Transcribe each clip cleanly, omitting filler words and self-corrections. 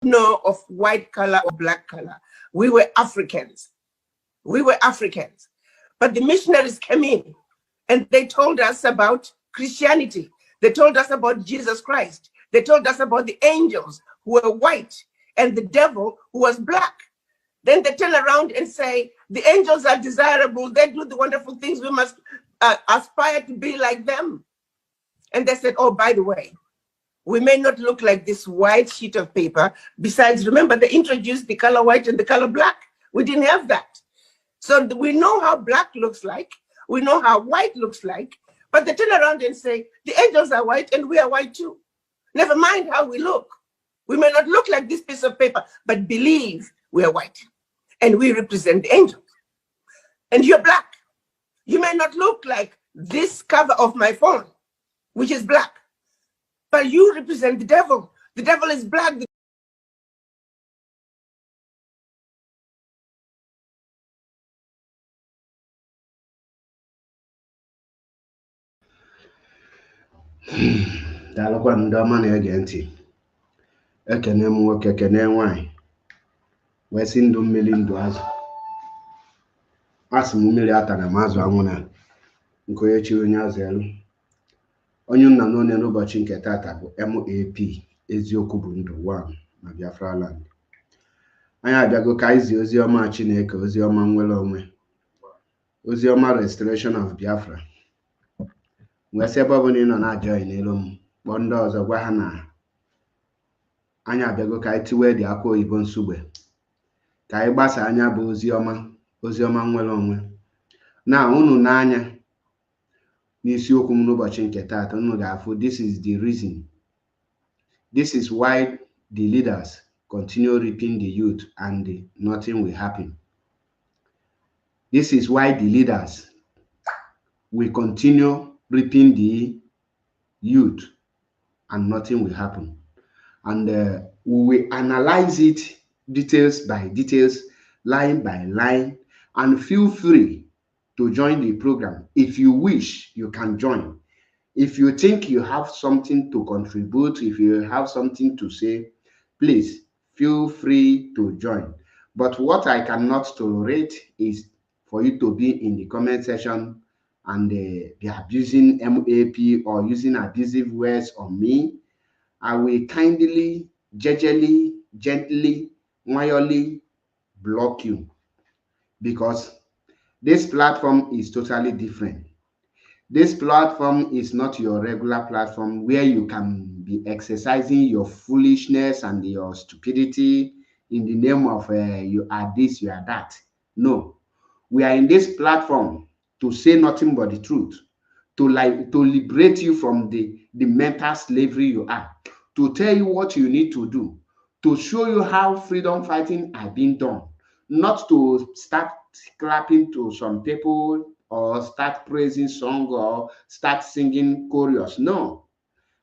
know of white color or black color. We were Africans. We were Africans. But the missionaries came in and they told us about Christianity. They told us about Jesus Christ. They told us about the angels who were white and the devil who was black. Then they turn around and say, the angels are desirable. They do the wonderful things. We must aspire to be like them. And they said, oh, by the way, we may not look like this white sheet of paper. Besides, remember, they introduced the color white and the color black. We didn't have that. So we know how black looks like. We know how white looks like. But they turn around and say, the angels are white and we are white too. Never mind how we look. We may not look like this piece of paper, but believe we are white. And we represent the angels. And you're black. You may not look like this cover of my phone, which is black. But you represent the devil. The devil is black. Daalụkwa ndị ọma na-ege ntị. Ekene m nwoke, kene nwanyị. Wee sị ndụ mmiri ndụ azụ. Asị m mmiri atara m azụ anwụ na nke onye chiri onye azụ elu. Onye nna n'one n'ụbọchị nke tata bụ MAP eziokwu bụ ndụ 1 na Biafra land. Anyị abịago ka anyị zie ozi ọma Chineke, ozi ọma nwere onwe, ozi ọma restoration of Biafra. Wee sị ebe ọ bụla ị nọ na-ajọghị n'elu m, kpọọ ndị ọzọ gwa ha na anyị abịago ka anyị tiwe dị akwa oyibo nsugbe, ka anyị gbasa anya bụ ozi ọma nwere onwe. Na unu n'anya n'isiokwu m n'ụbọchị nke tata, unu ga-afụ this is the reason. This is why the leaders continue reaping the youth and nothing will happen. This is why the leaders will continue reaping the youth and nothing will happen. And we will analyze it details by details, line by line, and feel free to join the program. If you wish, you can join. If you think you have something to contribute, if you have something to say, please feel free to join. But what I cannot tolerate is for you to be in the comment section and be abusing MAP or using abusive words on me. I will kindly, gently, mildly block you, because this platform is totally different. This platform is not your regular platform where you can be exercising your foolishness and your stupidity in the name of you are this, you are that. No, we are in this platform to say nothing but the truth, to liberate you from the mental slavery you are, to tell you what you need to do, to show you how freedom fighting are being done, not to start clapping to some people or start praising song or start singing chorus. No,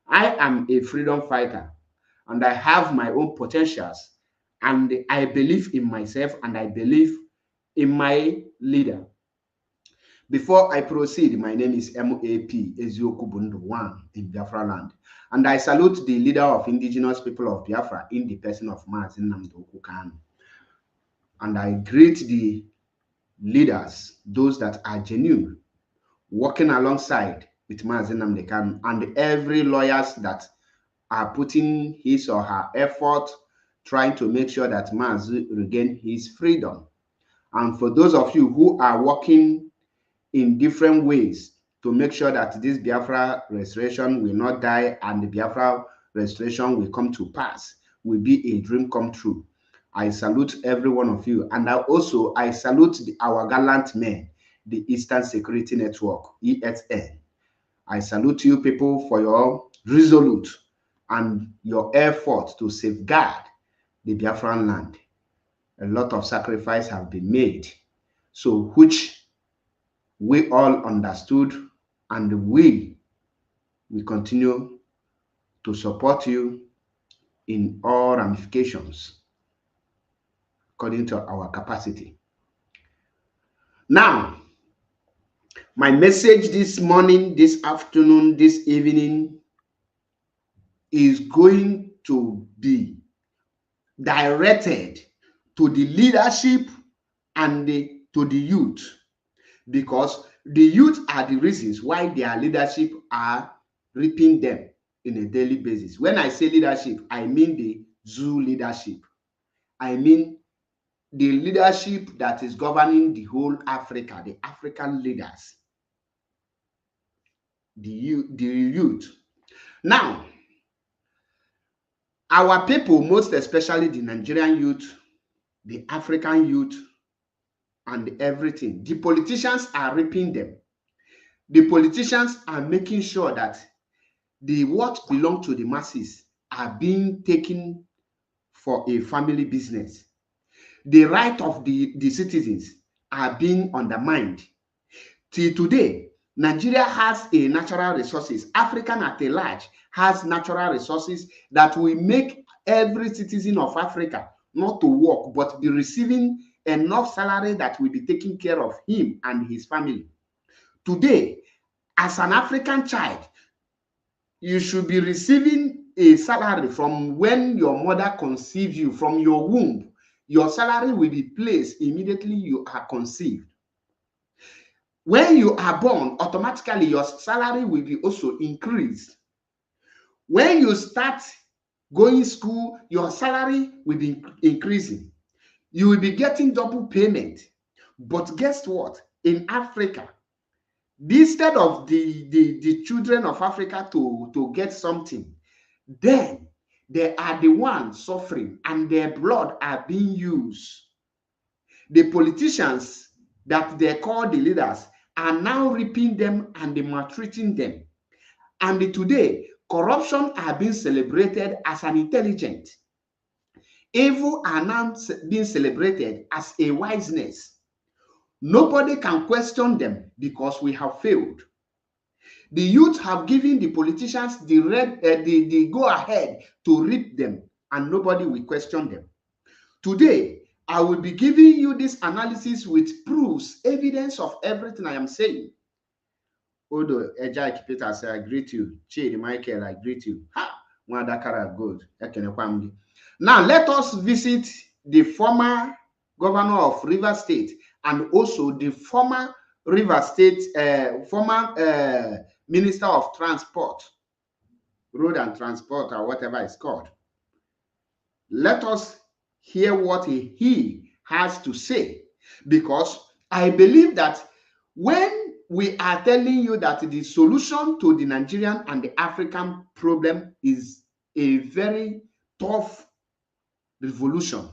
I am a freedom fighter and I have my own potentials, and I believe in myself and I believe in my leader. Before I proceed, my name is MAP Eziokwu bụ ndụ 1 in Biafra land, and I salute the leader of indigenous people of Biafra in the person of Mazi Nnamdi Kanu. And I greet the leaders, those that are genuine, working alongside with Mazi Nnamdi Kanu, and every lawyers that are putting his or her effort trying to make sure that Mazi regain his freedom. And for those of you who are working in different ways to make sure that this Biafra restoration will not die and the Biafra restoration will come to pass, will be a dream come true, I salute every one of you. And I salute our gallant men, the Eastern Security Network, ESN. I salute you people for your resolute and your effort to safeguard the Biafran land. A lot of sacrifice have been made, so which we all understood, and we continue to support you in all ramifications according to our capacity. Now, my message this morning, this afternoon, this evening is going to be directed to the leadership and to the youth, because the youth are the reasons why their leadership are reaping them in a daily basis. When I say leadership, I mean the zoo leadership. I mean the leadership that is governing the whole Africa, the African leaders, the youth. Now, our people, most especially the Nigerian youth, the African youth, and everything, the politicians are reaping them. The politicians are making sure that the what belong to the masses are being taken for a family business. The right of the citizens are being undermined. Till today, Nigeria has a natural resources. African at a large has natural resources that will make every citizen of Africa not to work, but be receiving enough salary that will be taking care of him and his family. Today, as an African child, you should be receiving a salary from when your mother conceives you, from your womb. Your salary will be placed immediately you are conceived. When you are born, automatically your salary will be also increased. When you start going to school, your salary will be increasing. You will be getting double payment. But guess what? In Africa, instead of the children of Africa to get something, then they are the ones suffering and their blood are being used. The politicians that they call the leaders are now reaping them and maltreating them. And today, corruption are being celebrated as an intelligent. Evil are now being celebrated as a wiseness. Nobody can question them because we have failed. The youth have given the politicians the go-ahead to reap them, and nobody will question them. Today, I will be giving you this analysis with proofs, evidence of everything I am saying. Odo Ejai Peter say, I greet you. Chidi Michael, I greet you. Ha! Mwadakara good. Now, let us visit the former governor of Rivers State and also the former Rivers State, Minister of Transport, Road and Transport, or whatever it's called. Let us hear what he has to say, because I believe that when we are telling you that the solution to the Nigerian and the African problem is a very tough revolution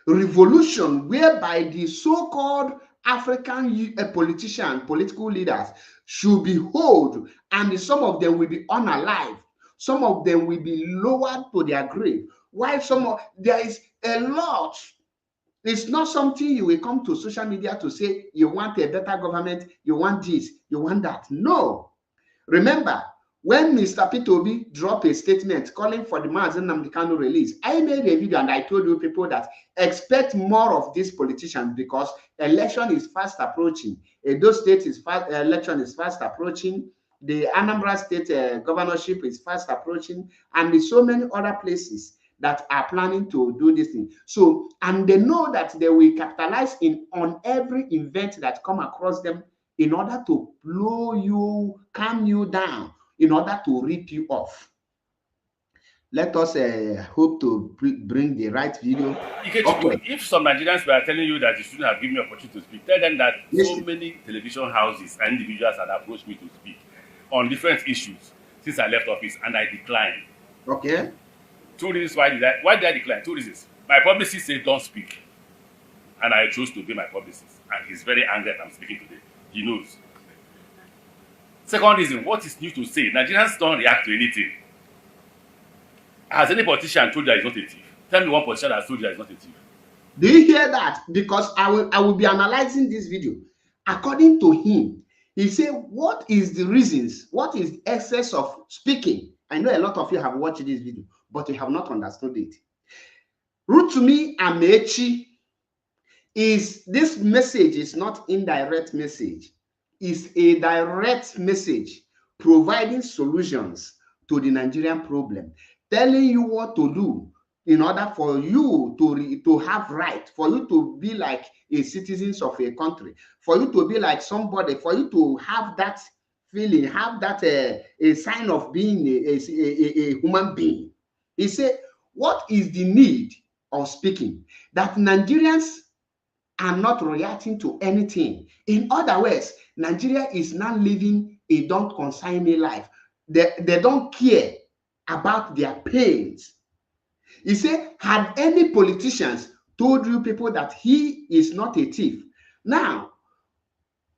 whereby the so-called African politicians, political leaders should be held, and some of them will be unalive. Some of them will be lowered to their grave. While there is a lot. It's not something you will come to social media to say you want a better government, you want this, you want that. No. Remember, when Mr. Peter Obi dropped a statement calling for the Mazi Nnamdi Kanu release, I made a video and I told you people that expect more of these politicians because election is fast approaching. Edo State election is fast approaching. The Anambra State governorship is fast approaching, and there's so many other places that are planning to do this thing. So, and they know that they will capitalize on every event that come across them in order to blow you, calm you down, in order to rip you off. Let us hope to bring the right video. If some Nigerians were telling you that you shouldn't have given me opportunity to speak, tell them that so many television houses and individuals had approached me to speak on different issues since I left office, and I declined. Okay. 2 reasons why did I decline? 2 reasons. My publicist said don't speak, and I chose to be my publicist, and he's very angry that I'm speaking today. He knows. Second reason, what is new to say? Nigerians don't react to anything. Has any politician told you that he's not a thief? Tell me one politician that has told you that he's not a thief. Do you hear that? Because I will be analyzing this video. According to him, he said, what is the reasons? What is the excess of speaking? I know a lot of you have watched this video, but you have not understood it. Rotimi Amaechi, this message is not indirect message. It's a direct message providing solutions to the Nigerian problem, telling you what to do in order for you to have right, for you to be like a citizens of a country, for you to be like somebody, for you to have that feeling, have that a sign of being a human being. He said, what is the need of speaking? That Nigerians are not reacting to anything. In other words, Nigeria is now living a don't consign me life. They don't care about their pains. He said, had any politicians told you people that he is not a thief? Now,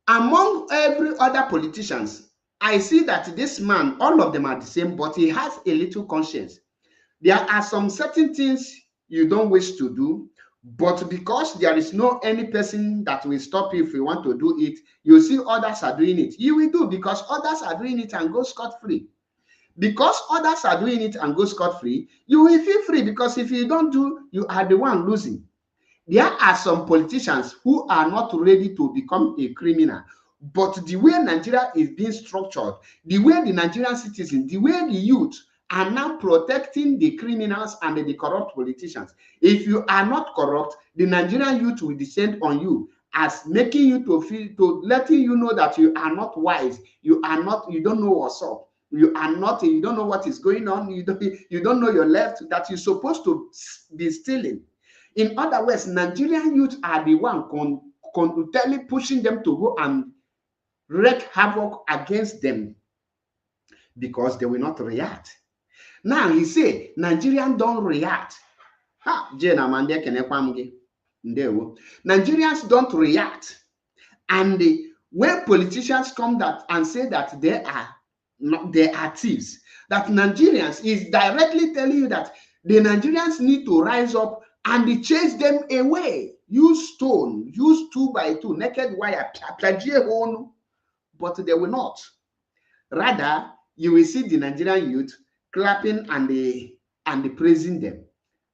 among every other politicians, I see that this man, all of them are the same, but he has a little conscience. There are some certain things you don't wish to do, but because there is no any person that will stop you if you want to do it, you see others are doing it. You will do because others are doing it and go scot-free. Because others are doing it and go scot-free, you will feel free, because if you don't do, you are the one losing. There are some politicians who are not ready to become a criminal, but the way Nigeria is being structured, the way the Nigerian citizens, the way the youth are now protecting the criminals and the corrupt politicians. If you are not corrupt, the Nigerian youth will descend on you as making you to feel, to letting you know that you are not wise, you don't know what's up. You don't know what is going on. You don't know your left, that you're supposed to be stealing. In other words, Nigerian youth are the one continually pushing them to go and wreak havoc against them because they will not react. Now he say Nigerians don't react. Nigerians don't react. And when politicians come that and say that they are thieves, that Nigerians is directly telling you that the Nigerians need to rise up and chase them away. Use stone, use 2x2, naked wire, but they will not. Rather, you will see the Nigerian youth clapping and praising them.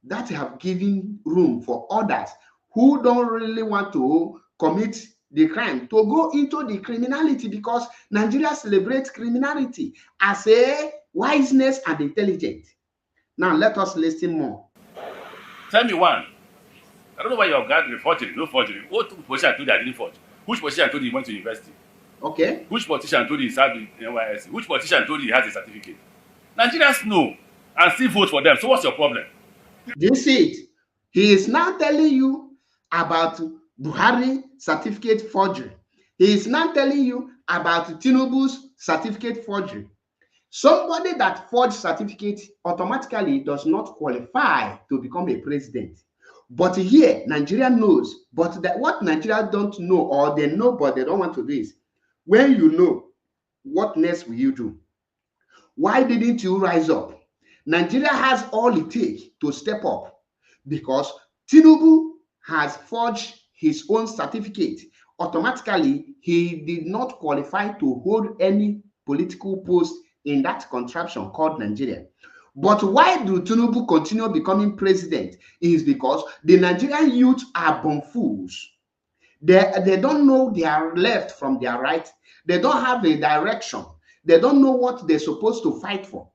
That have given room for others who don't really want to commit the crime to go into the criminality, because Nigeria celebrates criminality as a wiseness and intelligence. Now let us listen more. Tell me one. I don't know why your guy forgery, no forgery. What politician told you I didn't forge? Which politician told you he went to university? Okay. Which politician told you he served in NYSC? Which politician told you he has a certificate? Nigerians know and still vote for them. So what's your problem? Do you see it? He is now telling you about Buhari certificate forgery. He is now telling you about Tinubu's certificate forgery. Somebody that forged certificate automatically does not qualify to become a president. But here, Nigeria knows. But what Nigeria don't know, or they know but they don't want to do, is when you know, what next will you do? Why didn't you rise up? Nigeria has all it takes to step up, because Tinubu has forged his own certificate. Automatically, he did not qualify to hold any political post in that contraption called Nigeria. But why do Tinubu continue becoming president? Is because the Nigerian youth are born fools. They don't know their left from their right. They don't have a direction. They don't know what they're supposed to fight for.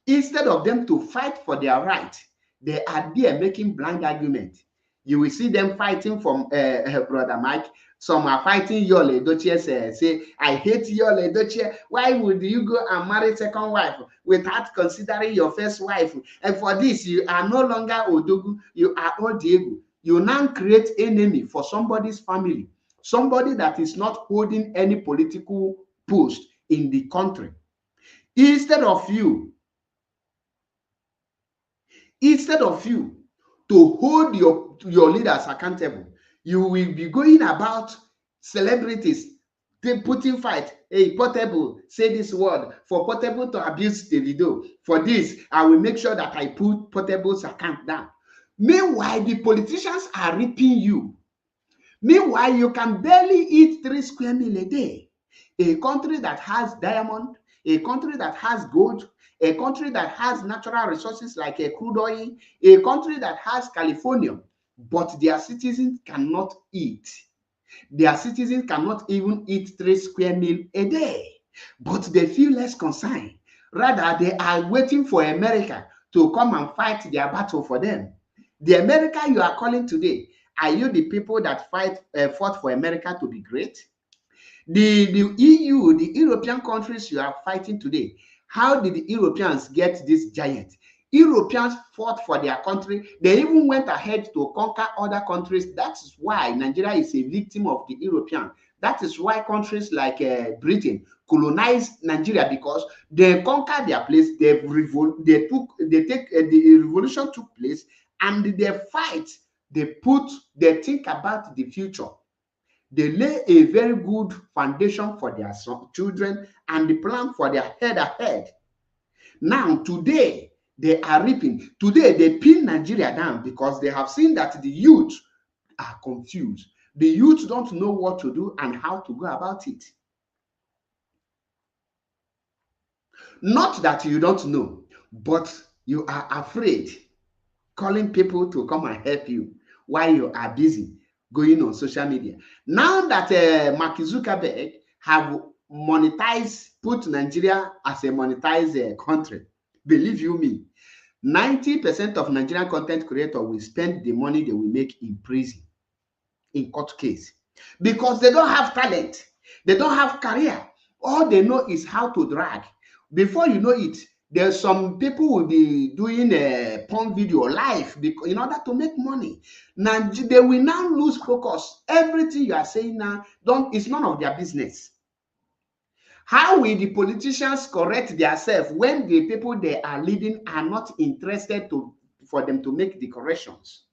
Instead of them to fight for their right, they are there making blind argument. You will see them fighting from Brother Mike. Some are fighting Yul Edochie, say, I hate Yul Edochie. Why would you go and marry second wife without considering your first wife? And for this, you are no longer Odogu, you are Odiegu. You now create enemy for somebody's family, somebody that is not holding any political post in the country. Instead of you to hold your leaders accountable, you will be going about celebrities, putting fight. Hey, Portable, say this word. For Portable to abuse the video. For this, I will make sure that I put Portable's account down. Meanwhile, the politicians are ripping you. Meanwhile, you can barely eat 3 square meals a day. A country that has diamond, a country that has gold, a country that has natural resources like a crude oil, a country that has California, but their citizens cannot eat. Their citizens cannot even eat 3 square meals a day, but they feel less concerned. Rather, they are waiting for America to come and fight their battle for them. The America you are calling today, are you the people that fought for America to be great? The EU, the European countries you are fighting today, how did the Europeans get this giant? Europeans fought for their country. They even went ahead to conquer other countries. That's why Nigeria is a victim of the European. That is why countries like Britain colonized Nigeria, because they conquered their place. The revolution took place, and they fight. They think about the future. They lay a very good foundation for their children and the plan for their head ahead. Now, today, they are reaping. Today, they pin Nigeria down because they have seen that the youth are confused. The youth don't know what to do and how to go about it. Not that you don't know, but you are afraid calling people to come and help you while you are busy going on social media. Now that Mark Zuckerberg have put Nigeria as a monetized country, believe you me, 90% of Nigerian content creators will spend the money they will make in prison, in court case, because they don't have talent, they don't have career. All they know is how to drag. Before you know it, there's some people will be doing a porn video live in order to make money. Now they will now lose focus. Everything you are saying now, it's none of their business. How will the politicians correct themselves when the people they are leading are not interested for them to make the corrections?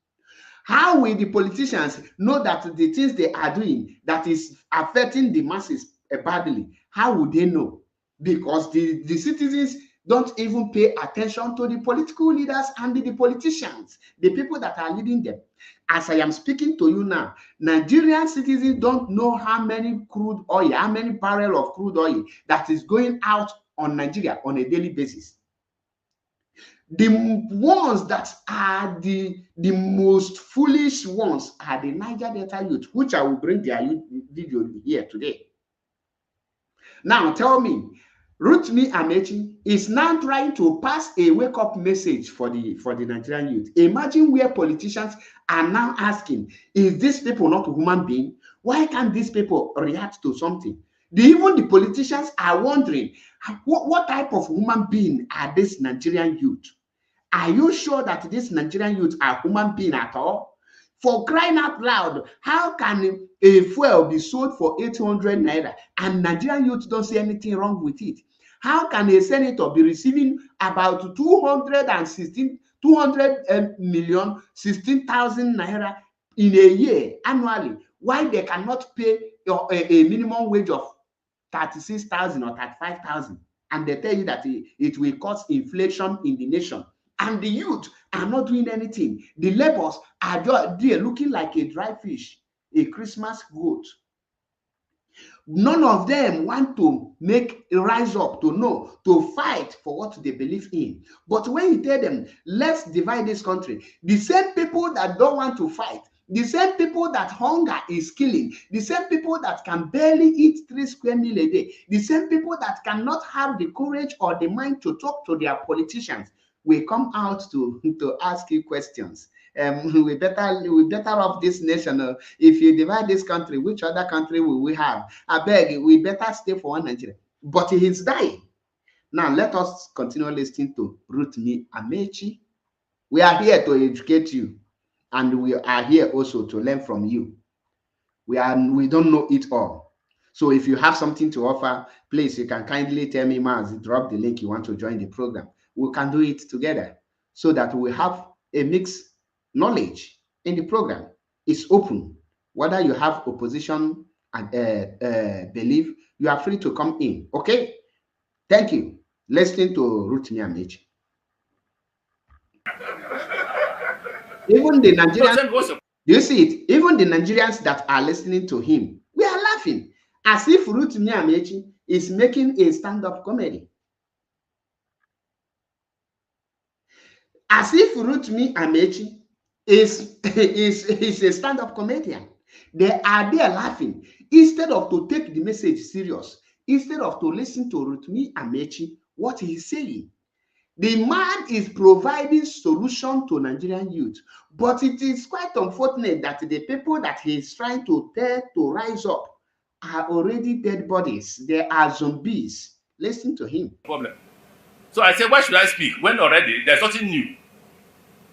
How will the politicians know that the things they are doing that is affecting the masses badly? How would they know? Because the citizens don't even pay attention to the political leaders and the politicians, the people that are leading them. As I am speaking to you now, Nigerian citizens don't know how many crude oil, how many barrels of crude oil that is going out on Nigeria on a daily basis. The ones that are the most foolish ones are the Niger Delta youth, which I will bring their video here today. Now tell me, Rotimi Amaechi is now trying to pass a wake-up message for the Nigerian youth. Imagine where politicians are now asking, is these people not a human being? Why can't these people react to something? Even the politicians are wondering, what type of human being are this Nigerian youth? Are you sure that this Nigerian youth are human being at all? For crying out loud, how can a fuel be sold for 800 naira and Nigerian youth don't see anything wrong with it? How can a senator be receiving about 216,000 naira in a year annually, while they cannot pay a minimum wage of 36,000 or 35,000? And they tell you that it will cause inflation in the nation. And the youth are not doing anything. The laborers are just there looking like a dry fish, a Christmas goat. None of them want to rise up to fight for what they believe in. But when you tell them, let's divide this country, the same people that don't want to fight, the same people that hunger is killing, the same people that can barely eat 3 square meals a day, the same people that cannot have the courage or the mind to talk to their politicians, will come out to ask you questions. We better off this nation. If you divide this country, which other country will we have? I beg, we better stay for one Nigeria. But he's dying. Now let us continue listening to Rotimi Amaechi. We are here to educate you, and we are here also to learn from you. We don't know it all. So if you have something to offer, please, you can kindly tell me, Maz, drop the link you want to join the program. We can do it together so that we have a mixed knowledge in the program. It's open. Whether you have opposition and belief, you are free to come in. Okay? Thank you. Listening to Rotimi Amaechi. Even the Nigerians, you see it, even the Nigerians that are listening to him, we are laughing as if Rotimi Amaechi is making a stand-up comedy. As if Rotimi Amaechi is a stand-up comedian. They are there laughing instead of to take the message serious, instead of to listen to Rotimi Amaechi, what he is saying. The man is providing solution to Nigerian youth. But it is quite unfortunate that the people that he is trying to tell to rise up are already dead bodies. They are zombies. Listen to him. Problem. So I said, why should I speak when already there's nothing new?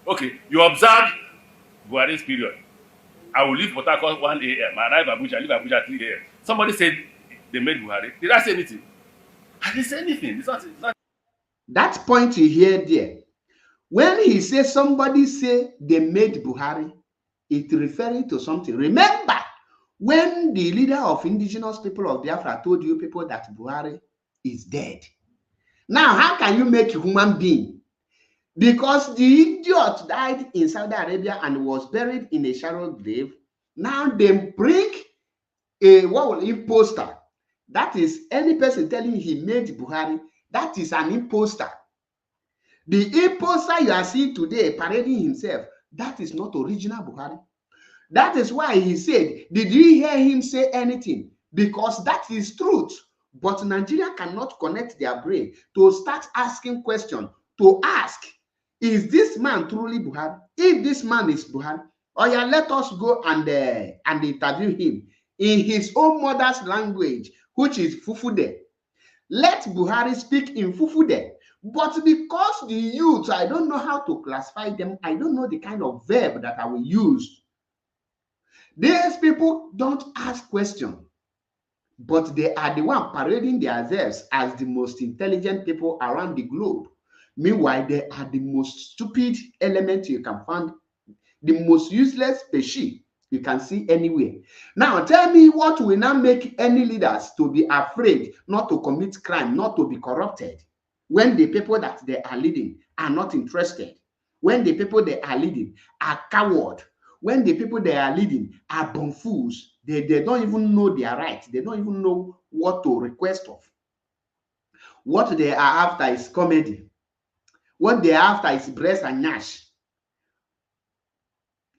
Okay, you observe Buhari's period. I will leave Port Harcourt 1 a.m. I arrive Abuja, leave Abuja 3 a.m. Somebody said they made Buhari. Did I say anything? I didn't say anything. It's not. That point you hear there, when he says somebody say they made Buhari, it's referring to something. Remember, when the leader of indigenous people of Biafra told you people that Buhari is dead. Now, how can you make a human being? Because the idiot died in Saudi Arabia and was buried in a shallow grave. Now they bring a imposter. That is any person telling he made Buhari. That is an imposter. The imposter you are seeing today parading himself, that is not original Buhari. That is why he said, did you hear him say anything? Because that is truth. But Nigeria cannot connect their brain to start asking questions, to ask, is this man truly Buhari? If this man is Buhari, oh yeah, let us go and interview him in his own mother's language, which is Fufude. Let Buhari speak in Fufude. But because the youth, I don't know how to classify them, I don't know the kind of verb that I will use. These people don't ask questions, but they are the one parading themselves as the most intelligent people around the globe. Meanwhile, they are the most stupid element you can find, the most useless species you can see anywhere. Now, tell me what will now make any leaders to be afraid not to commit crime, not to be corrupted, when the people that they are leading are not interested, when the people they are leading are coward, when the people they are leading are born fools. They don't even know their rights. They don't even know what to request of. What they are after is comedy. What they are after is breast and nyash.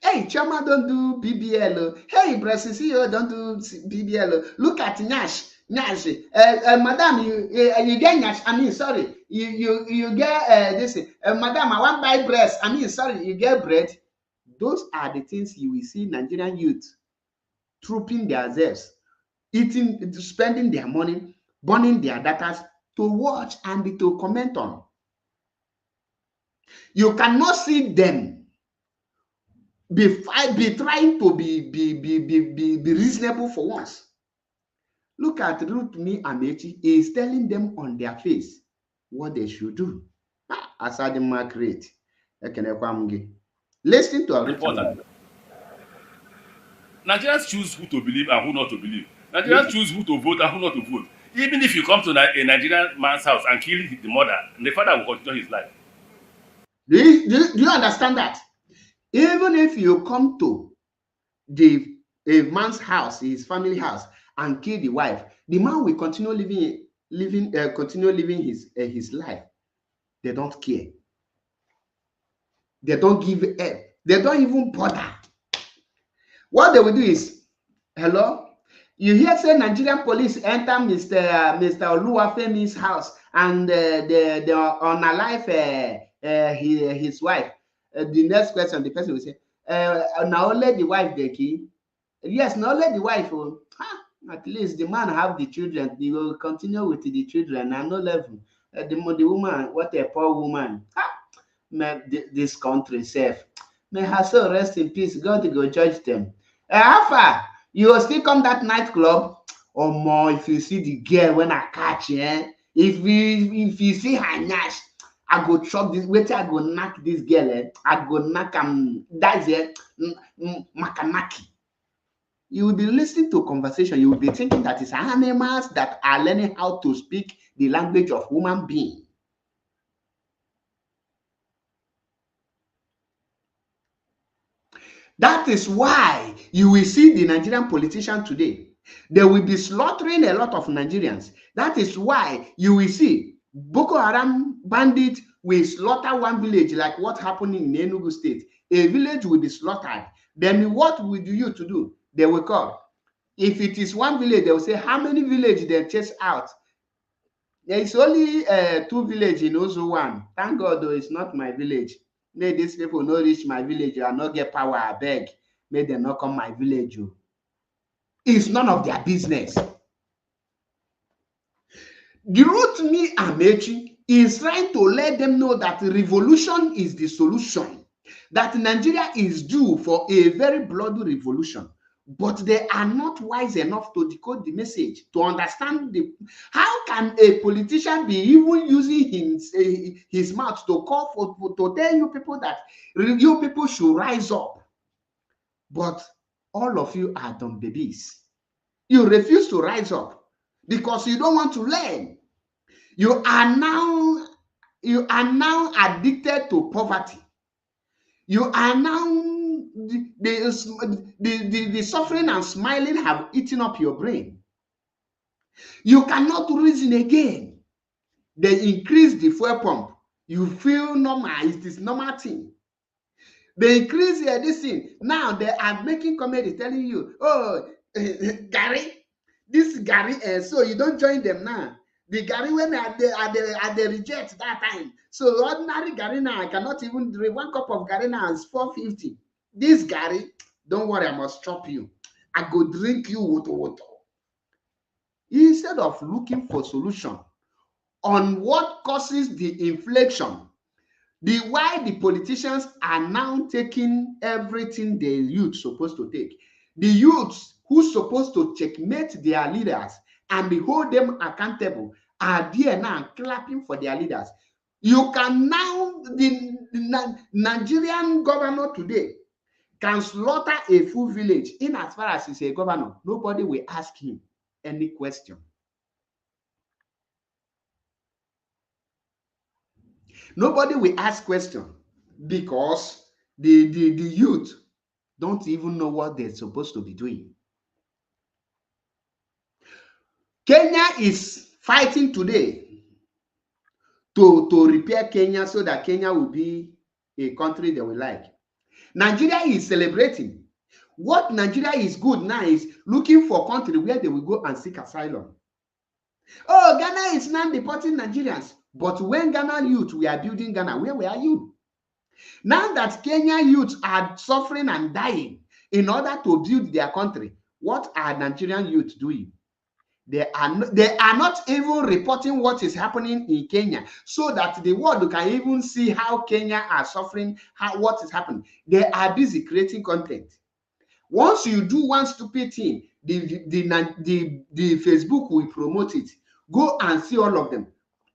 Hey, Chama don't do BBL. Hey, breast CEO don't do BBL. Look at nyash. Nyash. Madam, you get nyash. I mean, sorry. You get this. Madam, I want buy breast. I mean, sorry. You get bread. Those are the things you will see Nigerian youth trooping themselves, eating, spending their money, burning their data to watch and to comment on. You cannot see them be trying to be reasonable for once. Look at Rotimi Amaechi. He is telling them on their face what they should do. Asadi Margaret. Listen to our report. Nigerians choose who to believe and who not to believe. Nigerians choose who to vote and who not to vote. Even if you come to a Nigerian man's house and kill the mother, the father will continue his life. Do you understand that? Even if you come to a man's house, his family house, and kill the wife, the man will continue living his life. They don't care. They don't give up. They don't even bother. What they will do is, hello, you hear say Nigerian police enter Mr. Oluwafemi's house and they unalive his wife. The next question, the person will say, now only the wife they kill. Yes, not only the wife. At least the man have the children. He will continue with the children and no level. The woman, what a poor woman. This country safe. May her soul rest in peace. God will judge them. How far? You will still come that nightclub? Or more, if you see the girl when I catch, if you see her nyash, I go chop this. Wait till I go knock this girl. I go knock that's it. Makanaki. You will be listening to conversation. You will be thinking that it's animals that are learning how to speak the language of human being. That is why you will see the Nigerian politician today. They will be slaughtering a lot of Nigerians. That is why you will see Boko Haram bandits will slaughter one village like what happened in Enugu State. A village will be slaughtered. Then what will you to do? They will call. If it is one village, they will say how many villages they chase out. There is only 2 villages in Ozo 1. Thank God, though, it's not my village. May these people not reach my village and not get power, I beg. May them not come my village. It's none of their business. The Rotimi Amaechi is trying to let them know that revolution is the solution, that Nigeria is due for a very bloody revolution, but they are not wise enough to decode the message, to understand how can a politician be even using his mouth to call for, to tell you people that you people should rise up, but all of you are dumb babies. You refuse to rise up because you don't want to learn. You are now addicted to poverty. You are now the suffering and smiling have eaten up your brain. You cannot reason again. They increase the fuel pump. You feel normal. It is normal thing. They increase this thing. Now they are making comedy telling you, oh, Gary, this Gary, so you don't join them now. The Gary when they reject that time. So ordinary Gary now, I cannot even drink 1 cup of Gary now is 450. This Gary, don't worry, I must chop you. I go drink you water. Instead of looking for solution on what causes the inflation, why the politicians are now taking everything the youth supposed to take. The youths who's supposed to checkmate their leaders and hold them accountable are there now clapping for their leaders. You can now, the Nigerian governor today can slaughter a full village in as far as he's a governor. Nobody will ask him any question. Nobody will ask question because the youth don't even know what they're supposed to be doing. Kenya is fighting today to repair Kenya so that Kenya will be a country they will like. Nigeria is celebrating. What Nigeria is good now is looking for country where they will go and seek asylum. Oh, Ghana is now deporting Nigerians. But when Ghana youth, we are building Ghana, where were you? Now that Kenya youth are suffering and dying in order to build their country, what are Nigerian youth doing? They are not even reporting what is happening in Kenya so that the world can even see how Kenya are suffering, what is happening. They are busy creating content. Once you do one stupid thing, the Facebook will promote it. Go and see all of them.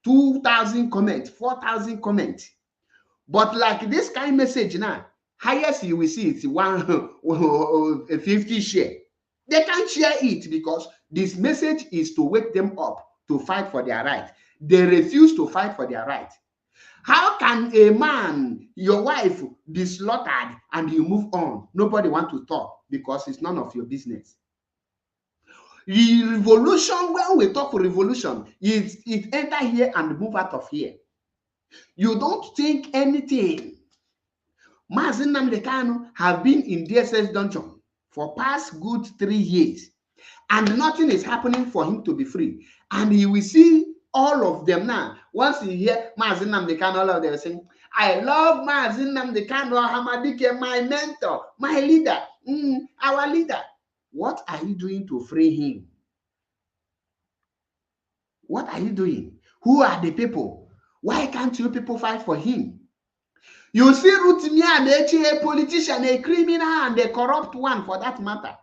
2,000 comments, 4,000 comments. But like this kind of message now, highest you will see it's 150 share. They can't share it because this message is to wake them up to fight for their right. They refuse to fight for their right. How can a man, your wife, be slaughtered and you move on? Nobody want to talk because it's none of your business. The revolution, when we talk revolution, it enter here and move out of here. You don't think anything. Mazi Nnamdi Kanu have been in DSS dungeon for past good 3 years, and nothing is happening for him to be free. And you will see all of them now. Once you hear Mazi Nnamdi Kanu, all of them are saying, I love Mazi Nnamdi Kanu Hamadike, my mentor, my leader, our leader. What are you doing to free him? What are you doing? Who are the people? Why can't you people fight for him? You see Rotimi Amaechi, a politician, a criminal, and a corrupt one for that matter.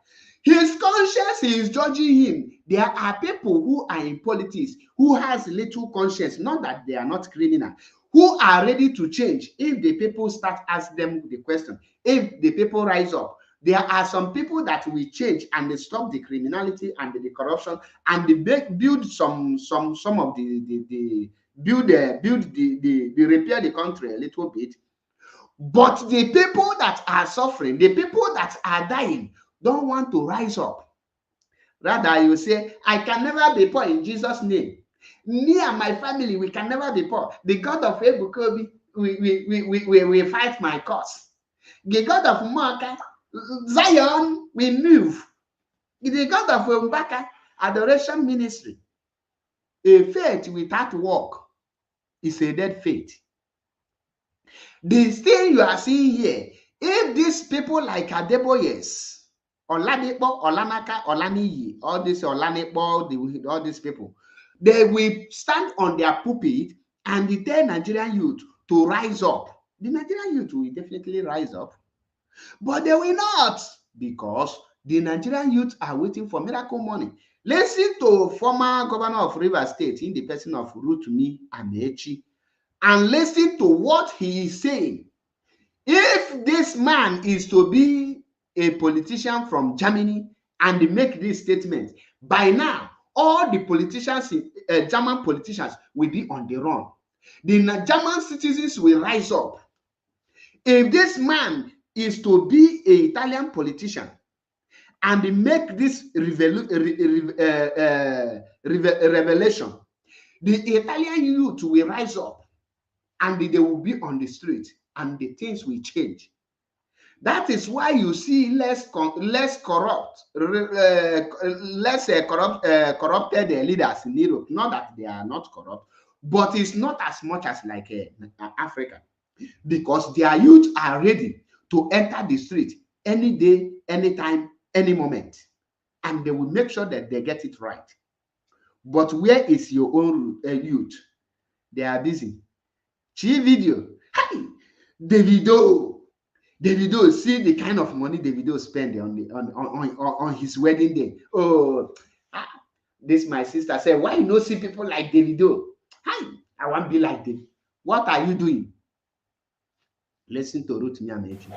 His conscience is judging him. There are people who are in politics who has little conscience, not that they are not criminal, who are ready to change if the people start asking them the question. If the people rise up, there are some people that will change and they stop the criminality and the corruption and they build some of the repair the country a little bit. But the people that are suffering, the people that are dying, don't want to rise up. Rather, you say, I can never be poor in Jesus' name. Me and my family, we can never be poor. The God of Ebukobi, we fight my cause. The God of Maka, Zion, we move. The God of Mbaka, Adoration Ministry. A faith without work is a dead faith. The thing you are seeing here, if these people like Adeboyes, Oladipo, Olanaka, Olaniyi, all these Olanipo, all these people, they will stand on their pulpit and tell Nigerian youth to rise up. The Nigerian youth will definitely rise up, but they will not, because the Nigerian youth are waiting for miracle money. Listen to former governor of Rivers State in the person of Rotimi Amaechi, and listen to what he is saying. If this man is to be a politician from Germany and make this statement, by now, all the politicians, German politicians, will be on the run. The German citizens will rise up. If this man is to be an Italian politician and make this revelation, the Italian youth will rise up and they will be on the street and the things will change. That is why you see less corrupt, corrupted leaders in Europe. Not that they are not corrupt, but it's not as much as like Africa, because their youth are ready to enter the street any day, anytime, any moment, and they will make sure that they get it right. But where is your own youth? They are busy. Chi video. Hi, Davido, see the kind of money Davido spend on his wedding day. Oh, this my sister said, why you not see people like Davido? Hi, I want to be like them. What are you doing? Listen to Rotimi Amaechi.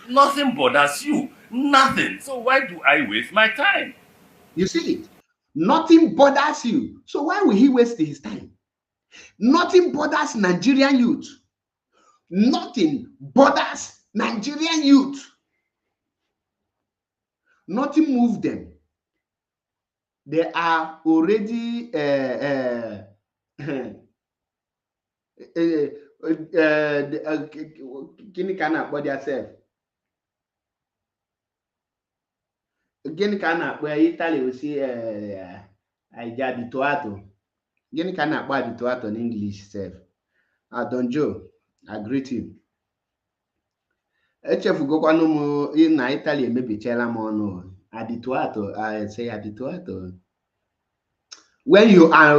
Nothing bothers you. Nothing. So why do I waste my time? You see it? Nothing bothers you. So why will he waste his time? Nothing bothers Nigerian youth. Nothing bothers Nigerian youth. Nothing moves them. They are already gịnị ka a na-akpọ theirself? Gịnị ka a na-akpọ Italy osi abituato? Gịnị ka a na-akpọ abituato in English self? Don Joe, I greet you. Echefugokwanụ m na Italy emebichela m ọnụ. Abituato, I say abituato. When you are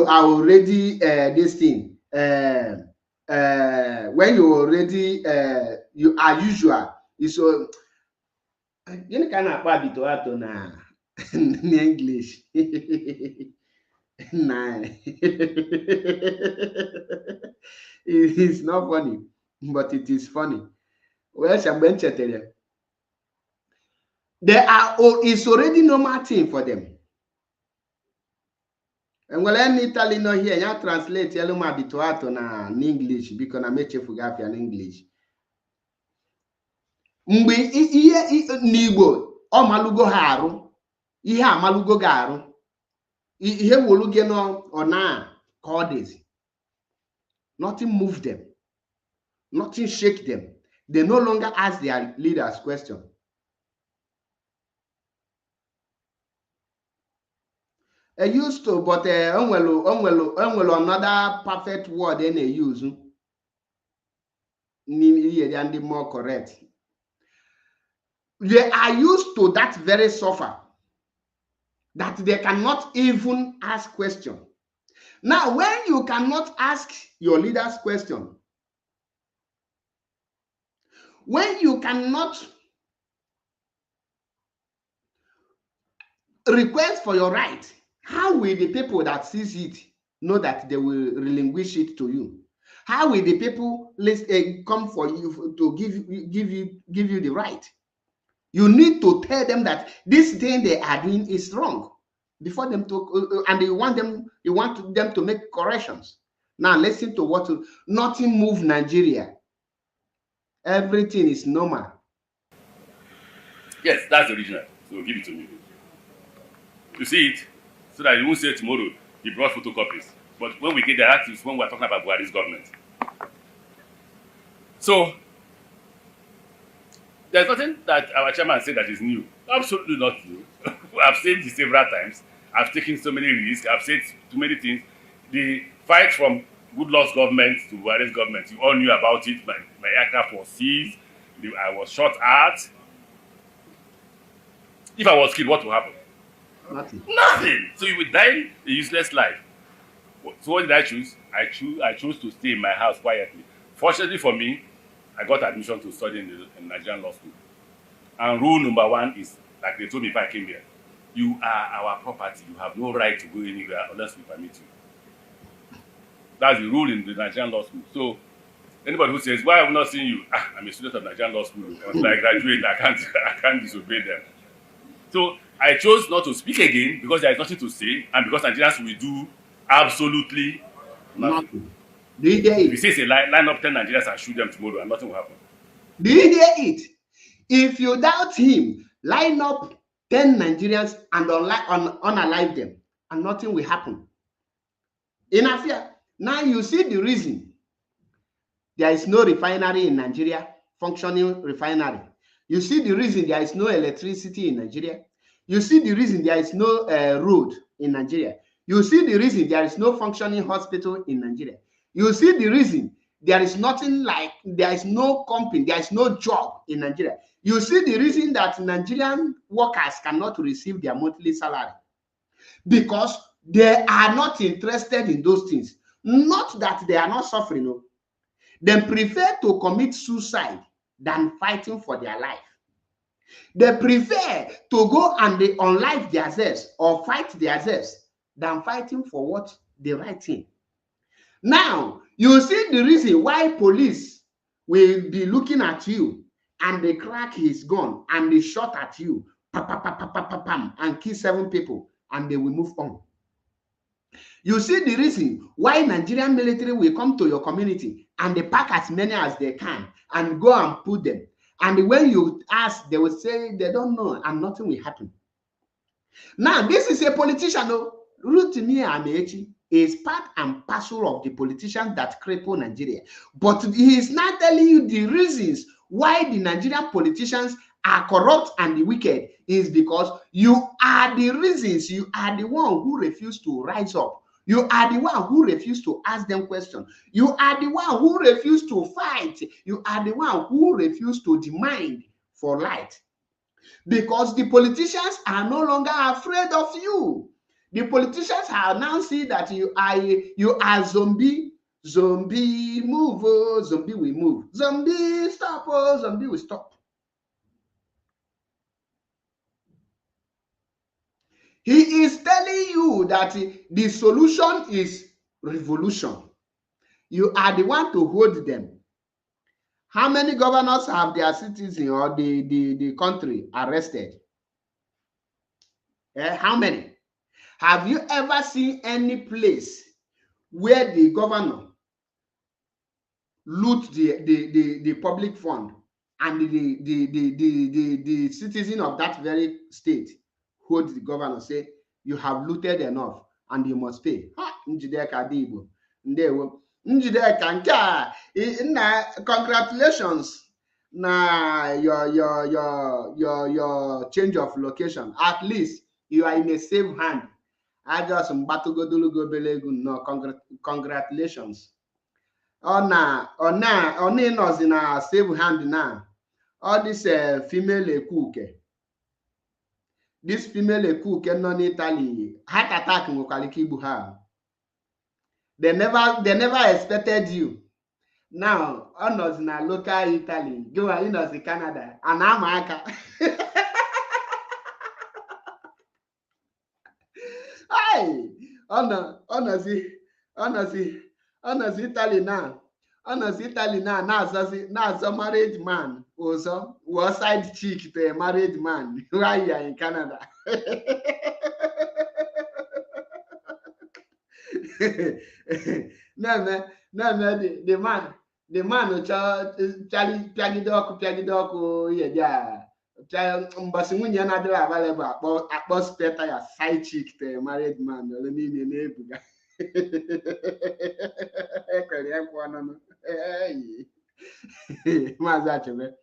already this thing, when you already you are usual, so you can abituato na in English. Nah. It's not funny, but it is funny. Well, it's already normal thing for them. And well, in Italy no here, you translate yellow abituato na in English because I make chefugafi in English. Mgbe ihe n'Igbo ọ malugo ha arụ, ihe amalugo ga arụ, ihe wolu gị no ona ka ọ dịzi. Nothing move them. Nothing shake them. They no longer ask their leaders question. I used to, but another perfect word they use. And the more correct. They are used to that very suffer, that they cannot even ask question. Now, when you cannot ask your leaders question, when you cannot request for your right, how will the people that sees it know that they will relinquish it to you? How will the people come for you to give you the right? You need to tell them that this thing they are doing is wrong before them to, and you want them to make corrections. Now listen to what nothing move Nigeria. Everything is normal. Yes, that's the original. So give it to me. You see it, so that you won't say tomorrow he brought photocopies. But when we get there, that is when we're talking about Buhari's government. So there's nothing that our chairman said that is new. Absolutely not new. I've said this several times. I've taken so many risks. I've said too many things. The fight from Goodluck's government to Buhari's government, you all knew about it. My aircraft was seized. I was shot at. If I was killed, what would happen? Nothing. Nothing. So you would die a useless life. So what did I choose? I chose to stay in my house quietly. Fortunately for me, I got admission to study in Nigerian law school. And rule number one is, like they told me if I came here, you are our property. You have no right to go anywhere unless we permit you. That's the rule in the Nigerian law school. So anybody who says, why have we not seen you? I'm a student of Nigerian law school. Until I graduate, I can't disobey them. So I chose not to speak again because there is nothing to say, and because Nigerians will do absolutely nothing. Do you hear it? If you say it's a line up 10 Nigerians and shoot them tomorrow, and nothing will happen. Do you hear it? If you doubt him, line up 10 Nigerians and unalive them, and nothing will happen. In Afia, now you see the reason there is no refinery in Nigeria, functioning refinery. You see the reason there is no electricity in Nigeria. You see the reason there is no road in Nigeria. You see the reason there is no functioning hospital in Nigeria. You see the reason there is nothing like, there is no company, there is no job in Nigeria. You see the reason that Nigerian workers cannot receive their monthly salary. Because they are not interested in those things. Not that they are not suffering. No. They prefer to commit suicide than fighting for their life. They prefer to go and they unlife themselves or fight themselves than fighting for what the right thing. Now, you see the reason why police will be looking at you and they crack his gun and they shot at you, and kill 7 people, and they will move on. You see the reason why Nigerian military will come to your community and they pack as many as they can and go and put them. And when you ask, they will say they don't know and nothing will happen. Now, this is a politician, Rotimi Amaechi is part and parcel of the politicians that cripple Nigeria. But he is not telling you the reasons why the Nigerian politicians are corrupt and wicked is because you are the reasons, you are the one who refuse to rise up. You are the one who refuse to ask them questions. You are the one who refuse to fight. You are the one who refuse to demand for light. Because the politicians are no longer afraid of you. The politicians are now seeing that you are zombie. Zombie move, oh, zombie will move. Zombie stop, oh, zombie will stop. He is telling you that the solution is revolution. You are the one to hold them. How many governors have their citizens or the country arrested? How many? Have you ever seen any place where the governor loot the public fund and the citizen of that very state hold the governor, say, you have looted enough and you must pay? Congratulations na your change of location. At least you are in a safe hand. I just no, congratulations. Ona knows in a safe hand now. All this female cook. This female cook non Italy heart attack ha. They never expected you. Now, honors in a local Italy, go in as Canada, and America. Hey, honors Italy now. Honors Italy now a married man. Also, was side chick to a married man. Why you are in Canada? No, the man Charlie Piagidoku yeah. But nwunye na-adịrị available akpọ spare ya side chick to a married man. Maazị Achebe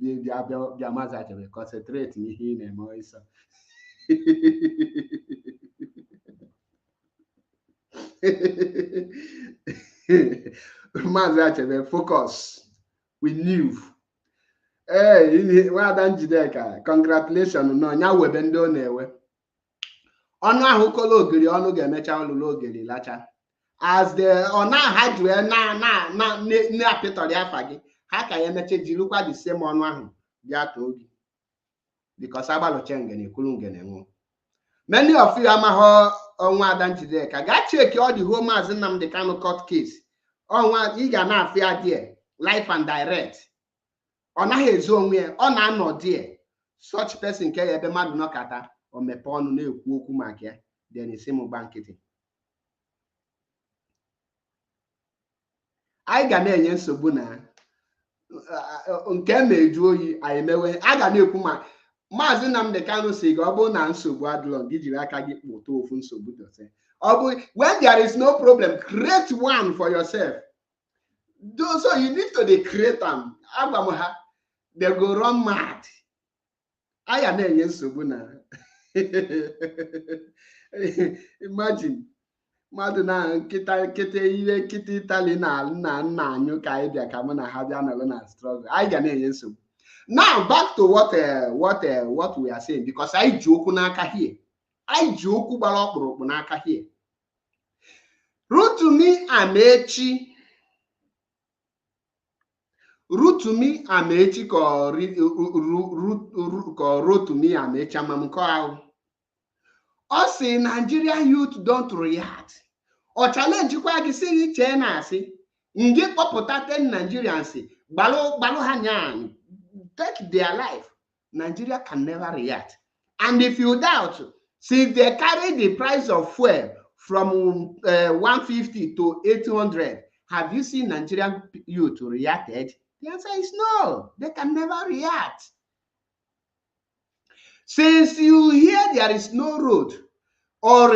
bịa Maazị Achebe concentrate n'ihe ị na-eme ọsọ. Maazị Achebe, focus. We knew. Hey, well done, Jideka. Congratulations. No, nya webe ndị ọ na-ewe. Ọnụ ahụ kolo ogiri ọnụ ga-emecha olulu ogiri lacha. As the ọ na-aha jue na apịtọrị afa gị, ha ka ya emeche jirikwa the same ọnụ ahụ bịa too gị. Because agbalụche ngene kwuru ngene nwụ. Many of you amaghọ ọnwa Ada Njideka. Gaa check all the whole Maazị Nnamdi Kanu court case. Ọnwa ị ga na-afịa die life and direct. Ọ naghị ezo onwe ya, ọ na-anọ die. Such person nke ya ebe mmadụ nọkata o mepe ọnụ na-ekwu okwu maka ya, then isi m gba nkịtị. Anyị ga na-enye nsogbu na nke na-eju oyi anyị mewe. A ga na-ekwu ma Maazị Nnamdi Kanu si gị ọ bụrụ na nsogbu adịlọ gị jiri aka gị kpụta ofu nsogbu dọse. Ọ bụ when there is no problem, create one for yourself. So you need to create them. Agwa m ha, they go run mad. I ga na-enye nsogbu na imagine mmadụ na nkịta ihe nkịta Italy na nna anyụ ka anyị bịa ka mụ na ha bịa nọrọ na struggle. Anyị ga na-enye nsogbu. Now back to what we are saying, because anyị ji okwu n'aka here. Anyị ji okwu gbara ọkpụrụkpụ n'aka here. Rotimi Amaechi ka Rotimi Amaechi amamkọ ahụ. Ọ sị Nigerian youth don't react. Ọ challenge kwa gị sị gị chee na asị. Nge kpọpụta 10 Nigerians gbalụ ha nyaanyị. Take their life. Nigeria can never react. And if you doubt, since they carry the price of fuel from 150 to 800, have you seen Nigerian youth reacted? The answer is no. They can never react. Since you hear there is no road, or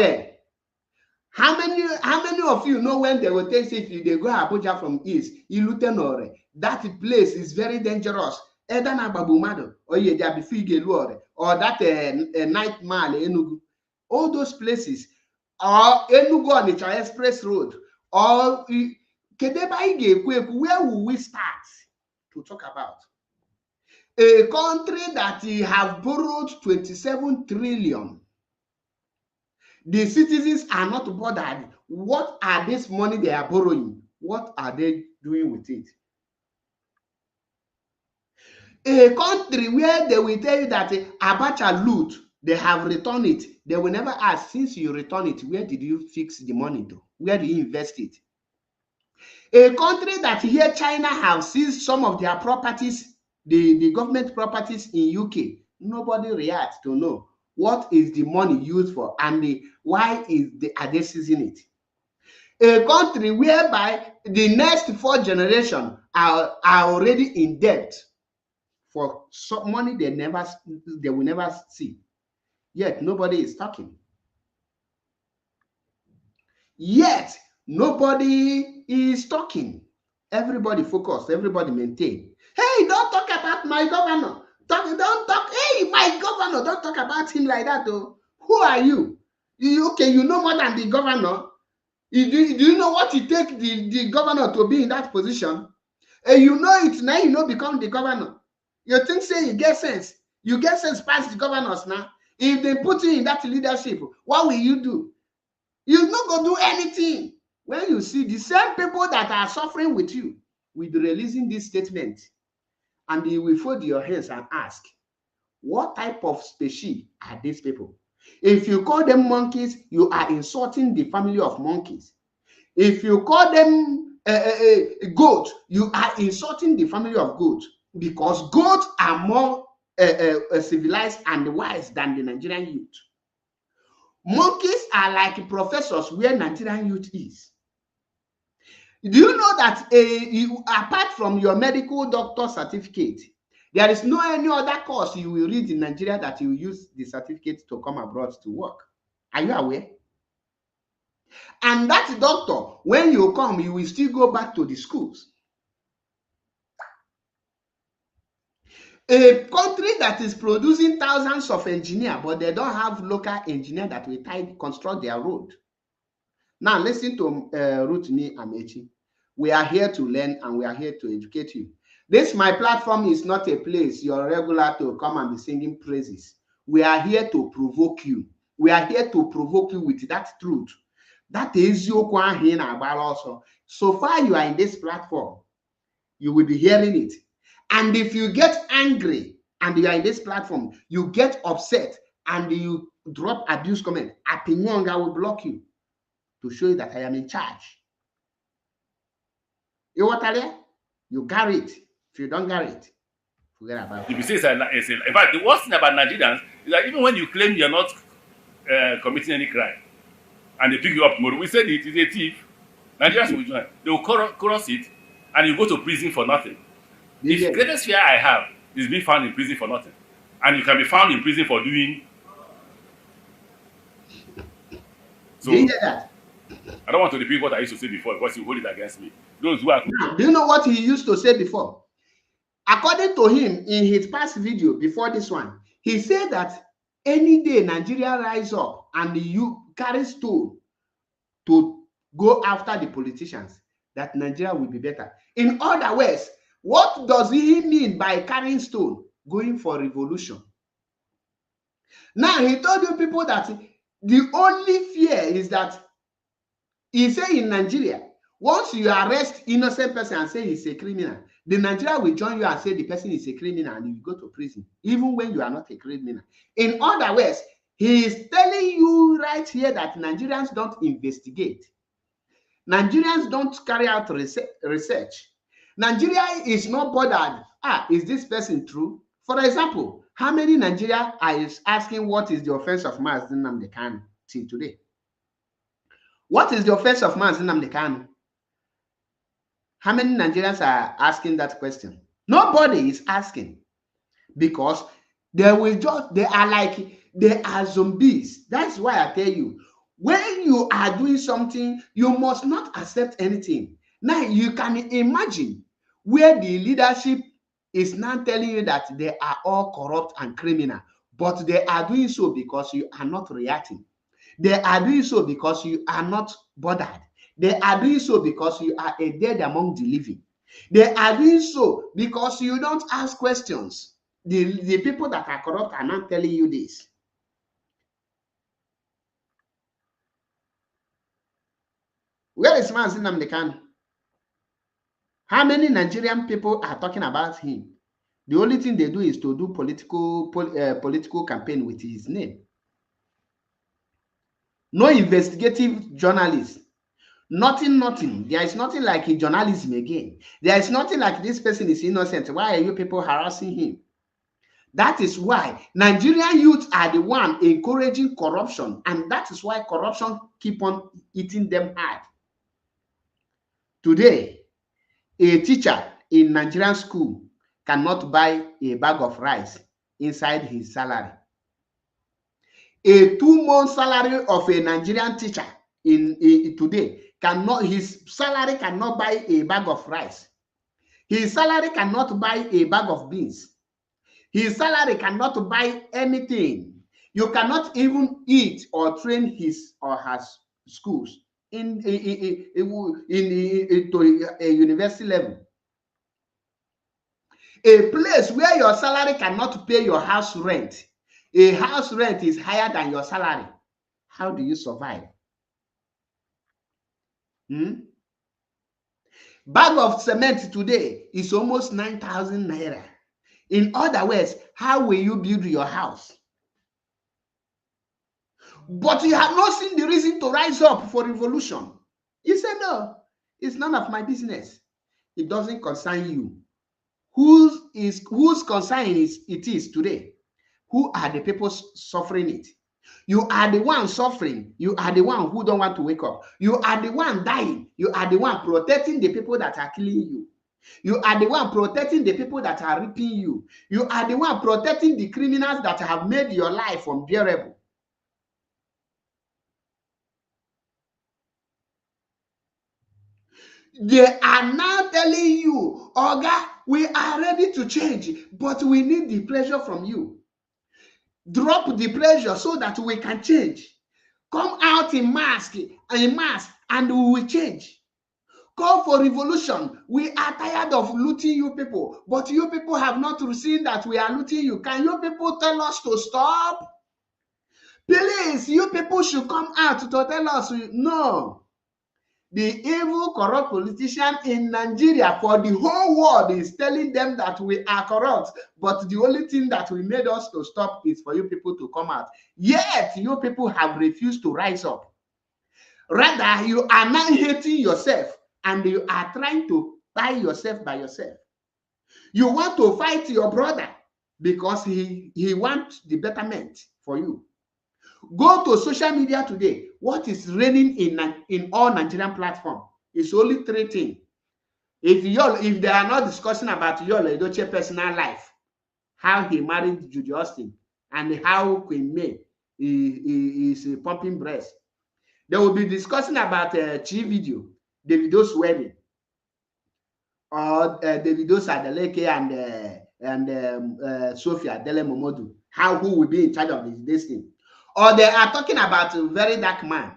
how many of you know when they will take if they go Abuja from east, Ilutenore, that place is very dangerous. Either na Babumado or Yejabifigeluore or that night mile Enugu. All those places or Enugu on the Express Road or where will we start to talk about? A country that have borrowed 27 trillion. The citizens are not bothered. What are this money they are borrowing? What are they doing with it? A country where they will tell you that Abacha loot, they have returned it. They will never ask, since you return it, where did you fix the money to? Where do you invest it? A country that here China have seized some of their properties, the government properties in UK, nobody reacts to know what is the money used for and why are they seizing it. A country whereby the next 4 generations are already in debt for some money they will never see. Yet nobody is talking. Yet nobody is talking. Everybody focus, everybody maintain. Hey, don't talk about my governor. Don't talk. Hey, my governor, don't talk about him like that. Though. Who are you? Okay, you know more than the governor. Do you know what it takes the governor to be in that position? You know it now, you know become the governor. You think say you get sense. You get sense past the governors now. If they put you in that leadership, what will you do? You're not going to do anything. When you see the same people that are suffering with you, will be releasing this statement, and you will fold your hands and ask, what type of species are these people? If you call them monkeys, you are insulting the family of monkeys. If you call them goat, you are insulting the family of goats, because goats are more civilized and wise than the Nigerian youth. Monkeys are like professors where Nigerian youth is. Do you know that apart from your medical doctor certificate, there is no any other course you will read in Nigeria that you use the certificate to come abroad to work? Are you aware? And that doctor, when you come, you will still go back to the schools. A country that is producing thousands of engineers, but they don't have local engineer that will construct their road. Now listen to Rotimi Amaechi. We are here to learn and we are here to educate you. This my platform is not a place you're regular to come and be singing praises. We are here to provoke you. We are here to provoke you with that truth. That is your question about also. So far you are in this platform, you will be hearing it. And if you get angry and you are in this platform, you get upset and you drop abuse comment, Apinyonga will block you to show you that I am in charge. You what are you got it. If you don't get it, forget about it. If you say it's in fact, the worst thing about Nigerians is that even when you claim you're not committing any crime and they pick you up tomorrow, we said it is a thief. Nigerians will join. They will cross it and you go to prison for nothing. The greatest fear I have is being found in prison for nothing. And you can be found in prison for doing. So, I don't want to repeat what I used to say before because you hold it against me. Those who are. Do you know what he used to say before? According to him, in his past video before this one, he said that any day Nigeria rise up and you carry stone to go after the politicians, that Nigeria will be better. In other words, what does he mean by carrying stone? Going for revolution. Now, he told you people that the only fear is that he say in Nigeria, once you arrest innocent person and say he's a criminal, the Nigeria will join you and say the person is a criminal and you go to prison, even when you are not a criminal. In other words, he is telling you right here that Nigerians don't investigate. Nigerians don't carry out research. Nigeria is not bothered. Is this person true? For example, how many Nigerians are asking what is the offense of Mazi Nnamdi Kanu till today? What is the offense of Mazi Nnamdi Kanu? How many Nigerians are asking that question? Nobody is asking because they are zombies. That's why I tell you, when you are doing something, you must not accept anything. Now you can imagine where the leadership is now telling you that they are all corrupt and criminal, but they are doing so because you are not reacting. They are doing so because you are not bothered. They are doing so because you are a dead among the living. They are doing so because you don't ask questions. The people that are corrupt are not telling you this. Where is Mazi Nnamdi Kanu? How many Nigerian people are talking about him? The only thing they do is to do political campaign with his name. No investigative journalist. Nothing. There is nothing like a journalism again. There is nothing like this person is innocent. Why are you people harassing him? That is why Nigerian youth are the one encouraging corruption, and that is why corruption keep on eating them hard. Today, a teacher in Nigerian school cannot buy a bag of rice inside his salary. A 2-month salary of a Nigerian teacher today his salary cannot buy a bag of rice. His salary cannot buy a bag of beans. His salary cannot buy anything. You cannot even eat or train his or her schools to a university level. A place where your salary cannot pay your house rent. A house rent is higher than your salary. How do you survive? Bag of cement today is almost 9,000 naira. In other words, how will you build your house? But you have not seen the reason to rise up for revolution. You say, no, it's none of my business. It doesn't concern you. Whose concern it is today? Who are the people suffering it? You are the one suffering. You are the one who don't want to wake up. You are the one dying. You are the one protecting the people that are killing you. You are the one protecting the people that are raping you. You are the one protecting the criminals that have made your life unbearable. They are now telling you, Oga, We are ready to change, but we need the pressure from you. Drop the pressure so that we can change. Come out in mass, and we will change. Call for revolution. We are tired of looting you people, but you people have not seen that we are looting you. Can you people tell us to stop? Please, you people should come out to tell us no. The evil, corrupt politician in Nigeria for the whole world is telling them that we are corrupt. But the only thing that we made us to stop is for you people to come out. Yet, you people have refused to rise up. Rather, you are now hating yourself and you are trying to buy yourself by yourself. You want to fight your brother because he wants the betterment for you. Go to social media today. What is reigning in all Nigerian platforms? It's only three things. If they are not discussing about Yul Edochie personal life, how he married Judy Austin, and how Queen May is pumping breast, they will be discussing about Chi Video, Davido's wedding, or Davido's Adeleke and Sophia Dele Momodu, who will be in charge of this thing. Or they are talking about a very dark man.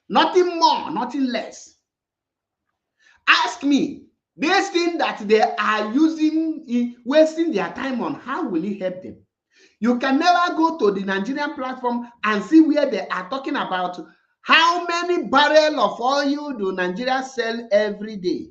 Nothing more, nothing less. Ask me, this thing that they are using, wasting their time on, how will it help them? You can never go to the Nigerian platform and see where they are talking about how many barrels of oil do Nigeria sell every day.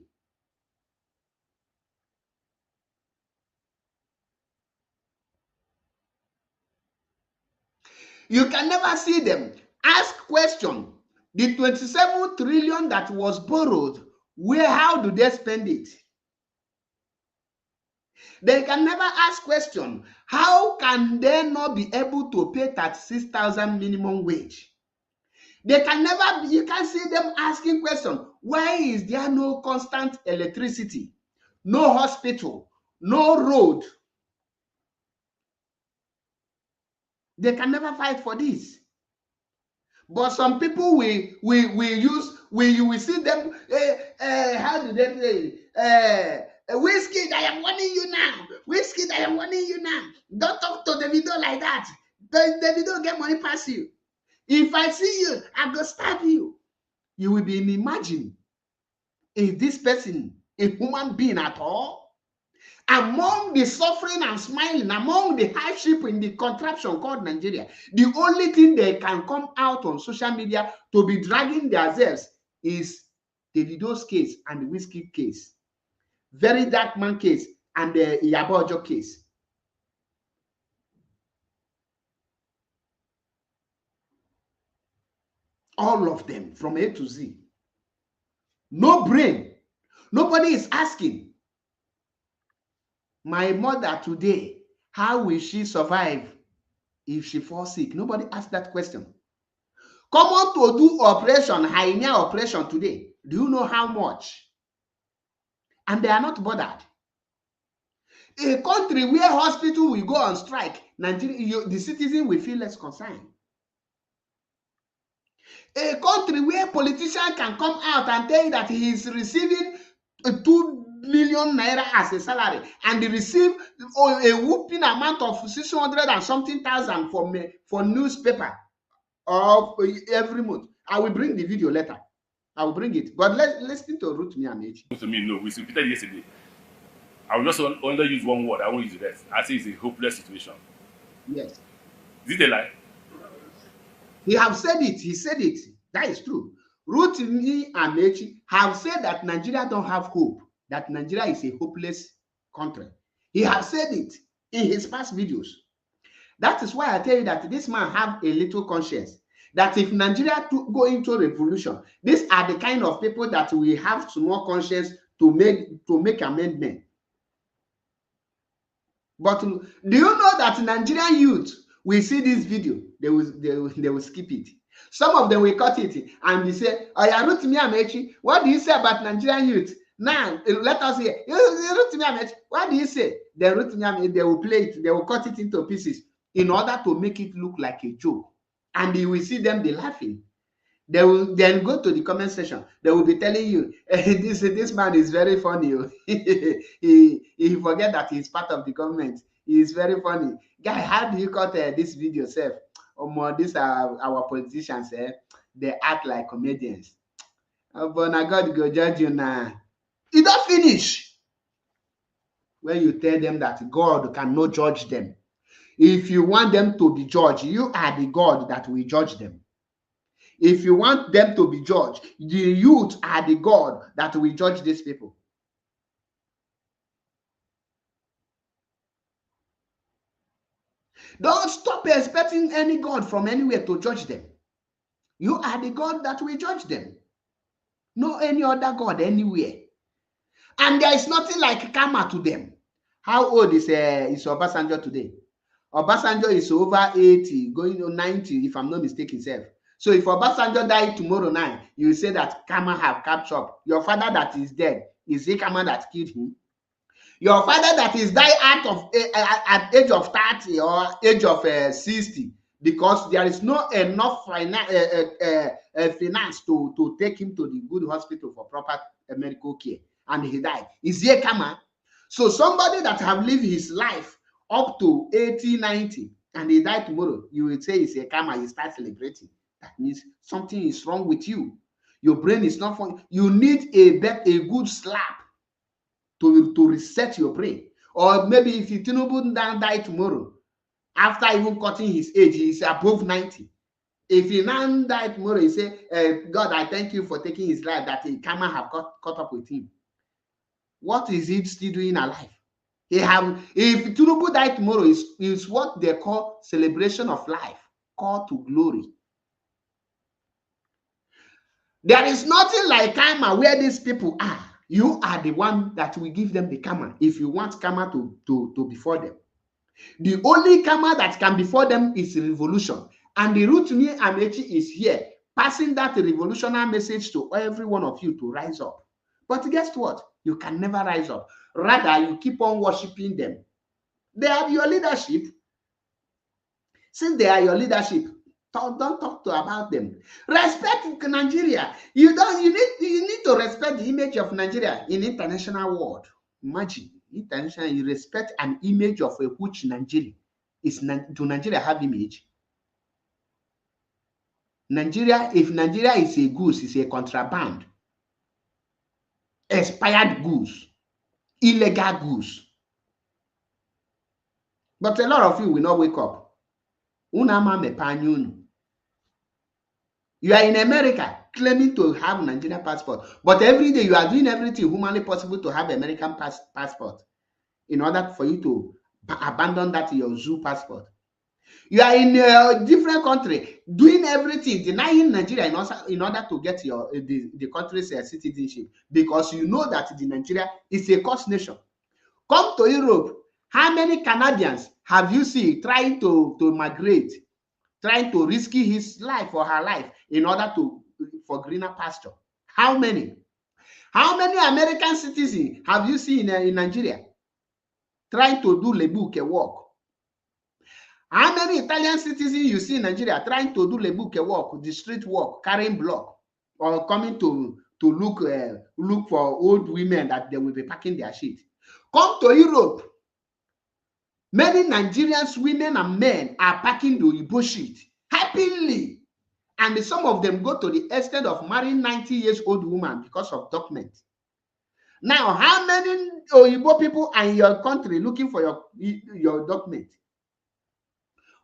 You can never see them. Ask question. The 27 trillion that was borrowed, how do they spend it? They can never ask question. How can they not be able to pay 36,000 minimum wage? They can never, you can see them asking question. Why is there no constant electricity, no hospital, no road? They can never fight for this. But some people we will see them. How do they say? Whiskey, I am warning you now. Whiskey, I am warning you now. Don't talk to Davido like that. Davido get money past you. If I see you, I go stab you. You will be imagining, is this person a human being at all? Among the suffering and smiling, among the hardship in the contraption called Nigeria, the only thing they can come out on social media to be dragging themselves is Davido's case and the Whiskey case, Very Dark Man case, and the Iyabo Ojo case. All of them from A to Z. No brain. Nobody is asking. My mother today, how will she survive if she falls sick? Nobody asked that question. Come on to do operation, hernia operation today. Do you know how much? And they are not bothered. A country where hospital will go on strike, Nigeria, the citizen will feel less concerned. A country where politician can come out and tell you that he is receiving 2 million naira as a salary, and they receive a whooping amount of 600 and something thousand for newspaper of every month. I will bring the video later. I will bring it. But let's listen to Rotimi Amaechi. To me, no, we repeated yesterday. I will just only use one word. I won't use the rest. I say it's a hopeless situation. Yes. Is it a lie? He have said it. He said it. That is true. Rotimi Amaechi have said that Nigeria don't have hope, that Nigeria is a hopeless country. He has said it in his past videos. That is why I tell you that this man have a little conscience, that if Nigeria go into revolution, these are the kind of people that we have small conscience to make amendment. But do you know that Nigerian youth will see this video, they will skip it. Some of them will cut it and they say, "Oh, yeah, Rotimi Amaechi, what do you say about Nigerian youth?" Now, let us hear. Rotimi Amaechi, what do you say? Then Rotimi Amaechi, they will play it, they will cut it into pieces in order to make it look like a joke. And you will see them be laughing. They will then go to the comment section. They will be telling you, this man is very funny. he forget that he's part of the government. He is very funny. Guy, how do you cut this video, self? These are our politicians. They act like comedians. But now God go judge you now. It don't finish. When you tell them that God cannot judge them. If you want them to be judged, you are the God that will judge them. If you want them to be judged, the youth are the God that will judge these people. Don't stop expecting any God from anywhere to judge them. You are the God that will judge them. No any other God anywhere. And there is nothing like karma to them. How old is Obasanjo today? Obasanjo is over 80, going on 90, if I'm not mistaken, self. So if Obasanjo died tomorrow night, you say that karma have captured your father that is dead. Is it karma that killed him? Your father that is died at age of 30 or age of 60, because there is not enough finance to take him to the good hospital for proper medical care, and he died. Is it karma? So somebody that have lived his life up to 80, 90, and he died tomorrow, you will say it's a karma, you start celebrating. That means something is wrong with you. Your brain is not fun. You need a good slap to reset your brain. Or maybe if Tinubu die tomorrow, after even cutting his age, he is above 90. If he now die tomorrow, he say, God, I thank you for taking his life, that the karma have caught up with him. What is he still doing alive? If Tinubu die tomorrow, is what they call celebration of life, call to glory. There is nothing like karma where these people are. You are the one that will give them the karma if you want karma to befall them. The only karma that can befall them is revolution. And the Rotimi Amaechi is here, passing that revolutionary message to every one of you to rise up. But guess what? You can never rise up. Rather, you keep on worshiping them. They are your leadership. Since they are your leadership, don't talk about them. Respect Nigeria. You need to respect the image of Nigeria in international world. Imagine international, you respect an image of a which Nigeria is. Do Nigeria have image? Nigeria, if Nigeria is a goose, it's a contraband, expired goose, illegal goose. But a lot of you will not wake up. You are in America claiming to have Nigerian passport, but every day you are doing everything humanly possible to have American passport in order for you to abandon that your zoo passport. You are in a different country doing everything, denying Nigeria in order to get the country's citizenship, because you know that the Nigeria is a cursed nation. Come to Europe. How many Canadians have you seen trying to migrate, trying to risk his life or her life in order for greener pasture? How many? How many American citizens have you seen in Nigeria trying to do lebuke work? How many Italian citizens you see in Nigeria trying to do lebuke work, the street work, carrying block, or coming to look for old women that they will be packing their shit? Come to Europe. Many Nigerians, women and men, are packing the Oyibo shit happily. And some of them go to the extent of marrying 90-year-old woman because of document. Now, how many Oyibo people are in your country looking for your document?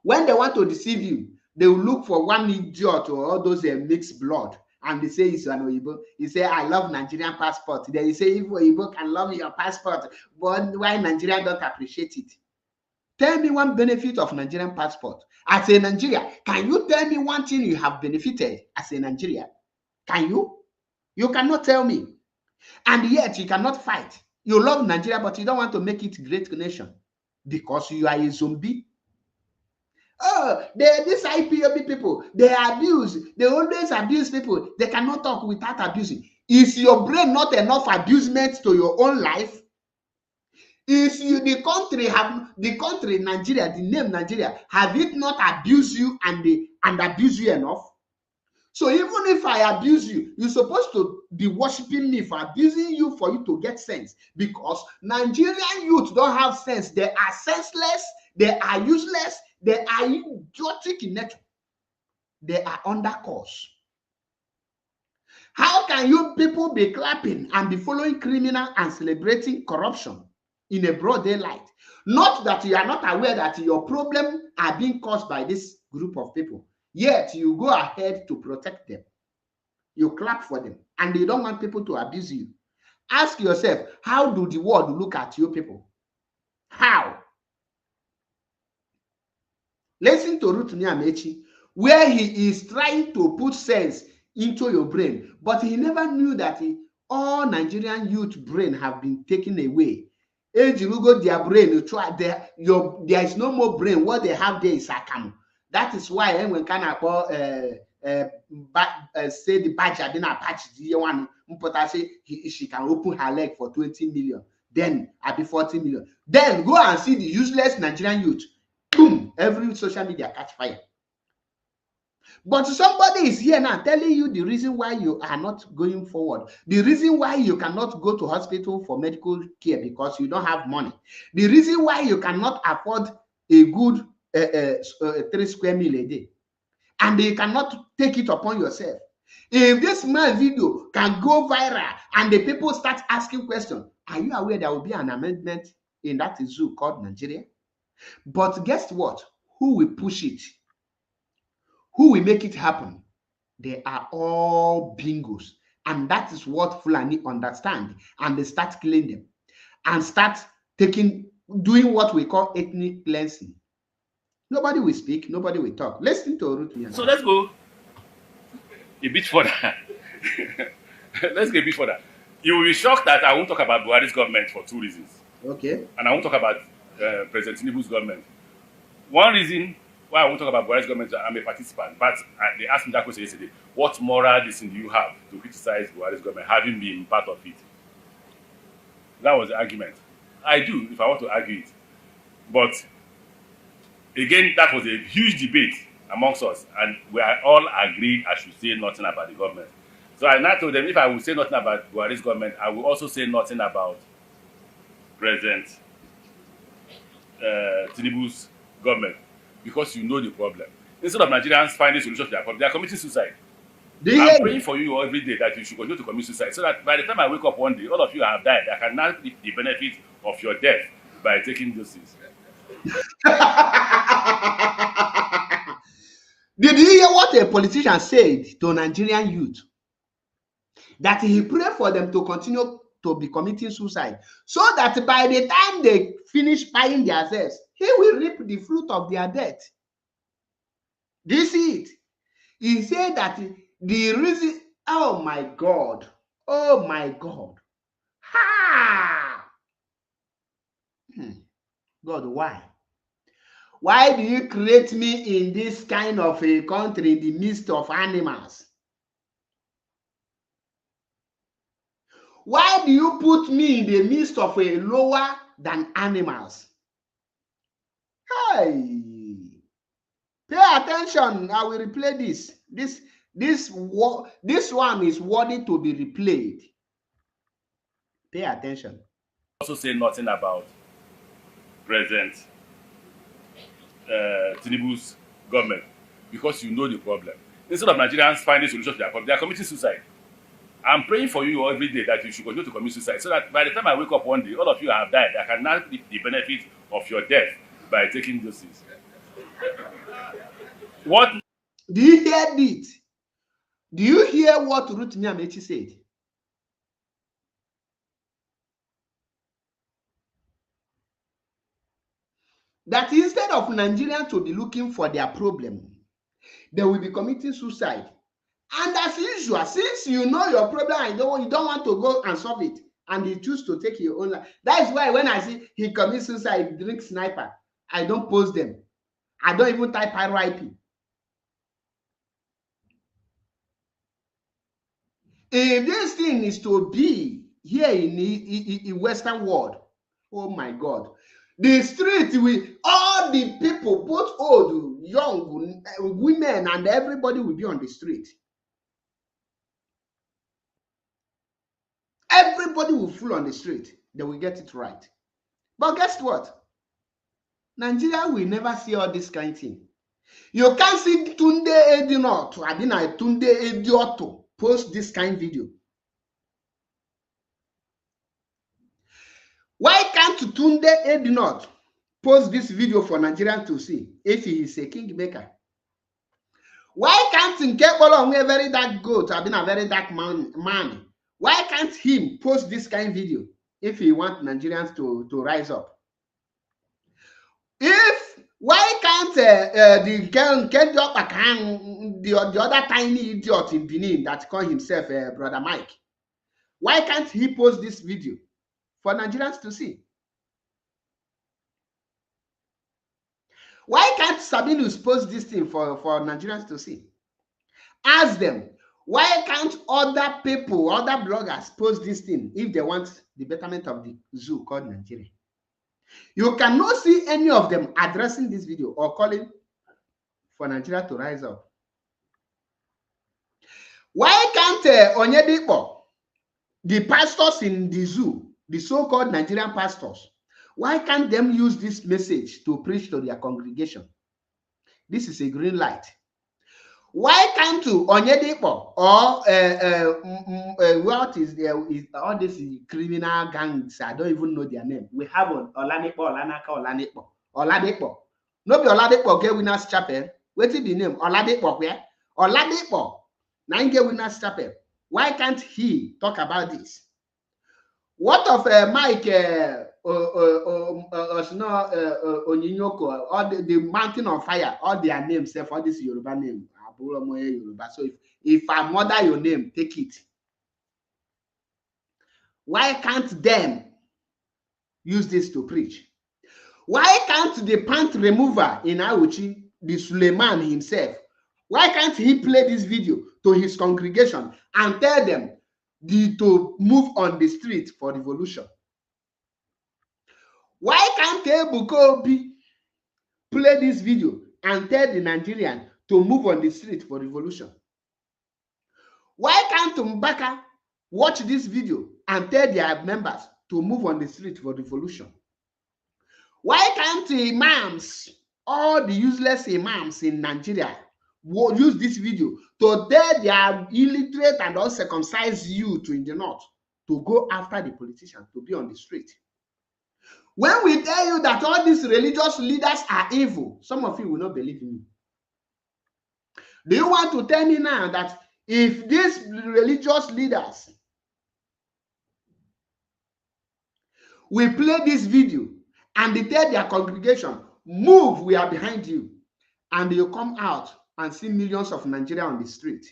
When they want to deceive you, they will look for one idiot or all those mixed blood, and they say it's an Oyibo. You say, I love Nigerian passport. Then you say, if Oyibo can love your passport, but why Nigeria don't appreciate it? Tell me one benefit of Nigerian passport. As a Nigerian, can you tell me one thing you have benefited as a Nigerian? Can you? You cannot tell me. And yet you cannot fight. You love Nigeria, but you don't want to make it a great nation because you are a zombie. Oh, these IPOB people, they abuse. They always abuse people. They cannot talk without abusing. Is your brain not enough abusement to your own life? Is the country Nigeria, the name Nigeria, have it not abused you and abuse you enough? So even if I abuse you, you're supposed to be worshiping me for abusing you for you to get sense. Because Nigerian youth don't have sense. They are senseless. They are useless. They are idiotic in nature. They are undercourse. How can you people be clapping and be following criminal and celebrating corruption in a broad daylight? Not that you are not aware that your problems are being caused by this group of people. Yet you go ahead to protect them. You clap for them. And they don't want people to abuse you. Ask yourself, how do the world look at you people? How? Listen to Rotimi Amaechi, where he is trying to put sense into your brain, but he never knew that all Nigerian youth brain have been taken away. Ejirugo their brain, there is no more brain. What they have there is Akamu. That is why when Kanako say the badge, I didn't patch the one, she can open her leg for 20 million. Then I'll be 40 million. Then go and see the useless Nigerian youth. Boom, every social media catch fire. But somebody is here now telling you the reason why you are not going forward. The reason why you cannot go to hospital for medical care because you don't have money. The reason why you cannot afford a good 3 square meal a day. And you cannot take it upon yourself. If this man's video can go viral and the people start asking questions, are you aware there will be an amendment in that zoo called Nigeria? But guess what? Who will push it? Who will make it happen? They are all bingos. And that is what Fulani understand. And they start killing them. And start doing what we call ethnic cleansing. Nobody will speak. Nobody will talk. Listen to Rotimi. So let's go a bit further. Let's go a bit further. You will be shocked that I won't talk about Buhari's government for 2 reasons. Okay. And I won't talk about President Tinubu's government. One reason why I won't talk about Buhari's government, I'm a participant, but they asked me that question yesterday. What moral reason do you have to criticize Buhari's government, having been part of it? That was the argument. I do, if I want to argue it. But again, that was a huge debate amongst us, and we are all agreed I should say nothing about the government. So I now told them if I will say nothing about Buhari's government, I will also say nothing about President Tinubu's government, because you know the problem. Instead of Nigerians finding solutions to their problem, they are committing suicide. I'm praying for you every day that you should continue to commit suicide, so that by the time I wake up one day, all of you have died. I can now reap the benefit of your death by taking those things. Did you hear what a politician said to Nigerian youth? That he prayed for them to continue to be committing suicide, so that by the time they finish buying themselves, he will reap the fruit of their death. Do you see it? He said that the reason, oh my God, ha! God, why? Why do you create me in this kind of a country in the midst of animals? Why do you put me in the midst of a lower than animals? Hey, pay attention. I will replay this. This one is worthy to be replayed. Pay attention. Also say nothing about President Tinubu's government, because you know the problem. Instead of Nigerians finding solutions to their problem, they are committing suicide. I'm praying for you every day that you should continue to commit suicide, so that by the time I wake up one day, all of you have died. I can now reap the benefit of your death by taking those things. What? Do you hear it? Do you hear what Rotimi Amaechi said? That instead of Nigerians to be looking for their problem, they will be committing suicide. And as usual, since you know your problem and you don't want to go and solve it, and you choose to take your own life. That is why when I see he commits suicide, drink sniper, I don't post them. I don't even type RIP. If this thing is to be here in the Western world, oh my God, the street with all the people, both old, young, women, and everybody will be on the street. everybody will fall on the street. They will get it right. But guess what? Nigeria will never see all this kind of thing. You can't see Tunde Edinot, Adina Tunde Edioto post this kind of video. Why can't Tunde Edinot post this video for Nigerians to see if he is a kingmaker? Why can't Nkekolo, a very dark goat, have been a very dark man? Why can't him post this kind of video if he wants Nigerians to rise up? Why can't the other tiny idiot in Benin that called himself Brother Mike, why can't he post this video for Nigerians to see? Why can't Sabinus post this thing for Nigerians to see? Ask them, why can't other people, other bloggers post this thing if they want the betterment of the zoo called Nigeria? You cannot see any of them addressing this video or calling for Nigeria to rise up. Why can't Onyedipo, the pastors in the zoo, the so-called Nigerian pastors, why can't them use this message to preach to their congregation? This is a green light. Why can't Onyedipo or what is there? Is all these criminal gangs? I don't even know their name. We have Olanipo, Olanaka, Oladipo. No be Oladipo get Winners Chapel. What is the name? Oladipo where? Oladipo. Nine get Winners Chapel. Why can't he talk about this? What of Mike Onyinoko or the Mountain of Fire? All their names, for this Yoruba name. So if I murder your name, take it. Why can't them use this to preach? Why can't the pant remover in Auchi, the Suleiman himself, why can't he play this video to his congregation and tell them to move on the street for revolution? Why can't Ebuka Obi play this video and tell the Nigerian to move on the street for revolution? Why can't Mbaka watch this video and tell their members to move on the street for revolution? Why can't imams, all the useless imams in Nigeria, use this video to tell their illiterate and uncircumcised youth in the north to go after the politicians, to be on the street? When we tell you that all these religious leaders are evil, some of you will not believe me. Do you want to tell me now that if these religious leaders will play this video and they tell their congregation, move, we are behind you, and you come out and see millions of Nigeria on the street,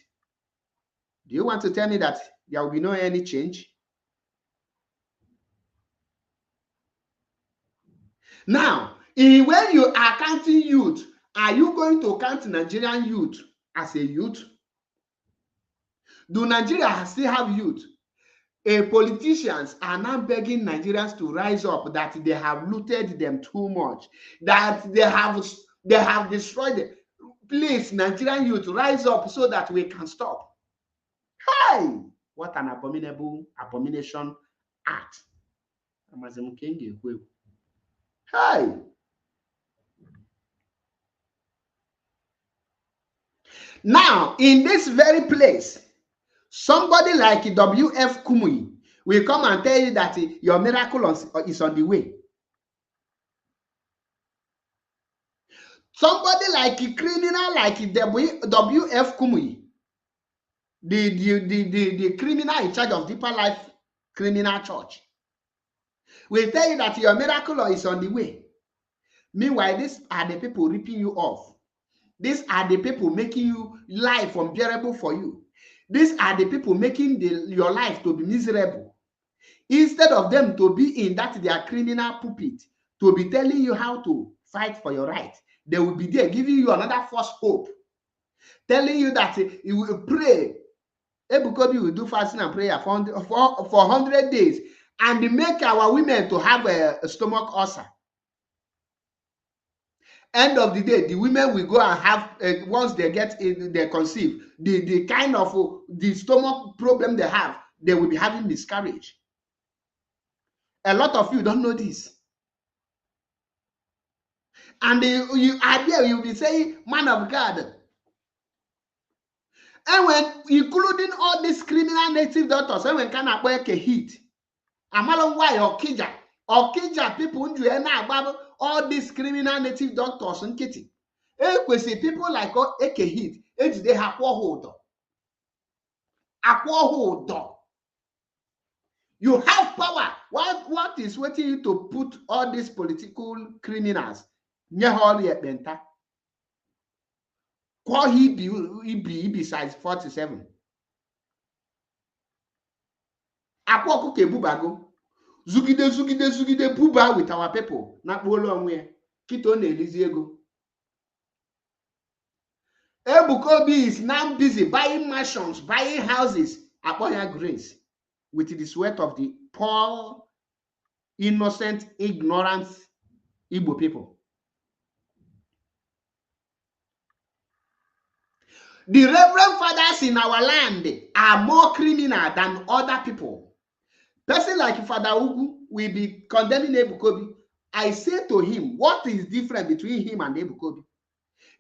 do you want to tell me that there will be no any change? Now, when you are counting youth, are you going to count Nigerian youth as a youth? Do Nigeria still have youth? Politicians are now begging Nigerians to rise up, that they have looted them too much, that they have destroyed them. Please, Nigerian youth, rise up so that we can stop. Hey, what an abomination act. Hey. Now, in this very place, somebody like W.F. Kumuyi will come and tell you that your miracle is on the way. Somebody like a criminal like W.F. Kumuyi, the criminal in charge of Deeper Life Criminal Church, will tell you that your miracle is on the way. Meanwhile, these are the people ripping you off. These are the people making you life unbearable for you. These are the people making your life to be miserable. Instead of them to be in that their criminal pulpit, to be telling you how to fight for your right, they will be there giving you another false hope, telling you that you will pray. Ebuka Obi will do fasting and prayer for 100 days and make our women to have a stomach ulcer. End of the day, the women will go and have, once they get in, they conceive, the kind of the stomach problem they have they will be having miscarriage. A lot of you don't know this. And you are there, you'll be saying, man of God. And when including all these criminal native doctors, and when can I work a hit? I'm not why Okija people who all these criminal native doctors and kitty. People like Eke hit, they have hold. You have power. What is waiting you to put all these political criminals? He be size 47. Akwa kebubago. Zugide buba with our people. Na bolo onwe. Kito na elizi ego. Ebukobi is now busy buying mansions, buying houses. Apoya grace with the sweat of the poor, innocent, ignorant Igbo people. The reverend fathers in our land are more criminal than other people. Person like Father Ugu will be condemning Ebukobi. I say to him, what is different between him and Ebukobi?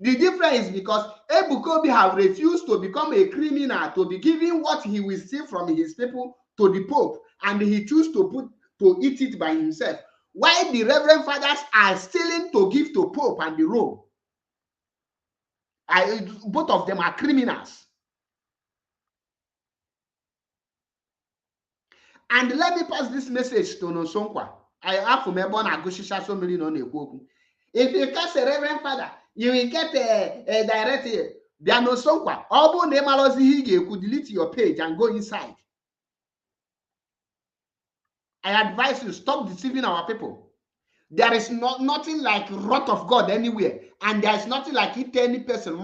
The difference is because Ebukobi have refused to become a criminal, to be giving what he will steal from his people to the Pope, and he choose to eat it by himself. While the reverend fathers are stealing to give to Pope and the Rome. Both of them are criminals. And let me pass this message to Nosonkwa. I have from Ebon Agushisha so many non. If you catch a reverend father, you will get a direct. There are no Sonkwa. Obo Nemalozi Hige could delete your page and go inside. I advise you, stop deceiving our people. There is nothing like wrath of God anywhere. And there is nothing like it any person.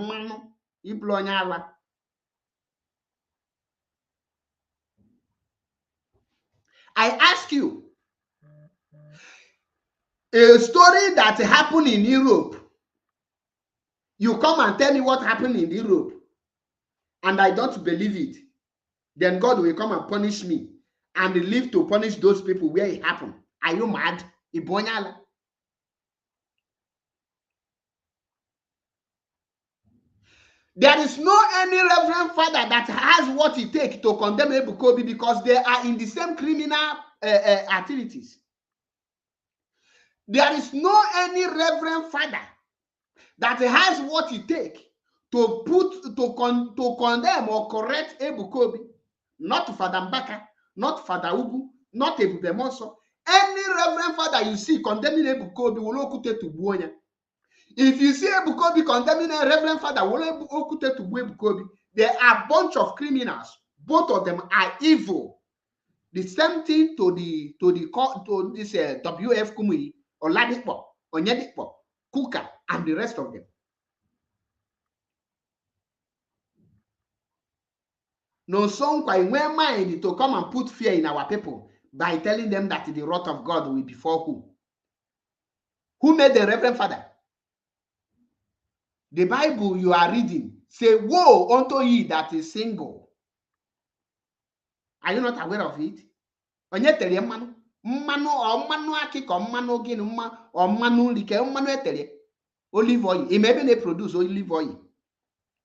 I ask you, a story that happened in Europe, you come and tell me what happened in Europe, and I don't believe it, then God will come and punish me and live to punish those people where it happened. Are you mad? Ibonyala. There is no any reverend father that has what it takes to condemn Ebukobi because they are in the same criminal activities. There is no any reverend father that has what it takes to condemn or correct Ebukobi, not Father Mbaka, not Father Ugu, not Ebube Monso. Any reverend father you see condemning Ebukobi will okute to Buonya. If you see Ebukobi condemning a reverend father, will okute to Ebukobi. There are a bunch of criminals. Both of them are evil. The same thing to this WF Kumuyi, Oladipo, Onyedipo, Kuka, and the rest of them. No song by where mind to come and put fear in our people by telling them that the wrath of God will be for who? Who made the reverend father? The Bible you are reading say, woe unto ye that is single. Are you not aware of it? Onye tere mmanu or mmanu akiko mmanu gini or mmanu like mmanu etere olive oil. It maybe they produce olive oil.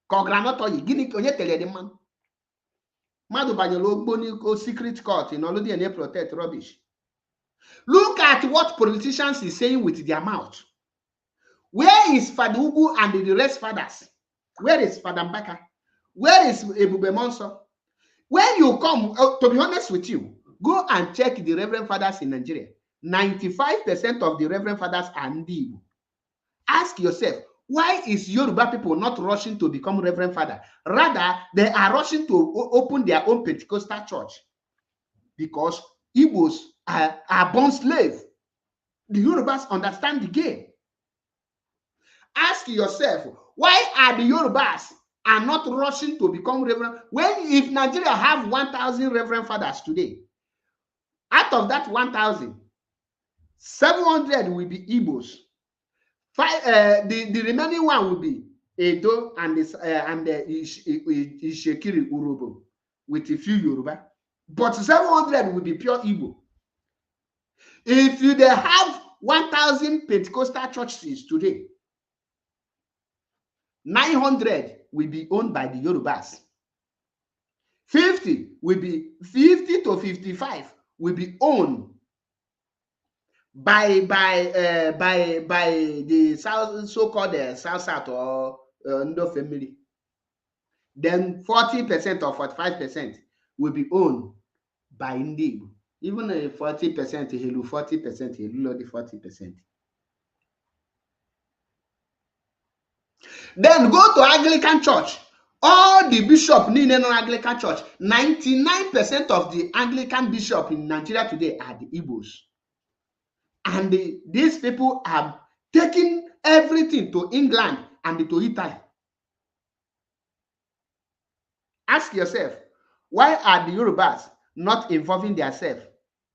Ko granite oil gini onye tere the mmanu. Madu banyelo ogboni secret court in all the protect rubbish. Look at what politicians is saying with their mouth. Where is Father Ugu and the rest fathers? Where is Father Mbaka? Where is Ebube Monso? When you come, to be honest with you, go and check the reverend fathers in Nigeria. 95% of the reverend fathers are Ndibu. Ask yourself, why is Yoruba people not rushing to become reverend father? Rather, they are rushing to open their own Pentecostal church. Because Igbos are born slaves. The Yorubas understand the game. Ask yourself, why are the Yorubas are not rushing to become reverend? If Nigeria have 1,000 reverend fathers today, out of that 1,000, 700 will be Igbos. The remaining one will be Edo and the Ishekiri Urobo with a few Yoruba. but 700 will be pure Igbo. If you they have 1,000 Pentecostal churches today, 900 will be owned by the Yorubas. 50 to 55 will be owned by the so-called South or Ndo family. Then 40% or 45% will be owned by Indigo. Even 40%, Helu 40%, Helu 40%. Then go to Anglican Church. All the bishop in an Anglican Church, 99% of the Anglican bishop in Nigeria today are the Igbos. And these people have taken everything to England and to Italy. Ask yourself, why are the Yorubas not involving themselves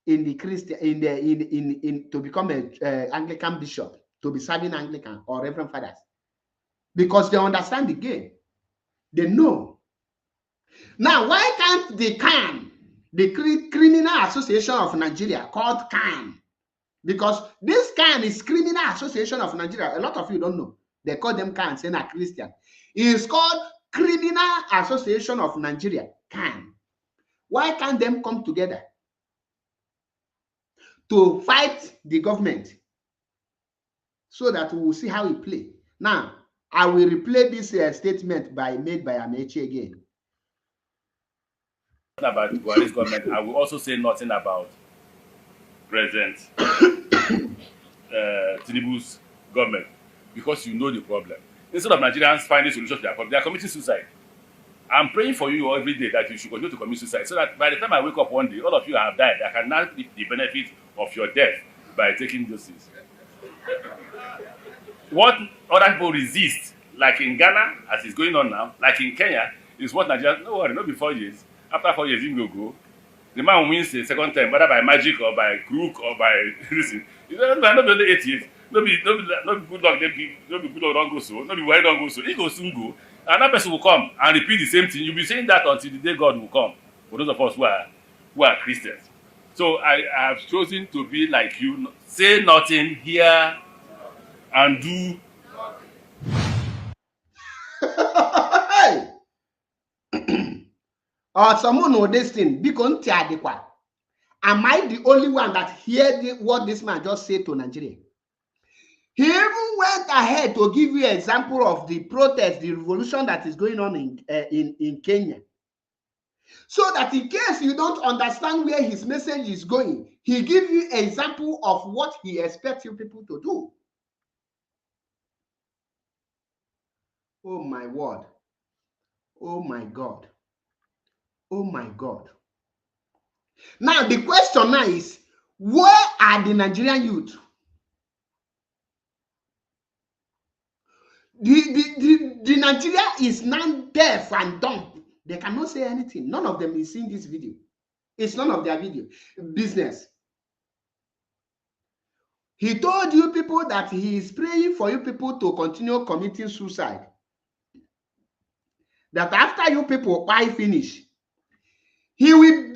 in the Christian in to become an Anglican bishop, to be serving Anglican or Reverend Fathers? Because they understand the game. They know. Now, why can't the CAN, the Criminal Association of Nigeria, called CAN? Because this CAN is Criminal Association of Nigeria. A lot of you don't know. They call them CAN, saying a Christian. It is called Criminal Association of Nigeria, CAN. Why can't them come together to fight the government so that we will see how it play? Now, I will replay this statement made by Amechi again. About Buhari's government, I will also say nothing about President Tinubu's government, because you know the problem. Instead of Nigerians finding solutions to their problem, they are committing suicide. I'm praying for you every day that you should continue to commit suicide, so that by the time I wake up one day, all of you have died. I can now reap the benefit of your death by taking those things. What other people resist, like in Ghana, as it's going on now, like in Kenya, is what Nigeria, no worry, not be 4 years. After 4 years, he will go. The man wins the second time, whether by magic or by crook or by reason. You know, not be only 8 years. No be good luck, no be good luck don't go so, no be why don't go so. He go soon go. Another person will come and repeat the same thing. You'll be saying that until the day God will come. For those of us who are Christians. So I have chosen to be like you, say nothing, hear and do. Someone know this thing. Am I the only one that heard what this man just said to Nigeria? He even went ahead to give you an example of the protest, the revolution that is going on in Kenya. So that in case you don't understand where his message is going, he gives you an example of what he expects you people to do. Oh my word. Oh my God. Oh my God. Now the question now is, where are the Nigerian youth? The Nigeria is now deaf and dumb. They cannot say anything. None of them is seeing this video. It's none of their video business. He told you people that he is praying for you people to continue committing suicide. That after you people buy finish, he will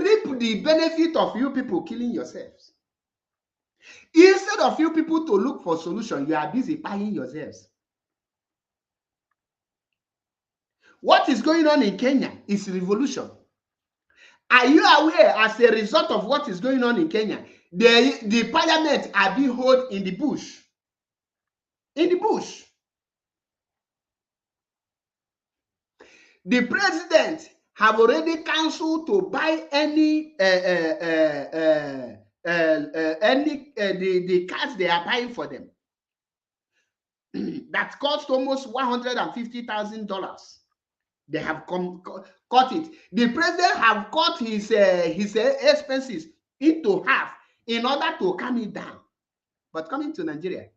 reap the benefit of you people killing yourselves. Instead of you people to look for solution, you are busy buying yourselves. What is going on in Kenya is revolution. Are you aware, as a result of what is going on in Kenya, the parliament are being held in the bush? In the bush. The president have already cancelled to buy any the cars they are buying for them. That cost almost $150,000. They have cut it. The president have cut his expenses into half in order to calm it down. But coming to Nigeria,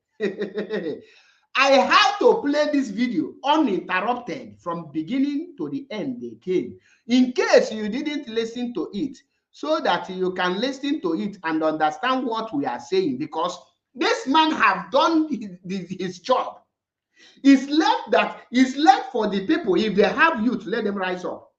I have to play this video uninterrupted from beginning to the end again, in case you didn't listen to it, so that you can listen to it and understand what we are saying, because this man have done his job. It's left for the people, if they have youth, let them rise up.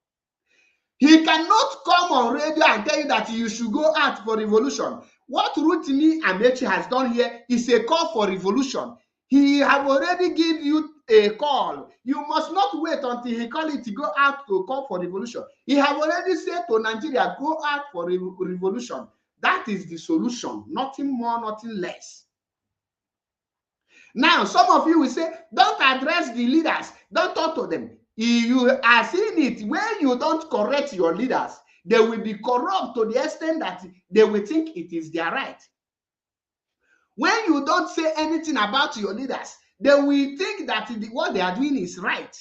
He cannot come on radio and tell you that you should go out for revolution. What Rotimi Amaechi has done here is a call for revolution. He have already given you a call. You must not wait until he call it to go out to call for revolution. He have already said to Nigeria, go out for revolution. That is the solution. Nothing more, nothing less. Now, some of you will say, don't address the leaders. Don't talk to them. You are seeing it. When you don't correct your leaders, they will be corrupt to the extent that they will think it is their right. When you don't say anything about your leaders, they will think that what they are doing is right.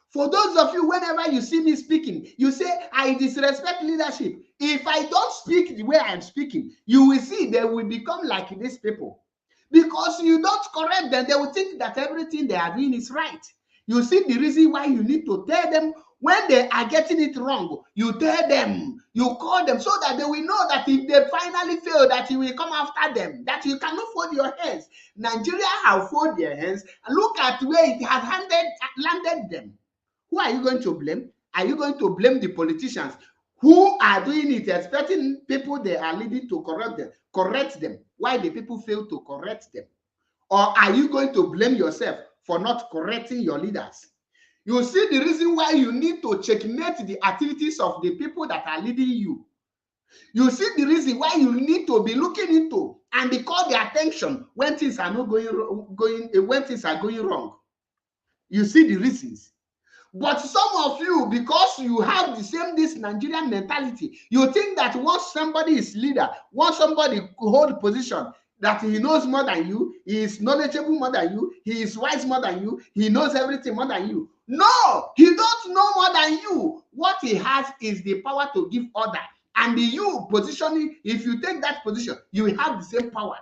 For those of you, whenever you see me speaking, you say, I disrespect leadership. If I don't speak the way I'm speaking, you will see they will become like these people. Because you don't correct them, they will think that everything they are doing is right. You see the reason why you need to tell them when they are getting it wrong. You tell them, you call them so that they will know that if they finally fail, that you will come after them, that you cannot fold your hands. Nigeria have folded their hands and look at where it has landed them. Who are you going to blame? Are you going to blame the politicians who are doing it, expecting people they are leading to correct them? Why the people fail to correct them? Or are you going to blame yourself for not correcting your leaders? You see the reason why you need to checkmate the activities of the people that are leading you. You see the reason why you need to be looking into and call their attention when things are not when things are going wrong. You see the reasons. But some of you, because you have this Nigerian mentality, you think that once somebody is leader, once somebody hold position, that he knows more than you, he is knowledgeable more than you, he is wise more than you, he knows everything more than you. No, he don't know more than you. What he has is the power to give order. And you positioning, if you take that position, you will have the same power.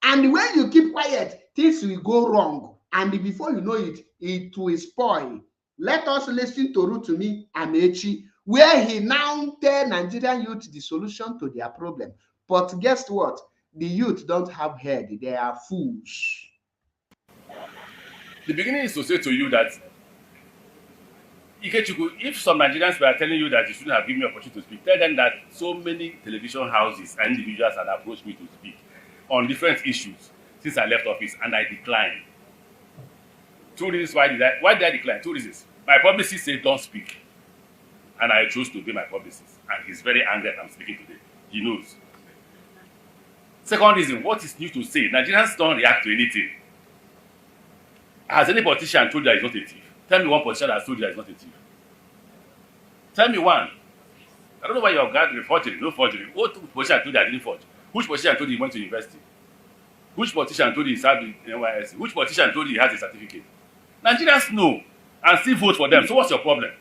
And when you keep quiet, things will go wrong. And before you know it, it will spoil. Let us listen to Rotimi Amaechi, where he now tell Nigerian youth the solution to their problem. But guess what? The youth don't have head. They are fools. The beginning is to say to you that, Ikechukwu, if some Nigerians were telling you that you shouldn't have given me opportunity to speak, tell them that so many television houses and individuals had approached me to speak on different issues since I left office, and I declined. Two reasons why did I decline? Two reasons. My publicist said don't speak, and I chose to obey my publicist, and he's very angry that I'm speaking today. He knows. Second reason, what is new to say? Nigerians don't react to anything. Has any politician told you that he's not a thief? Tell me one politician that has told you that he's not a thief. Tell me one. I don't know why you're gathering forgery. No forgery. What politician told you I didn't forge? Which politician told you he went to university? Which politician told you he served in NYSC? Which politician told you he has a certificate? Nigerians know and still vote for them. So what's your problem?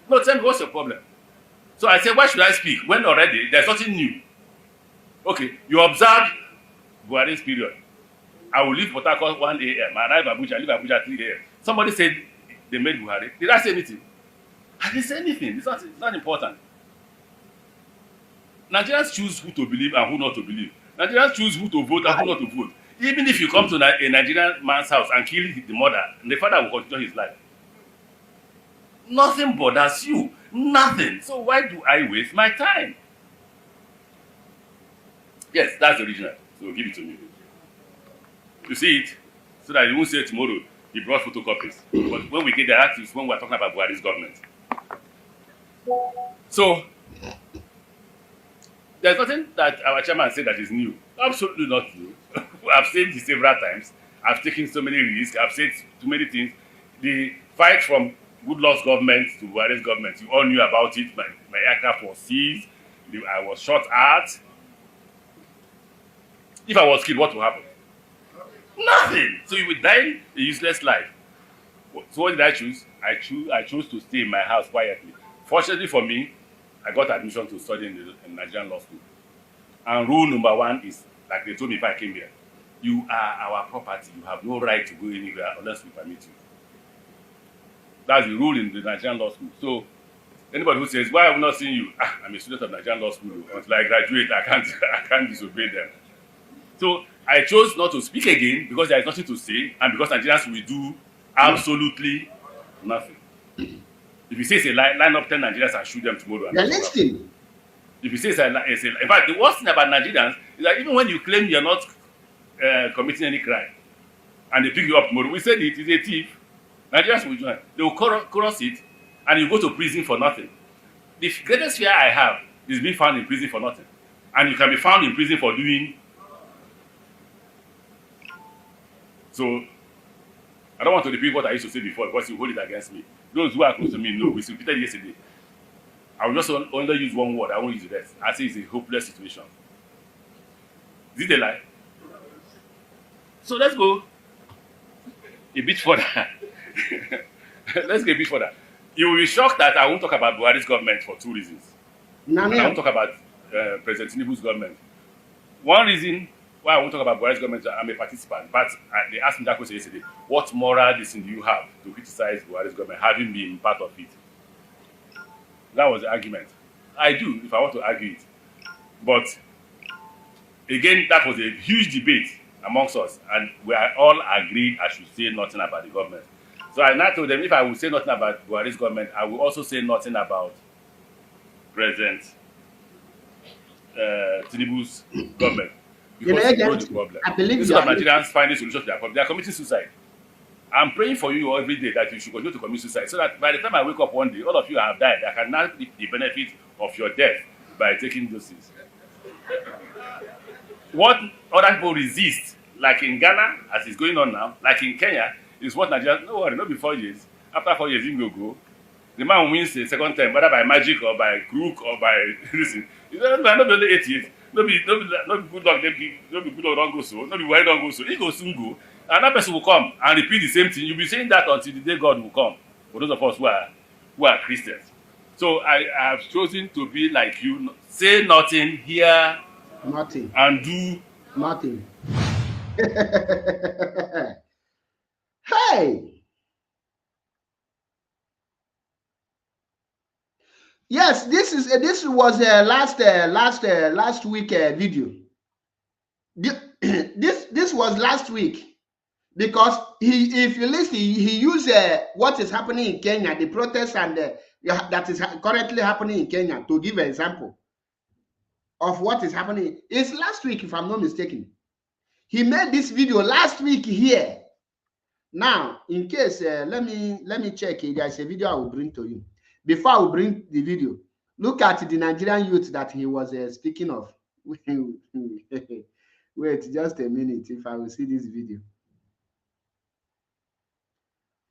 No, tell me what's your problem? So I said, why should I speak when already there's nothing new? Okay, you observe Buhari's period. I will leave Port Harcourt 1 a.m. I arrive Abuja, I leave Abuja 3 a.m. Somebody said they made Buhari. Did I say anything? I didn't say anything. It's not important. Nigerians choose who to believe and who not to believe. Nigerians choose who to vote and who not to vote. Even if you come to a Nigerian man's house and kill the mother, the father will continue his life. Nothing bothers you. Nothing. So why do I waste my time? Yes, that's the original. So give it to me. You see it? So that you won't say tomorrow he brought photocopies. But when we get there, that is when we're talking about Buhari's government. So there's nothing that our chairman said that is new. Absolutely not new. I've said this several times. I've taken so many risks. I've said too many things. The fight from Goodluck's government to Buhari's government, you all knew about it. My aircraft was seized. I was shot at. If I was killed, what would happen? Nothing. So you would die a useless life. So what did I choose? I chose to stay in my house quietly. Fortunately for me, I got admission to study in Nigerian law school. And rule number one is, like they told me if I came here, you are our property. You have no right to go anywhere unless we permit you. That's the rule in the Nigerian law school. So anybody who says, why have I not seen you? I'm a student of Nigerian law school. Until I graduate, I can't disobey them. So I chose not to speak again because there is nothing to say, and because Nigerians will do absolutely Nothing. If you say it's a line up 10 Nigerians and shoot them tomorrow. They're listening. If you say it's a, in fact, the worst thing about Nigerians is that even when you claim you're not committing any crime, and they pick you up tomorrow, we said it is a thief. Nigerians will join. They will cross it, and you go to prison for nothing. The greatest fear I have is being found in prison for nothing. And you can be found in prison for doing. So, I don't want to repeat what I used to say before because you hold it against me. Those who are close to me know. We repeated yesterday. I will just only use one word. I won't use the rest. I say it's a hopeless situation. Is it a lie? So let's go a bit further. Let's go a bit further. You will be shocked that I won't talk about Buhari's government for two reasons. I won't talk about President Tinubu's government. One reason why I won't talk about Buhari's government is I'm a participant. But they asked me that question yesterday. What moral reason do you have to criticize Buhari's government, having been part of it? That was the argument. I do, if I want to argue it. But again, that was a huge debate amongst us, and we are all agreed I should say nothing about the government. So I now told them if I will say nothing about Buhari's government, I will also say nothing about President Tinubu's government. Because they know the problem. I believe instead of Nigerians finding solutions to their problem, they are committing suicide. I'm praying for you every day that you should continue to commit suicide so that by the time I wake up one day, all of you have died. I can now reap the benefit of your death by taking doses. What other people resist, like in Ghana, as it's going on now, like in Kenya, is what Nigeria, no worry, not be 4 years. After 4 years, he will go. The man wins the second time, whether by magic or by crook or by listen. It's not only 8 years. No be good luck, no be good luck don't go so, no be why don't go so. He go soon go. Another person will come and repeat the same thing. You'll be saying that until the day God will come. For those of us who are Christians. So I have chosen to be like you. Say nothing, hear nothing, and do nothing. Hey! Yes, this was last week video. This was last week because if you listen, he used what is happening in Kenya, the protests and that is currently happening in Kenya to give an example of what is happening. It's last week, if I'm not mistaken. He made this video last week here. Now, in case let me check it. There's a video I will bring to you. Before I will bring the video, look at the Nigerian youth that he was speaking of. Wait just a minute if I will see this video.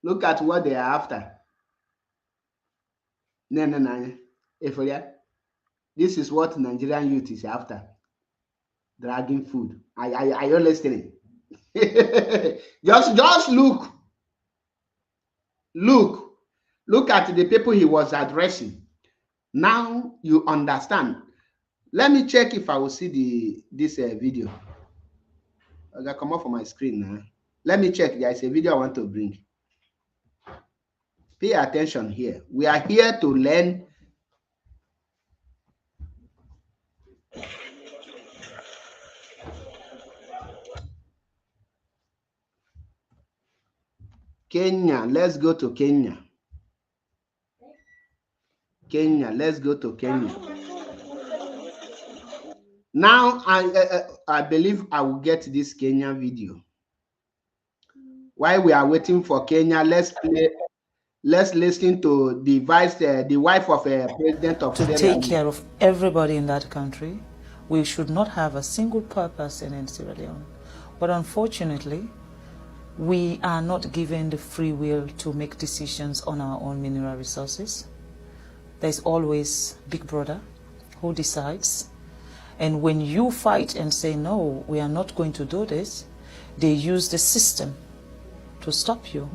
Look at what they are after. No. This is what Nigerian youth is after. Dragging food. Are you listening? just look. Look at the people he was addressing. Now you understand. Let me check if I will see this video. I gotta come off on my screen now. Let me check. There is a video I want to bring. Pay attention here. We are here to learn. Kenya. Let's go to Kenya. Let's go to Kenya. Now I believe I will get this Kenya video. While we are waiting for Kenya, let's listen to the wife of a president of to take care of everybody in that country. We should not have a single person in Sierra Leone. But unfortunately, we are not given the free will to make decisions on our own mineral resources. There's always Big Brother who decides. And when you fight and say, no, we are not going to do this, they use the system to stop you.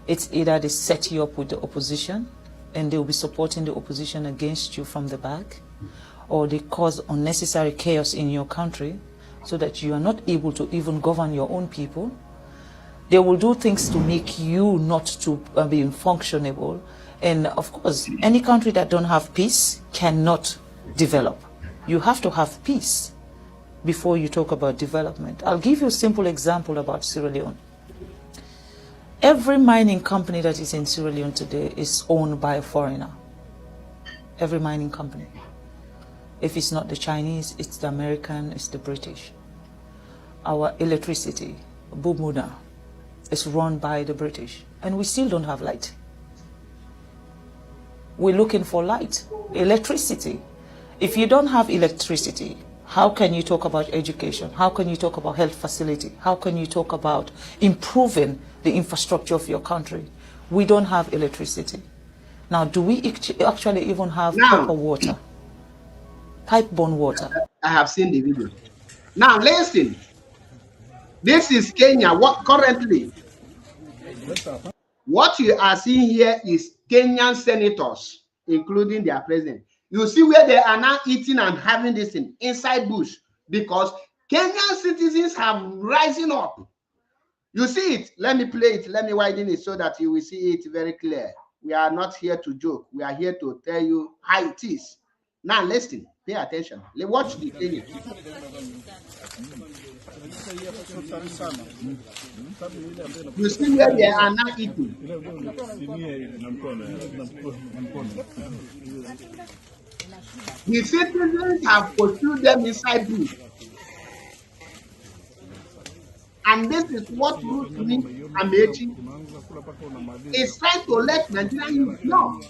It's either they set you up with the opposition and they'll be supporting the opposition against you from the back, or they cause unnecessary chaos in your country so that you are not able to even govern your own people. They will do things to make you not to be functionable. And of course, any country that don't have peace cannot develop. You have to have peace before you talk about development. I'll give you a simple example about Sierra Leone. Every mining company that is in Sierra Leone today is owned by a foreigner. Every mining company. If it's not the Chinese, it's the American, it's the British. Our electricity, Bumuda, is run by the British, and we still don't have light. We're looking for light, electricity. If you don't have electricity, how can you talk about education? How can you talk about health facility? How can you talk about improving the infrastructure of your country? We don't have electricity. Now, do we actually even have proper water? Pipe-borne water. I have seen the video. Now, listen. This is Kenya. What currently? What you are seeing here is Kenyan senators, including their president. You see where they are now eating and having this thing inside bush, because Kenyan citizens have rising up. You see it. Let me play it. Let me widen it so that you will see it very clear. We are not here to joke. We are here to tell you how it is. Now listen. Pay attention. Let's watch the Kenya. You see where they are now eating. The citizens have pursued them inside bush. And this is what Rotimi Amaechi is trying to let Nigerian youth know.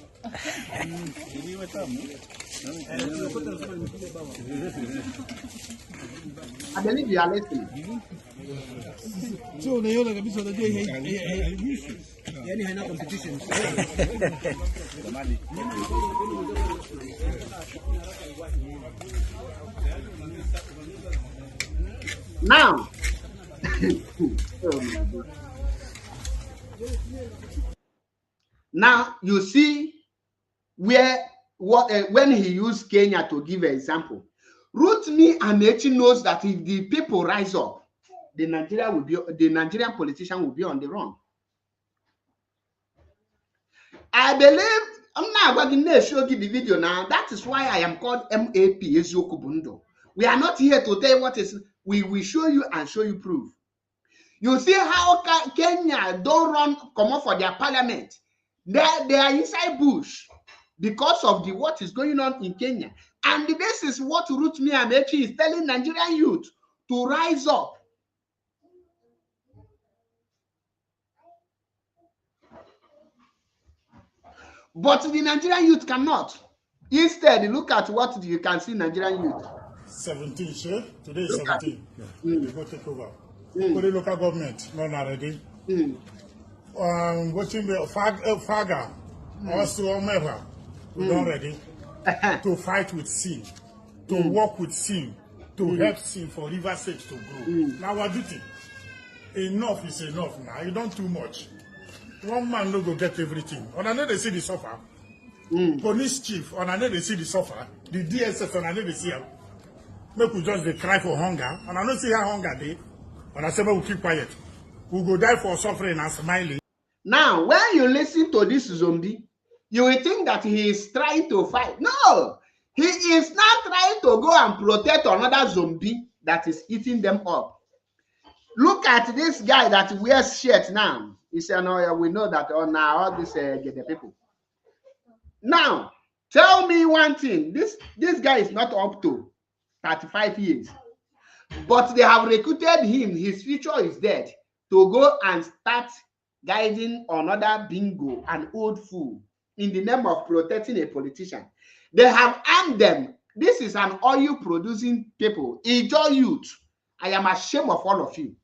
I believe you are listening. Now, now you see where when he used Kenya to give an example. Rotimi Amaechi knows that if the people rise up, the Nigerian politician will be on the run. I believe I'm not going to show you the video now. That is why I am called MAP Ezioku Bundo. We are not here to tell you what is. We will show you and show you proof. You see how Kenya don't run come up for their parliament. They are inside bush because of what is going on in Kenya. And this is what Rotimi Amaechi is telling Nigerian youth to rise up. But the Nigerian youth cannot. Instead, look at what you can see Nigerian youth. 17, sir. Today is 17. They go take over. For the local government, not already. Watching the Faga, also Omeva, we don't ready to fight with sin, to work with sin, to help sin for river sake to grow. Now our duty. Enough is enough now. You don't too much. One man no go get everything. On another they see the suffer. Police chief, on another they see the suffer. The DSS on another they see him. Make we just they cry for hunger. And I don't see how hunger they. And I say we keep quiet. We go die for suffering and smiling. Now, when you listen to this zombie, you will think that he is trying to fight. No, he is not trying to go and protect another zombie that is eating them up. Look at this guy that wears shirt now. He said, "No, we know that now all these get the people." Now, tell me one thing. This guy is not up to 35 years, but they have recruited him. His future is dead to go and start guiding another bingo, an old fool, in the name of protecting a politician. They have armed them. This is an oil-producing people. Ijaw youth. I am ashamed of all of you.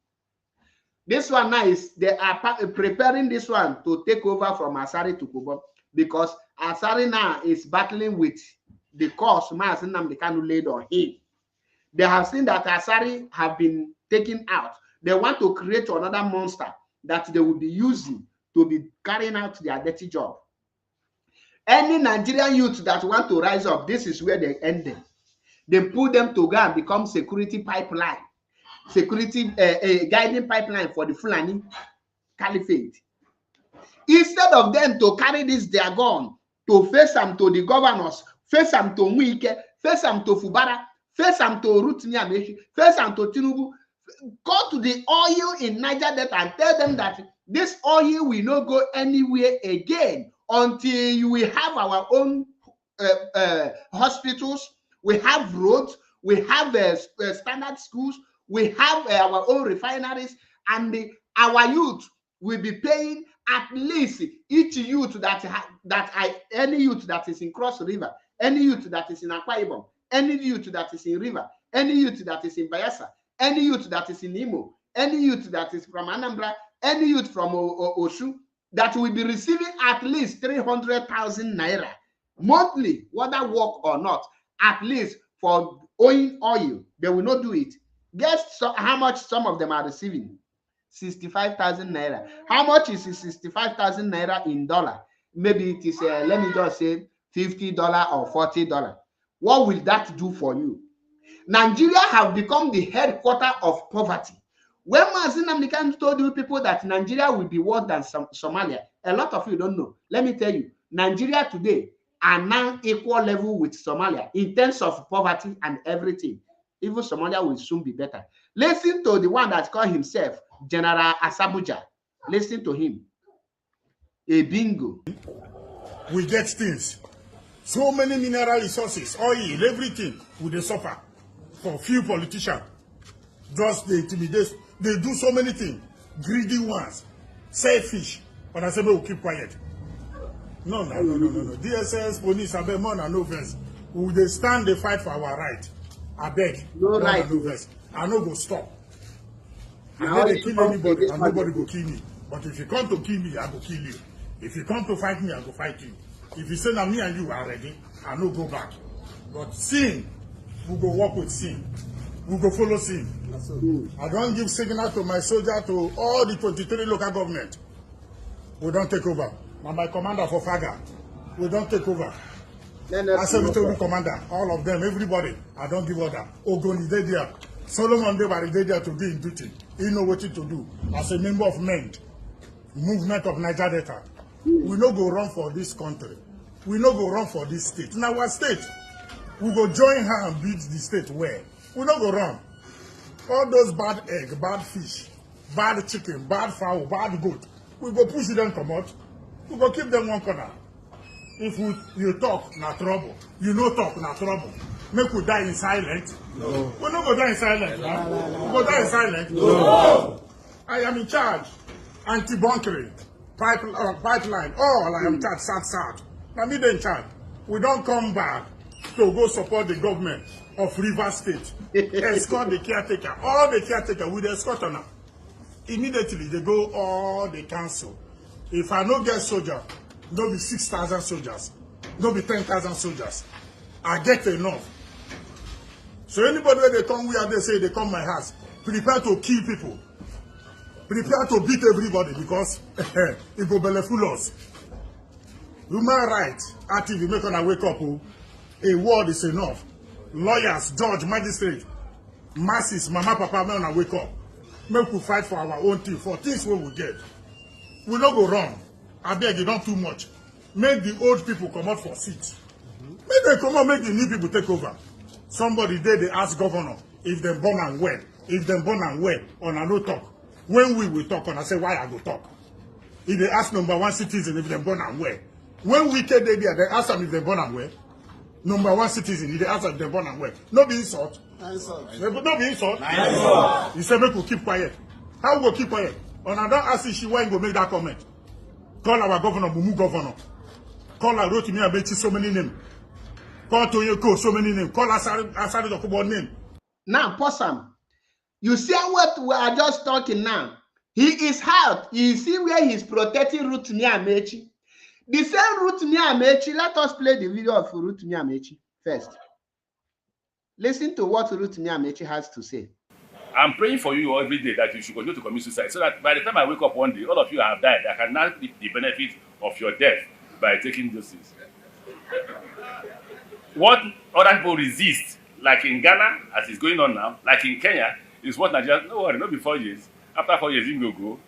This one now is they are preparing this one to take over from Asari to Kubo, because Asari now is battling with the cause Mazi Nnamdi Kanu laid on him. They have seen that Asari have been taken out. They want to create another monster that they will be using to be carrying out their dirty job. Any Nigerian youth that want to rise up, this is where they end them. They put them to go and become security pipeline. Security guiding pipeline for the Fulani Caliphate. Instead of them to carry this their gun to face them to the governors, face them to Mwike, face them to Fubara, face them to Rotimi Amaechi, face them to Tinubu, go to the oil in Niger Delta and tell them that This oil will not go anywhere again until we have our own hospitals, we have roads, we have standard schools, we have our own refineries, and our youth will be paying at least each youth any youth that is in Cross River, any youth that is in Akwa Ibom, any youth that is in River, any youth that is in Bayelsa, any youth that is in Imo, any youth that is from Anambra, any youth from Osun, that will be receiving at least 300,000 naira monthly, whether work or not, at least for owing oil. They will not do it. Guess how much some of them are receiving? 65,000 naira. How much is 65,000 naira in dollar? Maybe it is, let me just say, $50 or $40. What will that do for you? Nigeria have become the headquarters of poverty. When Mazin Namdekan told you people that Nigeria will be worse than Somalia, a lot of you don't know. Let me tell you, Nigeria today are now equal level with Somalia in terms of poverty and everything. Even Somalia will soon be better. Listen to the one that called himself General Asabuja. Listen to him. A bingo. We get things. So many mineral resources, oil, everything, will they suffer for few politicians. Just they intimidate. They do so many things. Greedy ones, selfish. But I say, we'll keep quiet. No. DSS, police, I beg more than no offense. Will they stand, they fight for our right? I beg. No right. No offense. I no go stop. I no dey kill anybody, and nobody go kill me. But if you come to kill me, I go kill you. If you come to fight me, I go fight you. If you say now me and you are ready, I no go back. But sin, we go work with sin. We go follow sin. I don't give signal to my soldier to all the 23 local government. We don't take over. Now my commander for Faga, we don't take over. I said to commander, all of them, everybody, I don't give order. Ogoni they there. Solomon they were there to be in duty. He know what to do. As a member of MEND, Movement of Niger Delta, we no go run for this country. We no go run for this state. In our state, we go join her and build the state where we no go run. All those bad egg, bad fish, bad chicken, bad fowl, bad goat, we go push them come out. We go keep them one corner. If you talk, na trouble. You no talk, na trouble. Make we die in silence. No. We no go die in silence. We go die in silence. No. I am in charge. Anti-bunkering, pipeline, all I am in charge, sad. Now me in charge. We don't come back to go support the government of Rivers State. Escort the caretaker. All the caretaker with the escort on them. Immediately they go all the council. If I no get soldier, no be 6,000 soldiers, no be 10,000 soldiers. I get enough. So anybody where they come where they say they come my house, prepare to kill people. Prepare to beat everybody because it will beleful us. Human rights active make on wake up. A word is enough. Lawyers, judge, magistrate, masses, mama, papa, men on wake up. Make we fight for our own thing, for things we will get. We not go wrong. I beg you, not too much. Make the old people come out for seats. Make them come out, make the new people take over. Somebody there, they ask governor if they born and well. If they born and well, on a no talk. When we will talk, and I say, why I go talk? If they ask number one citizen if they born and well. When we get there, they ask them if they born and well. Number one citizen, if they ask them if they born and well. No be insult. No be insult. You say, make we keep quiet. How we go keep quiet? And I don't ask she why go make that comment. Call our governor, Mumu governor. Call our Rotimi Abechi, so many names. Call Toyoko, so many names. Call Asari Dokubo name. Now, Possum, you see what we are just talking now. He is hurt. You see where he's protecting Rotimi Amechi. The same Rotimi Amechi, let us play the video of Rotimi Amechi first. Listen to what Rotimi Amechi has to say. I'm praying for you every day that you should continue to commit suicide so that by the time I wake up one day, all of you have died. I can now reap the benefit of your death by taking those things. What other people resist, like in Ghana, as it's going on now, like in Kenya, is what Nigeria, no worry, not be 4 years. After 4 years, he will go.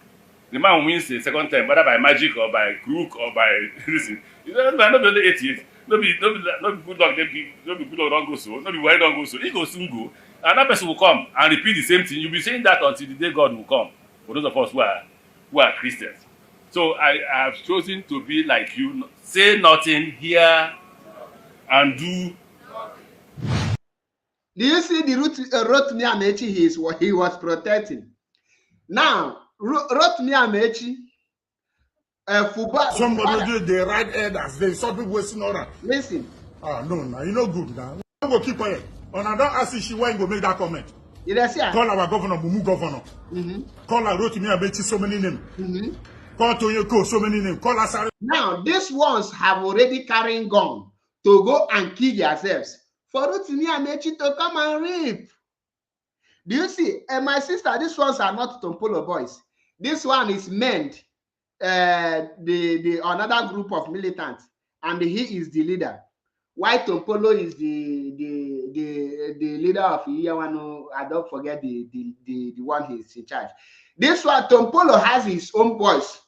The man wins the second time, whether by magic or by crook or by listen. You don't be only 8 years. No be good luck, no be good luck don't go so, no be why don't go so. He go soon go. Another person will come and repeat the same thing. You'll be saying that until the day God will come. For those of us who are who are Christians. So I have chosen to be like you, say nothing, hear, and do. Do you see the Rotimi Amaechi he was protecting? Now, Rotimi Amaechi, somebody do the right headers. They saw people wasting all that. Listen. No, you know good now. I'm going to keep quiet. And I don't ask if she went go make that comment. Call our governor, Mumu governor. Call her Rotimi Amaechi, so many names. Call Toyoko, so many names. Call us. Now, these ones have already carrying gun to go and kill themselves for Rotimi Amaechi to come and rape. Do you see? And my sister, these ones are not Tompolo boys. This one is meant the another group of militants, and he is the leader. Why Tompolo is the leader of Iyawano? I don't forget the one he's in charge. This one, Tompolo has his own boys.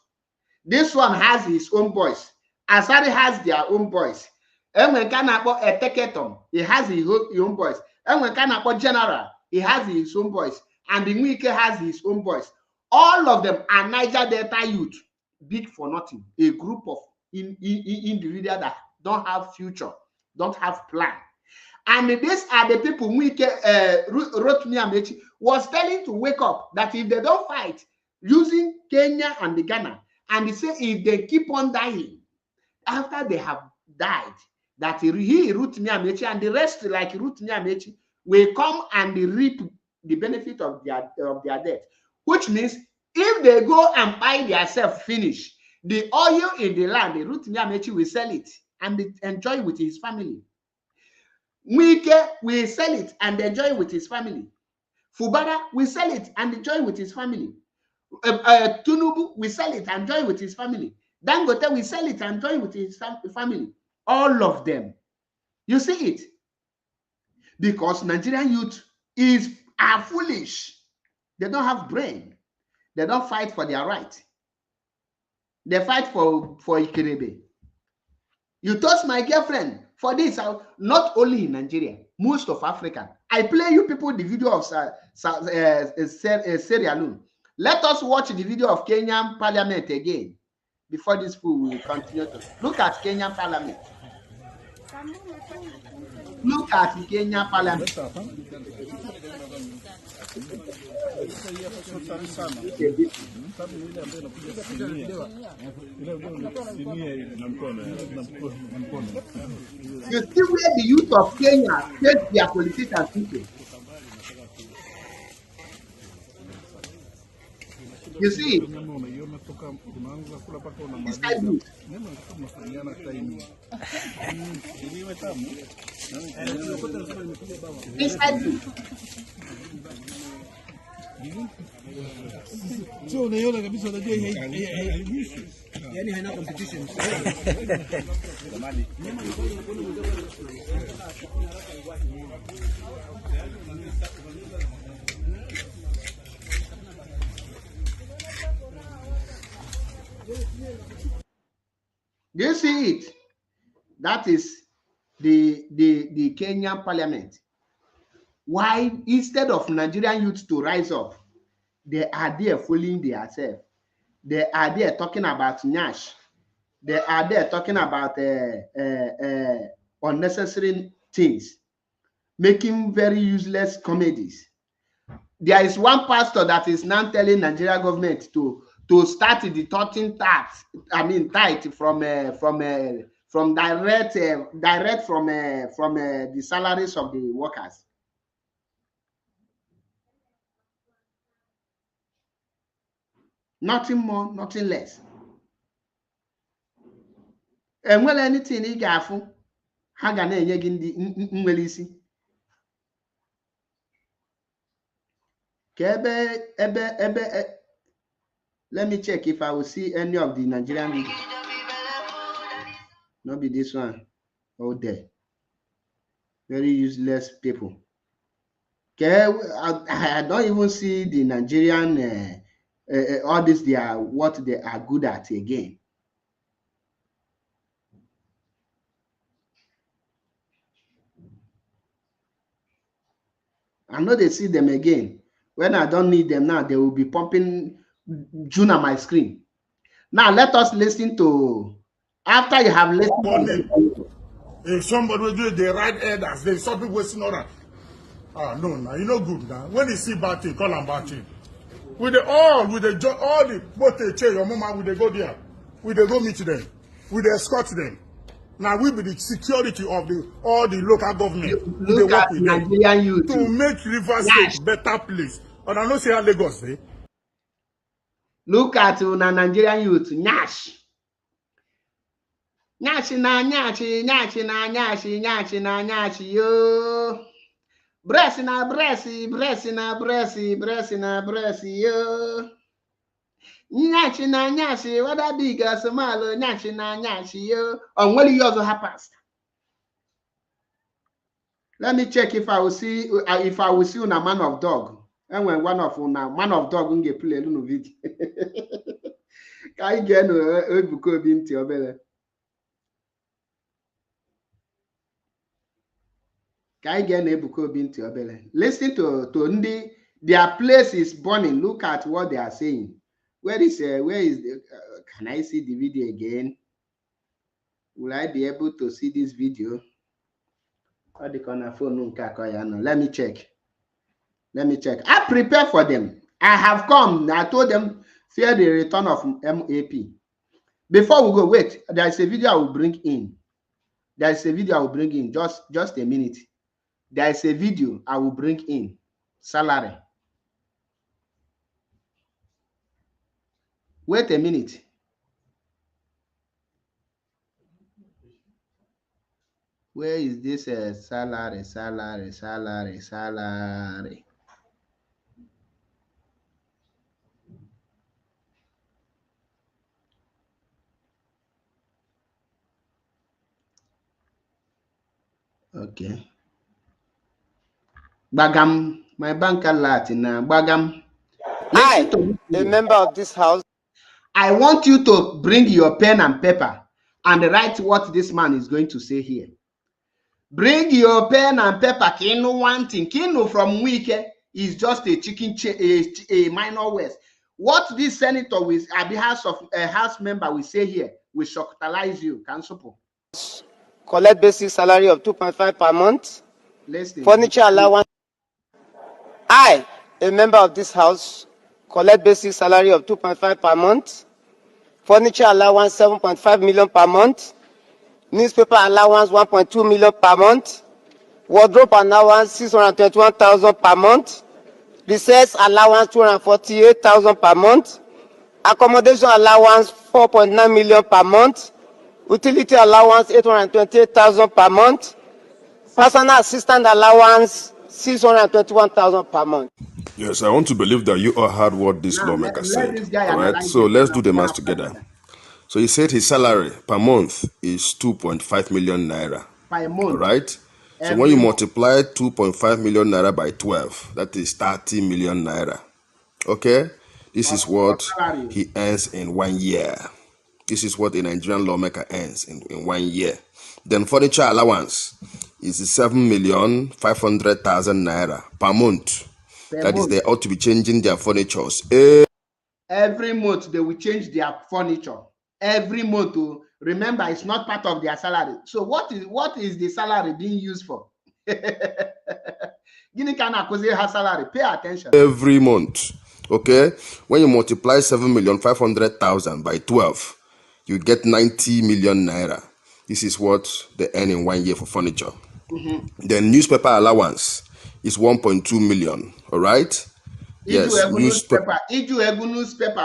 This one has his own boys. Asari has their own boys. And when Kanapo Eteketom, he has his own boys. And when Kanapo General, he has his own boys. And the Nwike has his own boys. All of them are Niger Delta youth. Big for nothing. A group of individuals that don't have future, don't have plan. And these are the people Rotimi Amaechi was telling to wake up that if they don't fight using Kenya and the Ghana, and he said if they keep on dying after they have died, that he, Rotimi Amaechi, and the rest like Rotimi Amaechi will come and reap the benefit of their death. Which means if they go and buy themselves finish, the oil in the land, the Rotimi Amaechi will sell it and enjoy with his family. Nwike will sell it and enjoy with his family. Fubara will sell it and enjoy with his family. Tinubu will sell it and enjoy with his family. Dangote will sell it and enjoy with his family. All of them. You see it? Because Nigerian youth are foolish. They don't have brain. They don't fight for their right. They fight for Ikirebe. You touch my girlfriend for this, not only in Nigeria, most of Africa. I play you people the video of Sierra Leone. Let us watch the video of Kenyan Parliament again before this fool will continue to look at Kenyan Parliament. Look at the Kenyan Parliament. You see where the youth of Kenya take their politicians people. You see, inside youth. Inside youth. So unaiona kabisa, unajua yani haina competition. Do you see it? That is the Kenyan Parliament. Why, instead of Nigerian youth to rise up, they are there fooling themselves. They are there talking about Nyash. They are there talking about unnecessary things, making very useless comedies. There is one pastor that is now telling Nigeria government to start the tithe from direct from the salaries of the workers. Nothing more, nothing less. And well, anything you got for Hagana Yegin let me check if I will see any of the Nigerian league. Not be this one. Oh, there. Very useless people. Okay, I don't even see the Nigerian. All this, they are what they are good at again. I know they see them again. When I don't need them now, they will be pumping June on my screen. Now let us listen to, after you have listened. If somebody will do the right elders, they stop people wasting all that. Ah, no, now you know good now. When you see bad thing, call them bad thing. With the all the both they change your mama, will they go there? Will they go meet them? Will they escort them? Now we be the security of all the local government. Look at Nigerian youth to make Rivers State better place. And I know say how Lagos say. Look at Nigerian youth, Nyash. Nyashi na nyashi, nyashi na nyashi, nyashi na nyashi, yo. Bresi na bresi, bresi na bresi, bresi na bresi, yo. Nyashi na nyashi, whether big or small, nyashi na nyashi, yo. On what you also have passed. Let me check if I will see una man of dog. And when one of una man of dog will get play a little video. Can you get a book of into your belly? Can I get a book into your belly? Listen to Ndi. Their place is burning. Look at what they are saying. Where is the can I see the video again? Will I be able to see this video? Let me check. Let me check. I prepare for them. I have come. I told them fear the return of MAP. Before we go, wait. There is a video I will bring in. There is a video I will bring in. Just a minute. There is a video I will bring in. Salary. Wait a minute. Where is this salary? Okay. Bagam, my bank alert now. Bagam. I, a member of this house. I want you to bring your pen and paper and write what this man is going to say here. Bring your pen and paper. Kino one thing. Kino from Wike is just a chicken, a minor west. What this senator with a house member will say here will shockalize you. Council. Collect basic salary of 2.5 per month. Listen. Furniture allowance. I, a member of this house, collect basic salary of 2.5 per month. Furniture allowance 7.5 million per month. Newspaper allowance 1.2 million per month. Wardrobe allowance 621,000 per month. Research allowance 248,000 per month. Accommodation allowance 4.9 million per month. Utility allowance 828,000 per month. Personal assistant allowance 621,000 per month. Yes, I want to believe that you all heard what this lawmaker said. All right, so let's do the math together. So he said his salary per month is 2.5 million naira. Per month. All right. So when you multiply 2.5 million naira by 12, that is 30 million naira. Okay, this is what he earns in 1 year. This is what a Nigerian lawmaker earns in 1 year. Then furniture allowance is 7,500,000 naira per month. That is, they ought to be changing their furnitures. Every month they will change their furniture. Every month, remember, it's not part of their salary. So what is the salary being used for? Guinea can acquire her salary. Pay attention. Every month, okay? When you multiply 7,500,000 by 12, you get 90 million naira. This is what they earn in 1 year for furniture. Then newspaper allowance is 1.2 million. All right? Yes, newspaper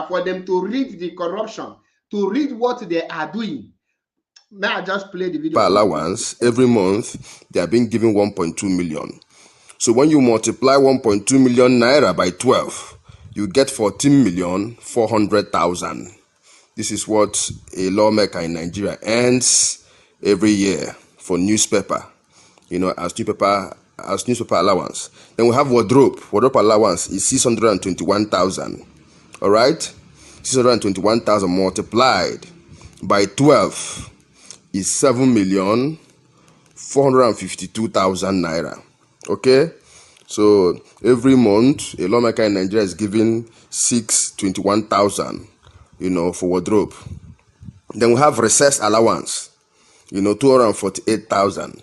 for them to read the corruption, to read what they are doing. Now I just play the video. Allowance every month they are being given 1.2 million. So when you multiply 1.2 million naira by 12, you get 14,400,000. This is what a lawmaker in Nigeria earns every year for newspaper. You know, as newspaper allowance. Then we have wardrobe. Wardrobe allowance is 621,000. All right, 621,000 multiplied by 12 is 7,452,000 naira. Okay, So every month, a lawmaker in Nigeria is giving 621,000, for wardrobe. Then we have recess allowance, 248,000.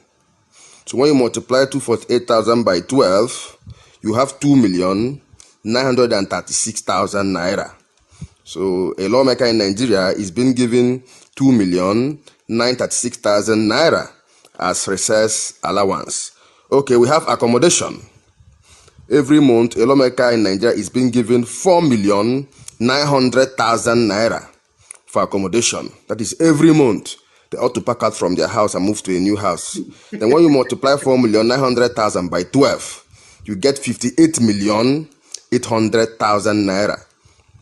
So when you multiply 248,000 by 12, you have 2,936,000 naira. So a lawmaker in Nigeria is being given 2,936,000 naira as recess allowance. Okay, we have accommodation. Every month, a lawmaker in Nigeria is being given 4,900,000 naira for accommodation. That is every month. They ought to pack out from their house and move to a new house. Then when you multiply 4,900,000 by 12, you get 58,800,000 naira.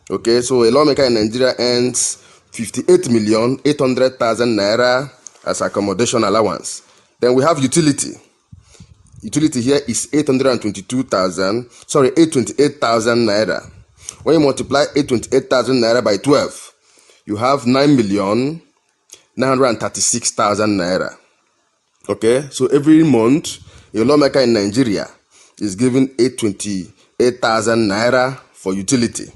Okay, so a lawmaker in Nigeria earns 58,800,000 naira as accommodation allowance. Then we have utility. Utility here is 828,000 naira. When you multiply 828,000 naira by 12, you have 9,936,000 naira. Okay, so every month, a lawmaker in Nigeria is given 828,000 naira for utility.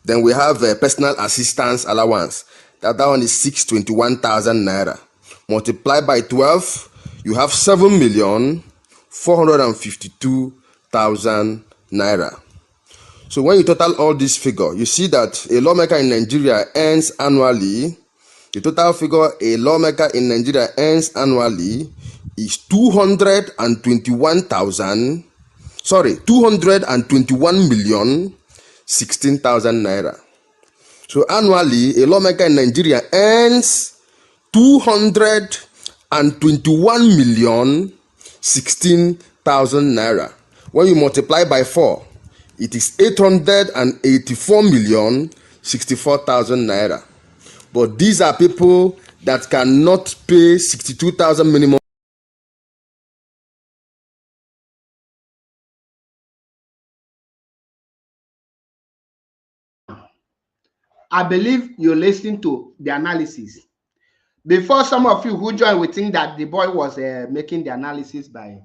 Then we have a personal assistance allowance. That one is 621,000 naira. Multiply by 12, you have 7,452,000 naira. So when you total all this figure, you see that a lawmaker in Nigeria earns annually, the total figure a lawmaker in Nigeria earns annually is 221,016,000 naira. So annually, a lawmaker in Nigeria earns 221,016,000 naira. When you multiply by 4, it is 884,064,000 naira. But these are people that cannot pay 62,000 minimum. I believe you're listening to the analysis. Before, some of you who joined, we think that the boy was making the analysis by.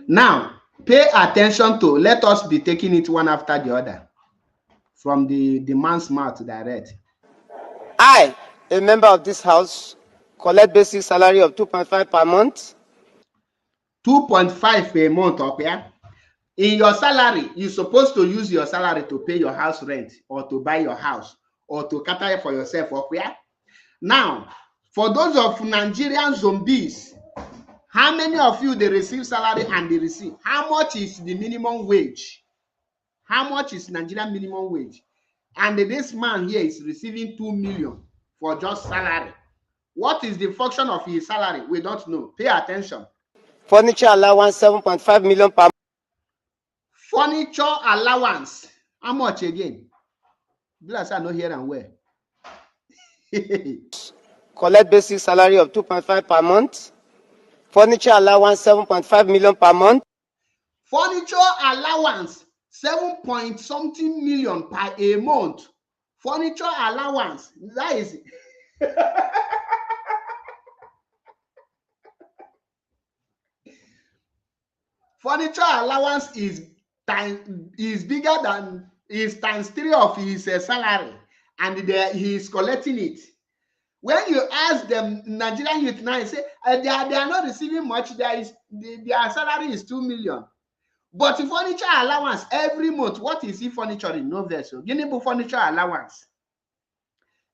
Now, pay attention to, let us be taking it one after the other from the man's mouth direct. I, a member of this house, collect basic salary of 2.5 per month. 2.5 per month, okay? In your salary, you're supposed to use your salary to pay your house rent or to buy your house or to cater for yourself, okay? Now, for those of Nigerian zombies, how many of you they receive salary and they receive? How much is the minimum wage? How much is Nigerian minimum wage? And this man here is receiving 2 million for just salary. What is the function of his salary? We don't know. Pay attention. Furniture allowance 7.5 million per month. Furniture allowance. How much again? Bless I know here and where. Collect basic salary of 2.5 per month. Furniture allowance 7.5 million per month. Furniture allowance 7-point-something million per a month. Furniture allowance. That is furniture allowance is bigger than times 3 of his salary, and he is collecting it. When you ask them, Nigerian youth now, say they are not receiving much. Their salary is 2 million. But the furniture allowance every month, what is he furnituring? No vessel. Guinea furniture allowance.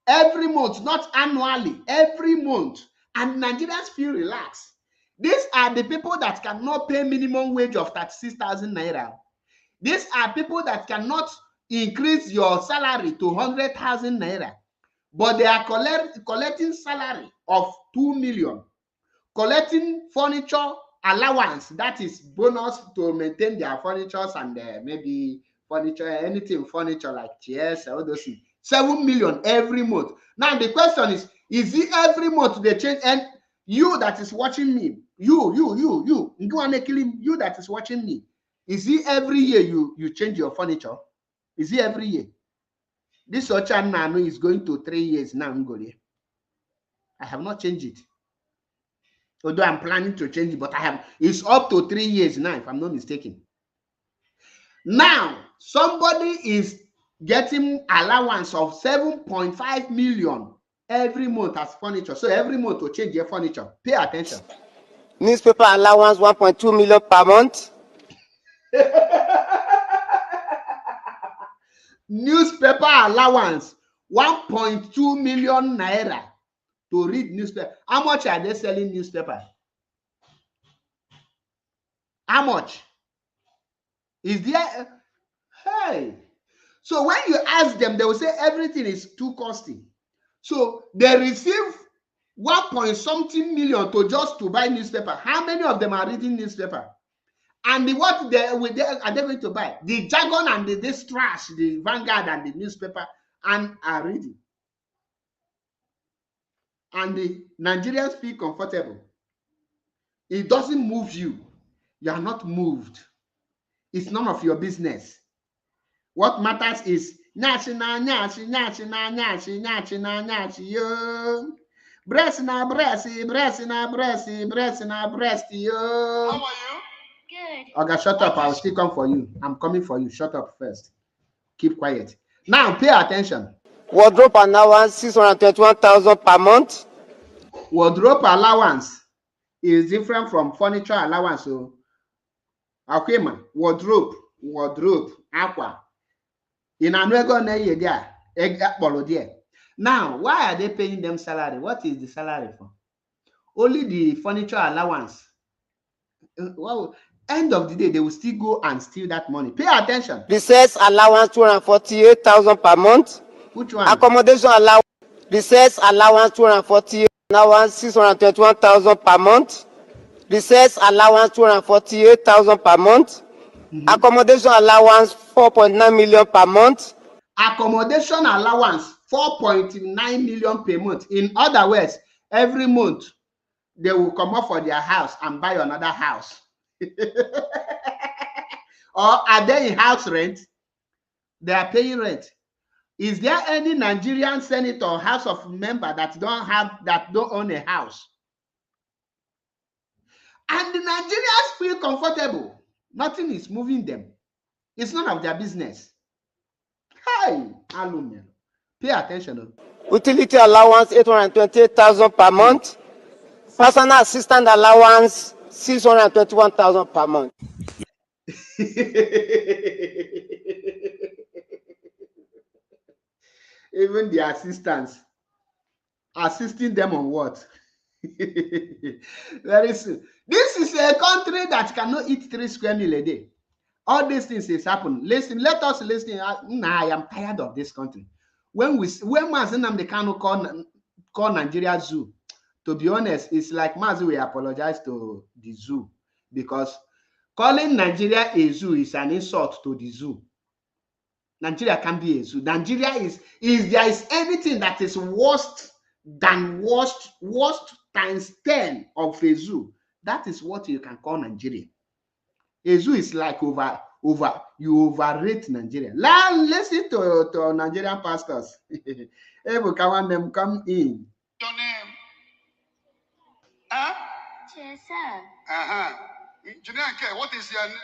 Every month, not annually, every month. And Nigerians feel relaxed. These are the people that cannot pay minimum wage of 36,000 naira. These are people that cannot increase your salary to 100,000 naira. But they are collecting salary of 2 million. Collecting furniture allowance, that is bonus to maintain their furniture and maybe furniture, anything furniture like chairs, all those things. 7 million every month. Now the question is it every month they change? And you that is watching me, You. Go and kill him. You that is watching me. Is it every year you change your furniture? Is it every year? This Ochan Nano is going to 3 years now. I have not changed it. Although I'm planning to change it, but it's up to 3 years now, if I'm not mistaken. Now, somebody is getting allowance of 7.5 million every month as furniture. So every month to change your furniture. Pay attention. Newspaper allowance 1.2 million per month. Newspaper allowance 1.2 million naira to read newspaper. How much are they selling newspaper? How much? Is there? Hey. So when you ask them, they will say everything is too costly. So they receive 1.something million to buy newspaper. How many of them are reading newspaper? And what are they going to buy? The jargon and this trash, the Vanguard and the newspaper, and are reading. And the Nigerians feel comfortable. It doesn't move you. You are not moved. It's none of your business. What matters is breast na breast, yo. How are you? Good. Okay, shut up. I'll still come for you. I'm coming for you. Shut up first. Keep quiet. Now pay attention. Wardrobe allowance 621,000 per month. Wardrobe allowance is different from furniture allowance. So, okay, man. Wardrobe, aqua. In there. Now, why are they paying them salary? What is the salary for? Only the furniture allowance. Well, end of the day, they will still go and steal that money. Pay attention. Recess allowance 248,000 per month. Which one? Accommodation allowance. Recess allowance 248. Allowance 621,000 per month. Recess allowance 248,000 per month. Accommodation allowance 4.9 million per month. Accommodation allowance 4.9 million per month. In other words, every month they will come up for their house and buy another house. Or are they in house rent? They are paying rent. Is there any Nigerian senator or house of member that don't own a house? And the Nigerians feel comfortable. Nothing is moving them. It's none of their business. Hey, Alumen, pay attention. Utility allowance 828,000 per month. Personal assistant allowance 621,000 per month. Even the assistants assisting them on what? Very soon. This is a country that cannot eat 3 square meals a day. All these things is happening. Listen, let us listen. I am tired of this country. When Mazi Nnamdi Kanu call Nigeria zoo, to be honest, it's like Mazi will apologize to the zoo, because calling Nigeria a zoo is an insult to the zoo. Nigeria can be a zoo. Nigeria is there is anything that is worst times 10 of a zoo, that is what you can call Nigeria. A zoo is like you overrate Nigeria. Listen to Nigerian pastors. Ebuka want them come in. Your name? Huh? Chesa. Junior, what is your name?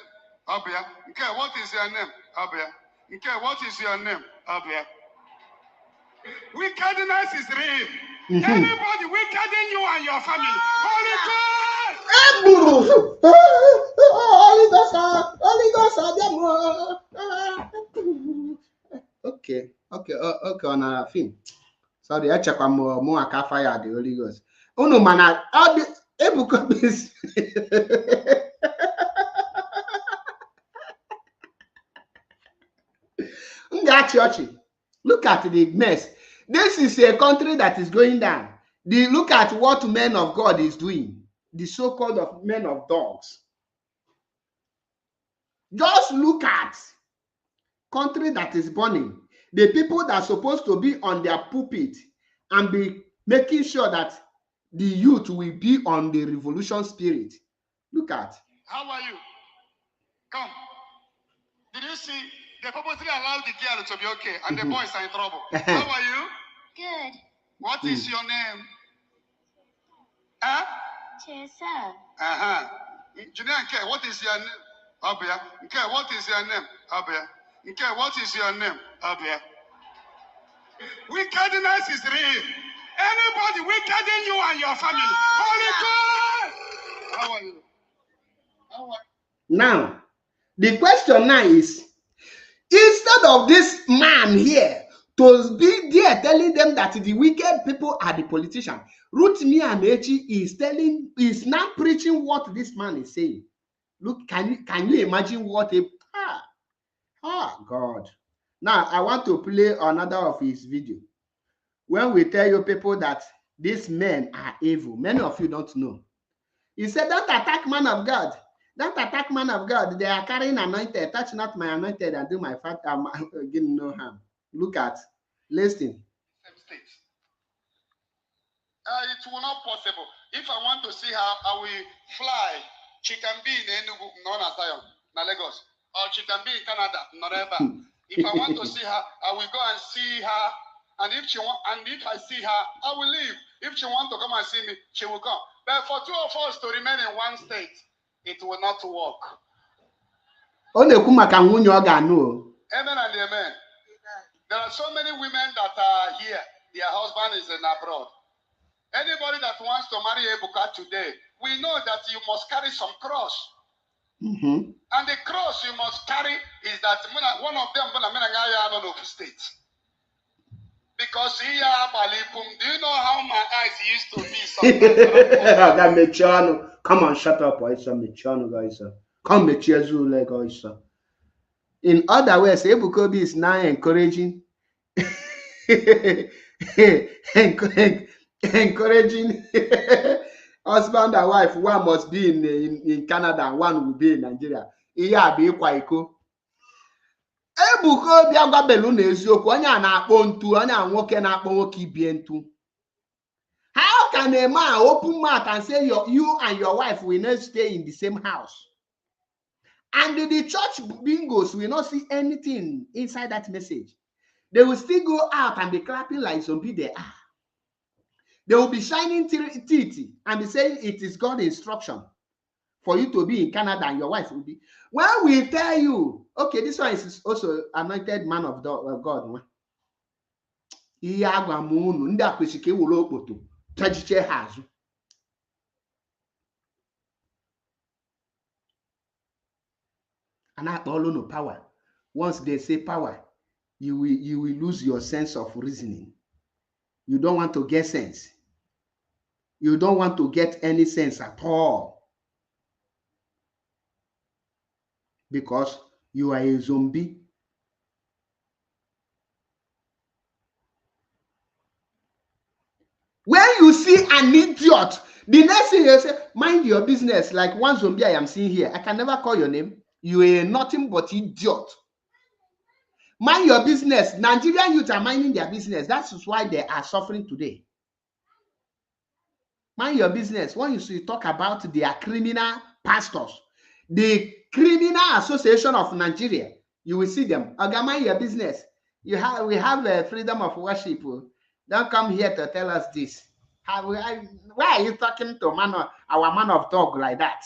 Abia. Okay, what is your name? Abia. Okay, what is your name? Abia. Wickedness is real. Anybody wicked in you and your family. Holy God! Okay, on a film. Sorry, I check on more fire the Holy Ghost. Oh no, man, all the Ebuka is. Look at the mess. This is a country that is going down. Look at what men of God is doing. The so-called men of dogs. Just look at country that is burning. The people that are supposed to be on their pulpit and be making sure that the youth will be on the revolution spirit. Look at. How are you? Come. Did you see? They purposely allowed the girl to be okay, and the boys are in trouble. How are you? Good. What is your name? Huh? Chesa. Junior, what is your name? Abia. Okay, what is your name? Abia. Okay, what is your name? Abia. Wickedness is real. Anybody wicked in you and your family. Holy God! How are you? How are you? Now, the question now is, instead of this man here to be there telling them that the wicked people are the politicians, Rotimi Amaechi is now preaching what this man is saying. Look, can you imagine what a God. Now I want to play another of his video. When we tell you people that these men are evil, many of you don't know. He said, don't attack man of God. Don't attack man of God. They are carrying anointed. Touch not my anointed and do my fat again no harm. Look at, listen. It will not possible. If I want to see her, I will fly. She can be in Enugu, not Zion, na Lagos, or she can be in Canada, not ever. If I want to see her, I will go and see her. And if I see her, I will leave. If she wants to come and see me, she will come. But for two of us to remain in one state, it will not work. Amen and amen. There are so many women that are here. Their husband is in abroad. Anybody that wants to marry Ebuka today, we know that you must carry some cross. And the cross you must carry is that one of them of state. Because here, do you know how my eyes used to be sometimes? Come on, shut up, guys. Come, guys. In other words, Ebuka is now encouraging husband and wife. One must be in Canada and one will be in Nigeria. Ebuka bịa gwa belu na eziokwu, onye a na-akpọ ntu, onye a nwoke na-akpọ nwoke ibie ntu. How can a man open mouth and say you and your wife will not stay in the same house? And the church bingos will not see anything inside that message. They will still go out and be clapping like zombie they are. They will be shining teeth and be saying it is God's instruction for you to be in Canada and your wife will be. When we tell you, okay, this one is also anointed man of God. And I all know power. Once they say power, you will lose your sense of reasoning. You don't want to get sense. You don't want to get any sense at all. Because you are a zombie. When you see an idiot, the next thing you say, mind your business. Like one zombie I am seeing here. I can never call your name. You are nothing but idiot. Mind your business. Nigerian youth are minding their business. That's why they are suffering today. Mind your business. When you talk about their criminal pastors, the Criminal Association of Nigeria, you will see them. Okay, mind your business. We have a freedom of worship. Don't come here to tell us this. Why are you talking to our man of dog like that?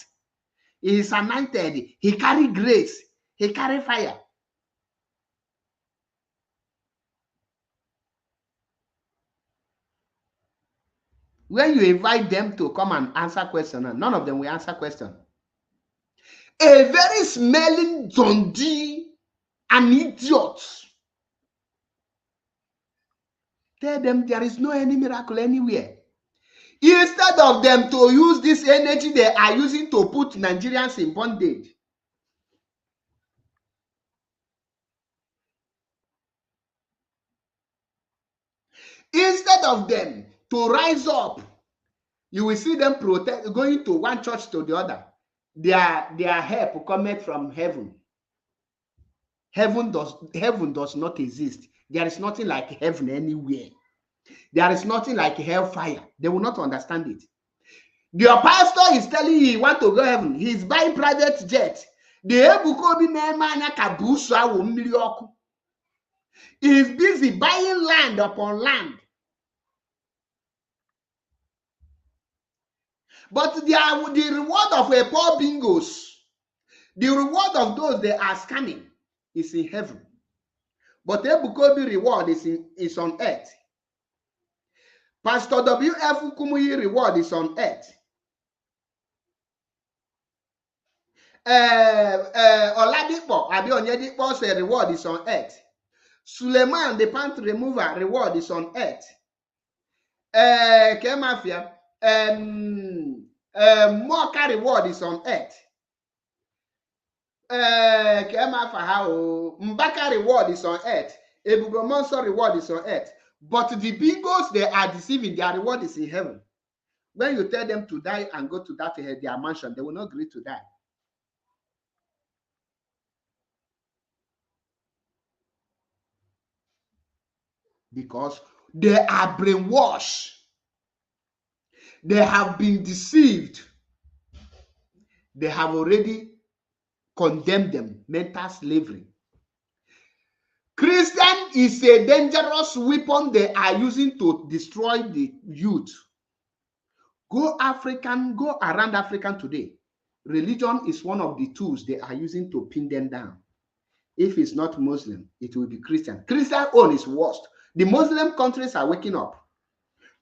He is anointed. He carry grace. He carry fire. When you invite them to come and answer questions, none of them will answer questions. A very smelling zombie, an idiot. Tell them there is no any miracle anywhere. Instead of them to use this energy they are using to put Nigerians in bondage. Instead of them to rise up, you will see them protest, going to one church to the other. Their help cometh from heaven. Heaven does not exist. There is nothing like heaven anywhere. There is nothing like hellfire. They will not understand it. Your pastor is telling you he want to go heaven. He's buying private jet. He's busy buying land upon land. But the reward of a poor bingos, the reward of those they are scamming is in heaven. But Ebukobi reward is on earth. Pastor W.F. Kumuyi reward is on earth. Oladipo Abionyedipo's reward is on earth. Suleiman, the pant remover, reward is on earth. Kemafia, Moka reward is on earth. Mbaka reward is on earth. Ebugomonso reward is on earth. But the bingos they are deceiving, their reward is in heaven. When you tell them to die and go to that their mansion, they will not agree to die. Because they are brainwashed. They have been deceived. They have already condemned them. Mental slavery. Christian is a dangerous weapon they are using to destroy the youth. Go around African today. Religion is one of the tools they are using to pin them down. If it's not Muslim, it will be Christian. Christian own is worst. The Muslim countries are waking up.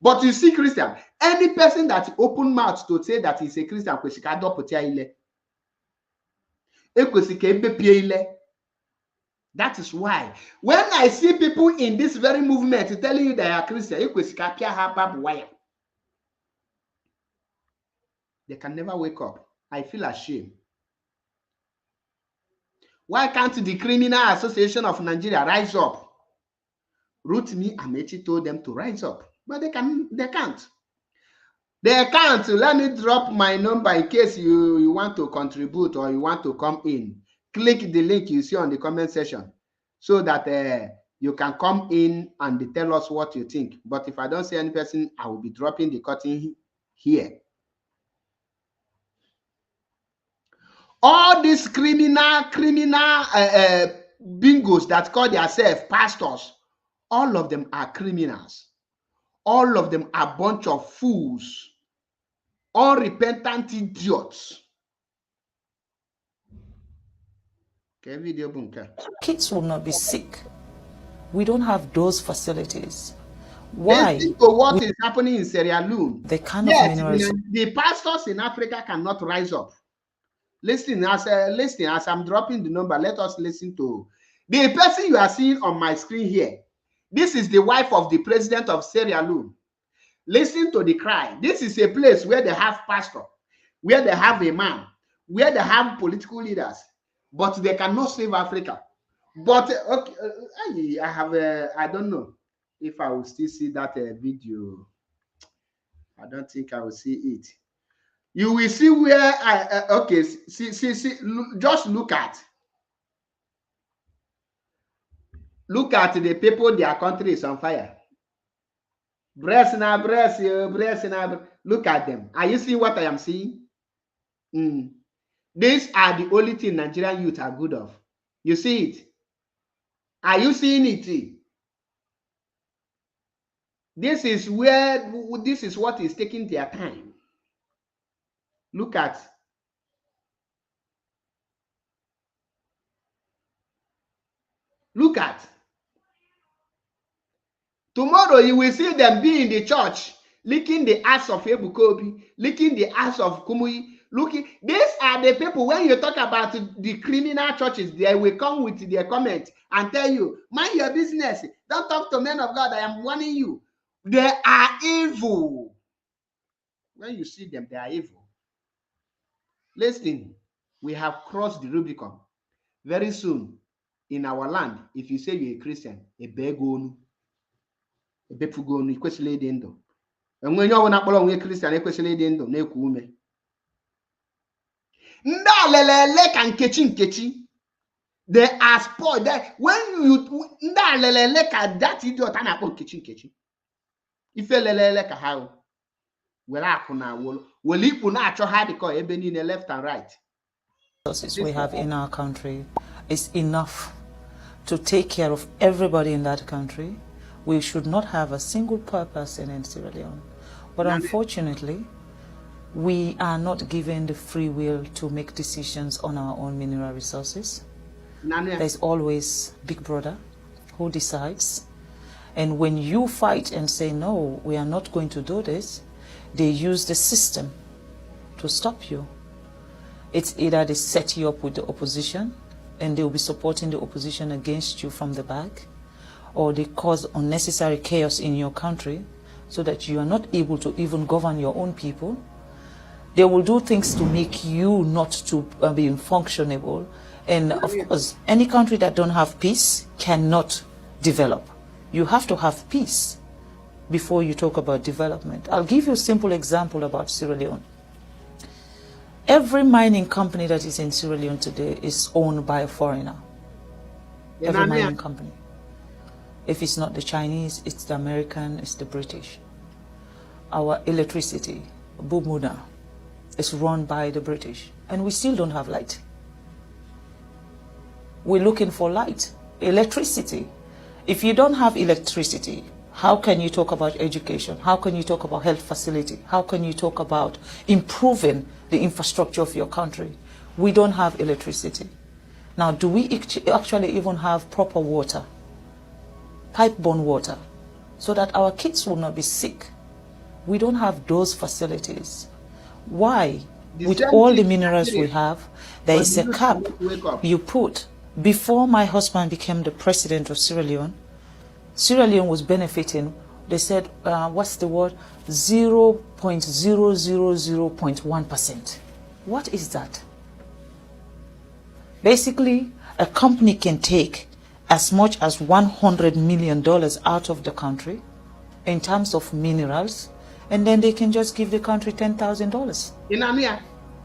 But you see, Christian, any person that open mouth to say that he's a Christian, that is why when I see people in this very movement telling you they are Christian, they can never wake up. I feel ashamed. Why can't the Criminal Association of Nigeria rise up? Rotimi Amechi told them to rise up, but they can't. They can't. Let me drop my number in case you want to contribute or you want to come in. Click the link you see on the comment section so that you can come in and tell us what you think. But if I don't see any person, I will be dropping the cutting here. All these criminal bingos that call themselves pastors, all of them are criminals. All of them are a bunch of fools, unrepentant idiots. Kids will not be sick. We don't have those facilities. Why? Listen to what is happening in Sierra Leone. The kind of minerals. The pastors in Africa cannot rise up. Listen, as I'm dropping the number, let us listen to the person you are seeing on my screen here. This is the wife of the president of Sierra Leone. Listen to the cry. This is a place where they have pastor, where they have a man, where they have political leaders, but they cannot save Africa. But okay, I have I don't know if I will still see that video. I don't think I will see it. You will see where I okay. See. Just look at the people. Their country is on fire. Breast now. Look at them. Are you seeing what I am seeing? These are the only thing Nigerian youth are good of. You see it? Are you seeing it? This is what is taking their time. Look at. Tomorrow you will see them be in the church, licking the ass of Ebukobi, licking the ass of Kumuyi. These are the people, when you talk about the criminal churches, they will come with their comment and tell you, mind your business. Don't talk to men of God. I am warning you. They are evil. When you see them, they are evil. Listen, we have crossed the Rubicon. Very soon, in our land, if you say you're a Christian, a begonu, a befugonu, equally dendo. And when you're not a Christian, equally dendo, ne kume. Ndalele can kechi. They are spoiled. When you ndalele can that idiot and upon kechi. ife lelele ka ha were akụ na wolo wele ikpu na-achọ ha dịka ebe niile left and right. Resources we have in our country is enough to take care of everybody in that country. We should not have a single poor person in Sierra Leone. But unfortunately, we are not given the free will to make decisions on our own mineral resources. There's always Big Brother who decides. And when you fight and say, no, we are not going to do this, they use the system to stop you. It's either they set you up with the opposition and they'll be supporting the opposition against you from the back, or they cause unnecessary chaos in your country so that you are not able to even govern your own people. They will do things to make you not to be functionable. And of course, any country that don't have peace cannot develop. You have to have peace before you talk about development. I'll give you a simple example about Sierra Leone. Every mining company that is in Sierra Leone today is owned by a foreigner. Every mining company. If it's not the Chinese, it's the American, it's the British. Our electricity, Bumuna, is run by the British, and we still don't have light. We're looking for light, electricity. If you don't have electricity, how can you talk about education? How can you talk about health facility? How can you talk about improving the infrastructure of your country? We don't have electricity. Now, do we actually even have proper water, pipe-borne water, so that our kids will not be sick? We don't have those facilities. Why? With all the minerals we have, there is a cap you put. Before my husband became the president of Sierra Leone was benefiting, they said, what's the word? 0.000.1%. What is that? Basically, a company can take as much as $100 million out of the country in terms of minerals, and then they can just give the country $10,000.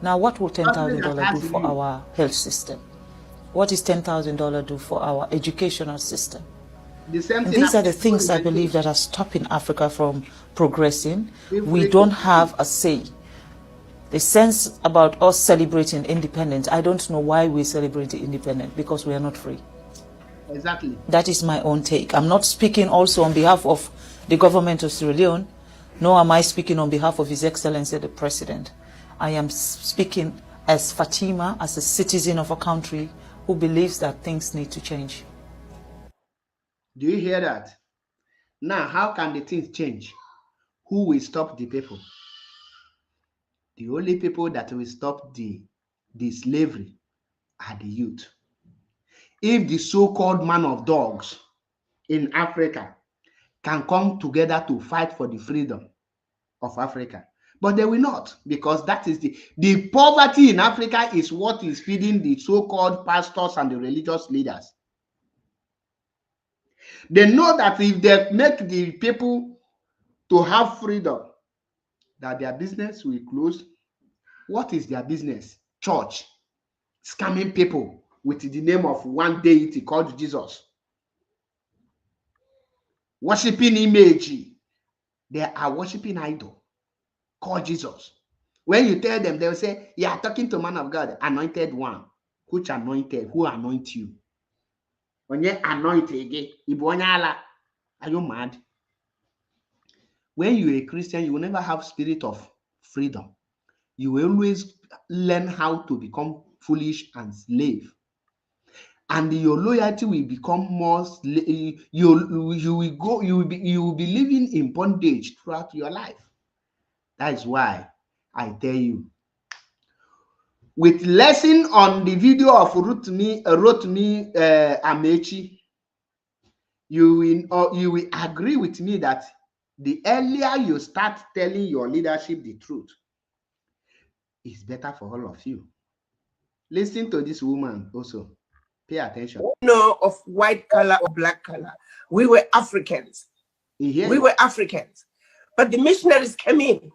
Now, what will $10,000 do for our health system? What is $10,000 do for our educational system? And these are the things I believe that are stopping Africa from progressing. We don't have a say. The sense about us celebrating independence, I don't know why we celebrate independence, because we are not free. Exactly. That is my own take. I'm not speaking also on behalf of the government of Sierra Leone, nor am I speaking on behalf of His Excellency the President. I am speaking as Fatima, as a citizen of a country who believes that things need to change. Do you hear that? Now, how can the things change? Who will stop the people? The only people that will stop the slavery are the youth. If the so-called man of dogs in Africa can come together to fight for the freedom of Africa, but they will not, because that is the poverty in Africa is what is feeding the so-called pastors and the religious leaders. They know that if they make the people to have freedom, that their business will close. What is their business? Church. Scamming people with the name of one deity called Jesus. Worshipping image. They are worshipping idol called Jesus. When you tell them, they will say, you are talking to man of God, anointed one. Which anointed? Who anoint you? When you anoint again, are you mad? When you're a Christian, you will never have spirit of freedom. You will always learn how to become foolish and slave. And your loyalty will become more. You will be living in bondage throughout your life. That is why I tell you. With lesson on the video of Rotimi Amechi, you will agree with me that the earlier you start telling your leadership the truth, it's better for all of you. Listen to this woman also. Pay attention. No, of white color or black color. We were Africans. We were Africans. But the missionaries came in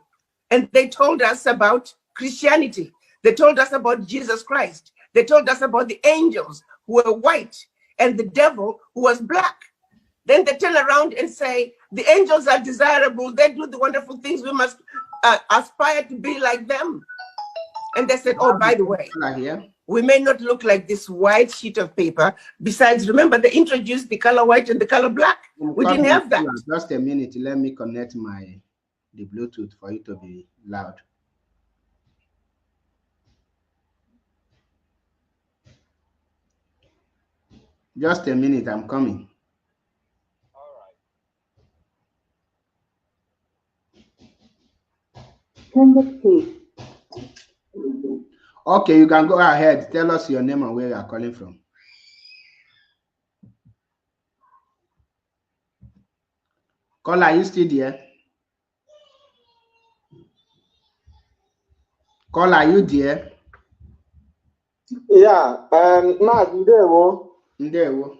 and they told us about Christianity. They told us about Jesus Christ. They told us about the angels who were white and the devil who was black. Then they turn around and say, the angels are desirable. They do the wonderful things. We must aspire to be like them. And they said, oh, by the way, we may not look like this white sheet of paper. Besides, remember, they introduced the color white and the color black. We didn't have that. Just a minute. Let me connect the Bluetooth for it to be loud. Just a minute. I'm coming. Okay, you can go ahead. Tell us your name and where you are calling from. Caller, are you still there? Caller, are you there? Yeah, Matt, Ndewo. Ndewo.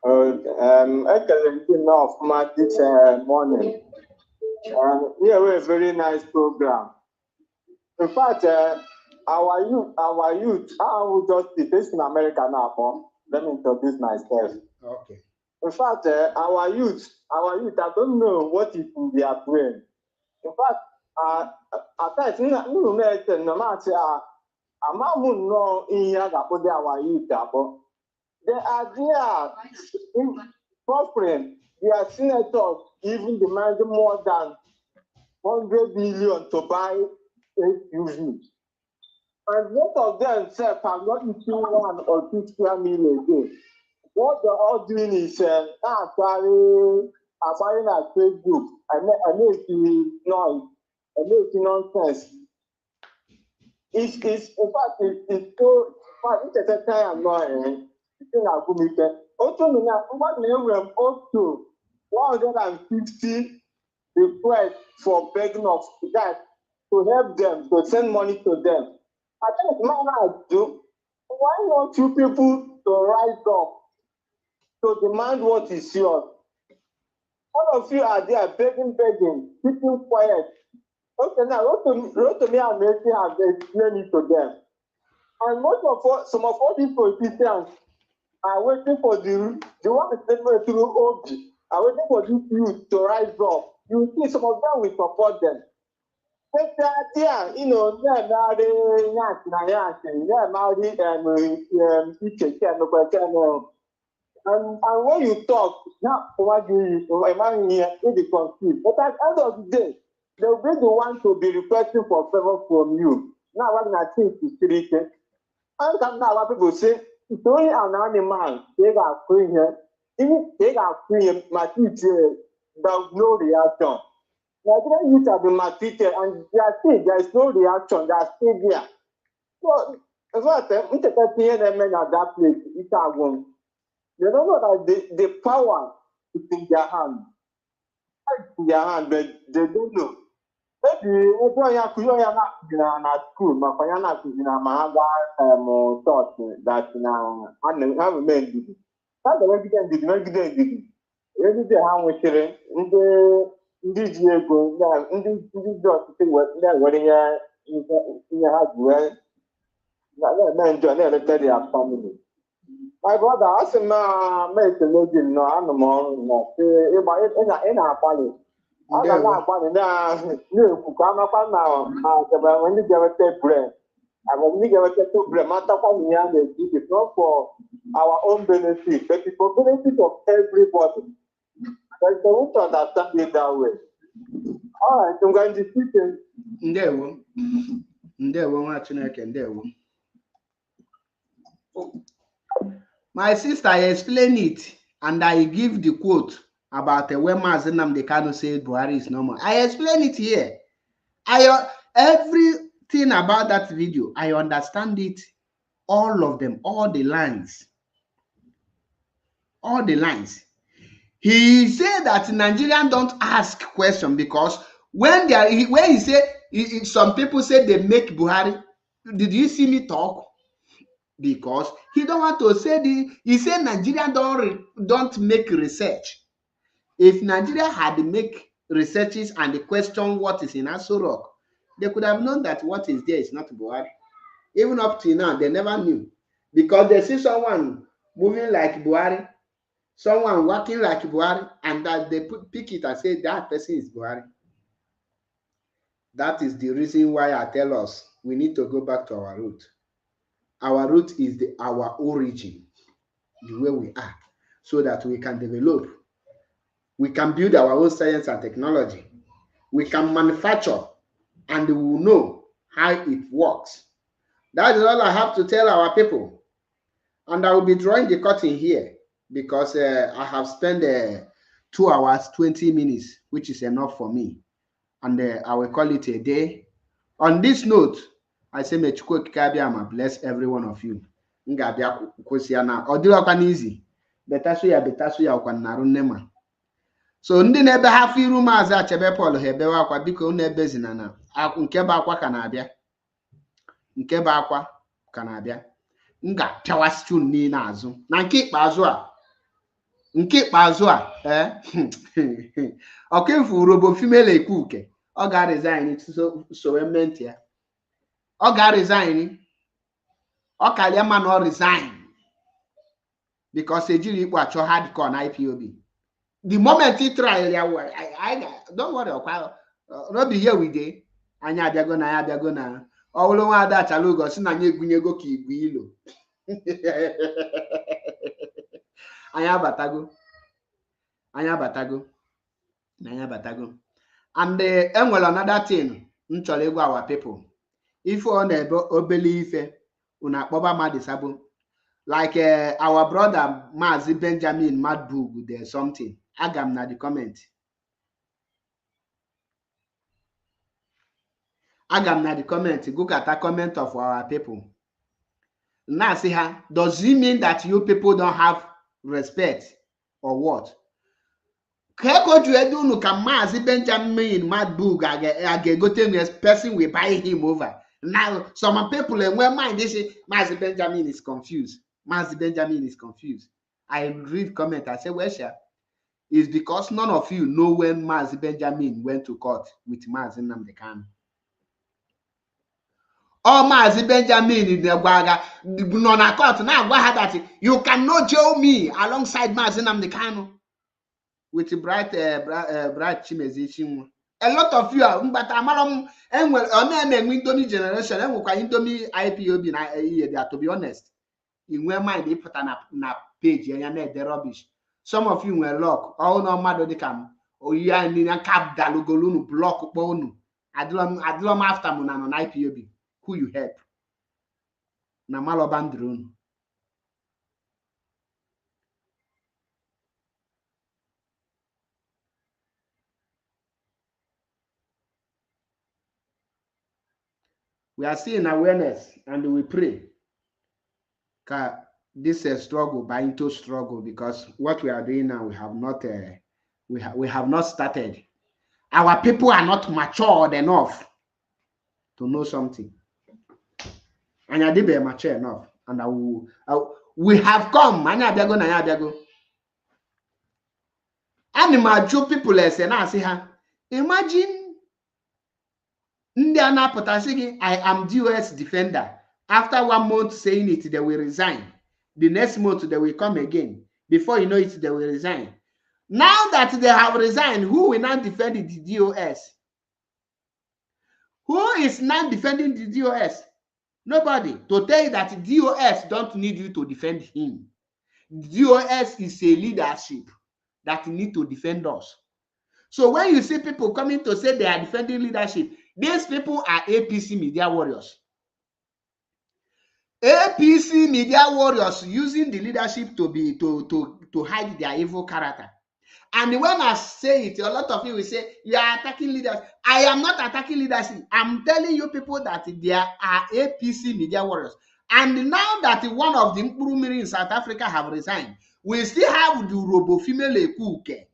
Excellent enough, Matt, this morning. Yeah, a very nice program. In fact, our youth, I will just be based in America now. Let me introduce myself. Okay. In fact, our youth, I don't know what is in their brain. In fact, at times, no matter no matter, I'm not know in here about our youth. They are there suffering. Their senators even demand more than 100 million to buy SUVs. And most of them are not eating 1 or 2 square meals a day. What they're all doing is buying at Facebook. I make noise. I make nonsense. In fact, it's so it's a kind of annoying. Also, what we have up to 150 requests for begging of that to help them, to send money to them. I think why not you people to rise up to demand what is yours? All of you are there begging, keeping quiet. Okay, now wrote to me and Messi have explained it to them. And some of all these politicians are waiting for the one statement through Obi, are waiting for this youth to rise up. You see, some of them will support them. But yeah, you know, they're married, and when you talk, now what do you here in the conflict? But at the end of the day, they'll be the one to be requesting for favor from you. Now what I think is created. And now what people say, it's only an animal, they got free here. Even they got free, my teacher, there's no reaction. Nigerian youth have been maltreated and there is no reaction, they are still there. So, in fact, I'm taking them at that place, it's our one. They don't know that the power is in their hand. It's in their hand, but they don't know. Maybe everyone at school, my parents in a Mahaga thought that now I have a man. That's the way did. Every day, how we share ndị ji ego ndị dị ọtụtụ na-ewere ya ihe ha ji wee na-eme njọ na-eleta their family. My brother, asị m ekele gị nnọọ, anụ m ọrụ ị na-agbalị a ga na-agbalị na-ekwu ka amakwa na ndị ga-eweta brem ndị ga-eweta brem matakwa na ya na-eji it's not for our own benefit but it's for benefit of everybody. But they won't understand it that way. All right, I'm going to speak. My sister, I explain it and I give the quote about when Mazi Nnamdi Kanu said Buhari is normal. I explain it here. Everything about that video, I understand it, all of them, all the lines. All the lines. He said that Nigerians don't ask questions because when he said some people say they make Buhari. Did you see me talk? Because he don't want to say he said Nigerians don't make research. If Nigeria had make researches and the question what is in Aso Rock, they could have known that what is there is not Buhari. Even up to now, they never knew because they see someone moving like Buhari. someone working like Buhari, and that they pick it and say that person is Buhari. That is the reason why I tell us we need to go back to our root. Our root is our origin, the way we are, so that we can develop. We can build our own science and technology. We can manufacture, and we will know how it works. That is all I have to tell our people. And I will be drawing the curtain here because I have spent 2 hours, 20 minutes, which is enough for me. And I will call it a day. On this note, I say, may Chukwu Okike bless every one of you. Ngabia kwosiana odiwakwa easy. Beta so ya kwa naru nema. So ndị na-ebe ha afọ iru Maazị Achebe Paul ha ebewe akwa biko unu ebezina na nke bụ akwa ka na-abịa. Nke bụ akwa ka na-abịa. M ga-apịawa stew niile azụ. Na nke ikpeazụ a ọkaifu robo female Ekwuke ọ ga-resign so ment ya. Ọ ga-resign. Ọ karịa ma na ọ resign because ejiri ikpo achọ hardcore na IPOB. The moment he tried, don't worry, not be here with day. Anya abịago na ya abịago na ọwụlụ nwa ada achalugo si na nye egunyego ka igwe ilo. Anya batago. And enwere another thing m chọrọ ịgwa our people. If ọ na-ebe obele ife una akpọba mmadụ sabo like our brother Maazị Benjamin Madbug, there's something. Agam na the comment. Go at a comment of our people. Now see her. Does it mean that you people don't have respect or what? Keko Juedu no can Maazị Benjamin Madbug again person will buy him over. Now some people in their mind they say Maazị Benjamin is confused. I read comment. I say, well, sure. Is because none of you know when Maazị Benjamin went to court with Maazị Nnamdi Kanu. Or Maazị Benjamin in the Gwaga, non court now that you cannot jail me alongside Maazị Nnamdi Kanu with Bright Chimezi Chinwo. A lot of you are, but I'm Indomie generation, and Indomie IPOB na to be honest. In where mind they put na page and the rubbish. Some of you were locked. All no matter they come. Oh, yeah, and in a cap dalugolunu block bonu. Adlom after Munan on IPOB. Who you help? Namalo Bandrun. We are seeing awareness and we pray. This struggle by into struggle because what we are doing now we have not started. Our people are not matured enough to know something, and I did be mature enough, and we have come. And mature people say now see her. Imagine Indiana Potasigi, I am DOS defender. After 1 month saying it, they will resign. The next month, they will come again. Before you know it, they will resign. Now that they have resigned, who will now defend the DOS? Who is now defending the DOS? Nobody. To tell you that DOS don't need you to defend him. DOS is a leadership that need to defend us. So when you see people coming to say they are defending leadership, these people are APC media warriors. APC media warriors using the leadership to hide their evil character. And when I say it, a lot of you will say, you are attacking leaders. I am not attacking leadership. I'm telling you people that there are APC media warriors. And now that one of the Mkurumiri in South Africa have resigned, we still have the Robo female Ekwuke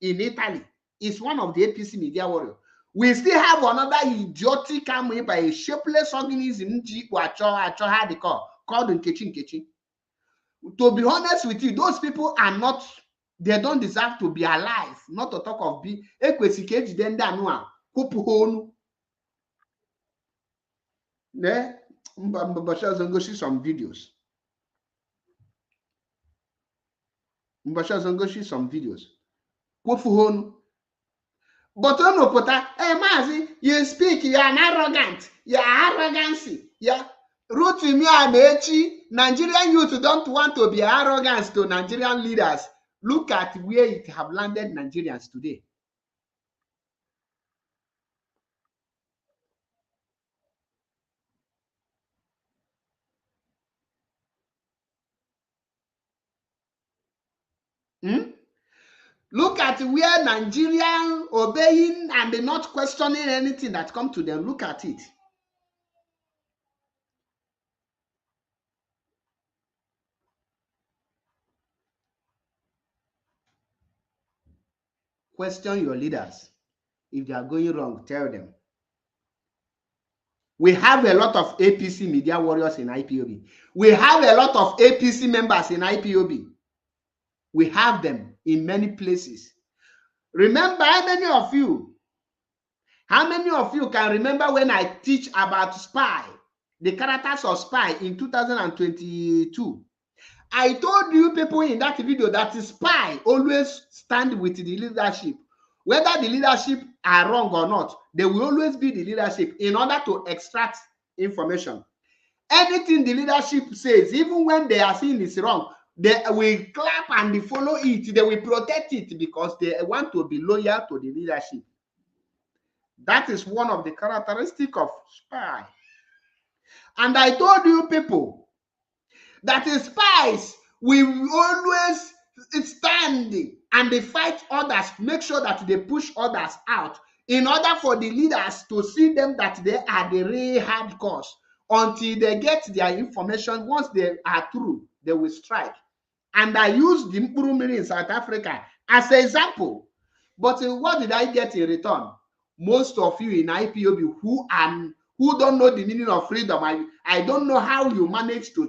in Italy. It's one of the APC media warriors. We still have another idiotic army by a shapeless organism called Nkechi. To be honest with you, those people are not, they don't deserve to be alive, not to talk of be. Some videos. Mbasha some videos. But no pota, hey Mazi, you speak, you're an arrogant, you're arrogancy, yeah. Root to me Amechi, Nigerian youth don't want to be arrogant to Nigerian leaders. Look at where it have landed Nigerians today. Look at where Nigerians obeying and not questioning anything that come to them. Look at it. Question your leaders. If they are going wrong, tell them. We have a lot of APC media warriors in IPOB. We have a lot of APC members in IPOB. We have them in many places. Remember, how many of you can remember when I teach about spy, the characters of spy in 2022? I told you people in that video that the spy always stand with the leadership. Whether the leadership are wrong or not, they will always be the leadership in order to extract information. Anything the leadership says, even when they are seeing is wrong, they will clap and they follow it. They will protect it because they want to be loyal to the leadership. That is one of the characteristics of spy. And I told you people that the spies will always stand and they fight others, make sure that they push others out in order for the leaders to see them that they are the real hardcore. Until they get their information, once they are through, they will strike. And I used the Mpurumiri in South Africa as an example. But what did I get in return? Most of you in IPOB who don't know the meaning of freedom, I don't know how you manage to.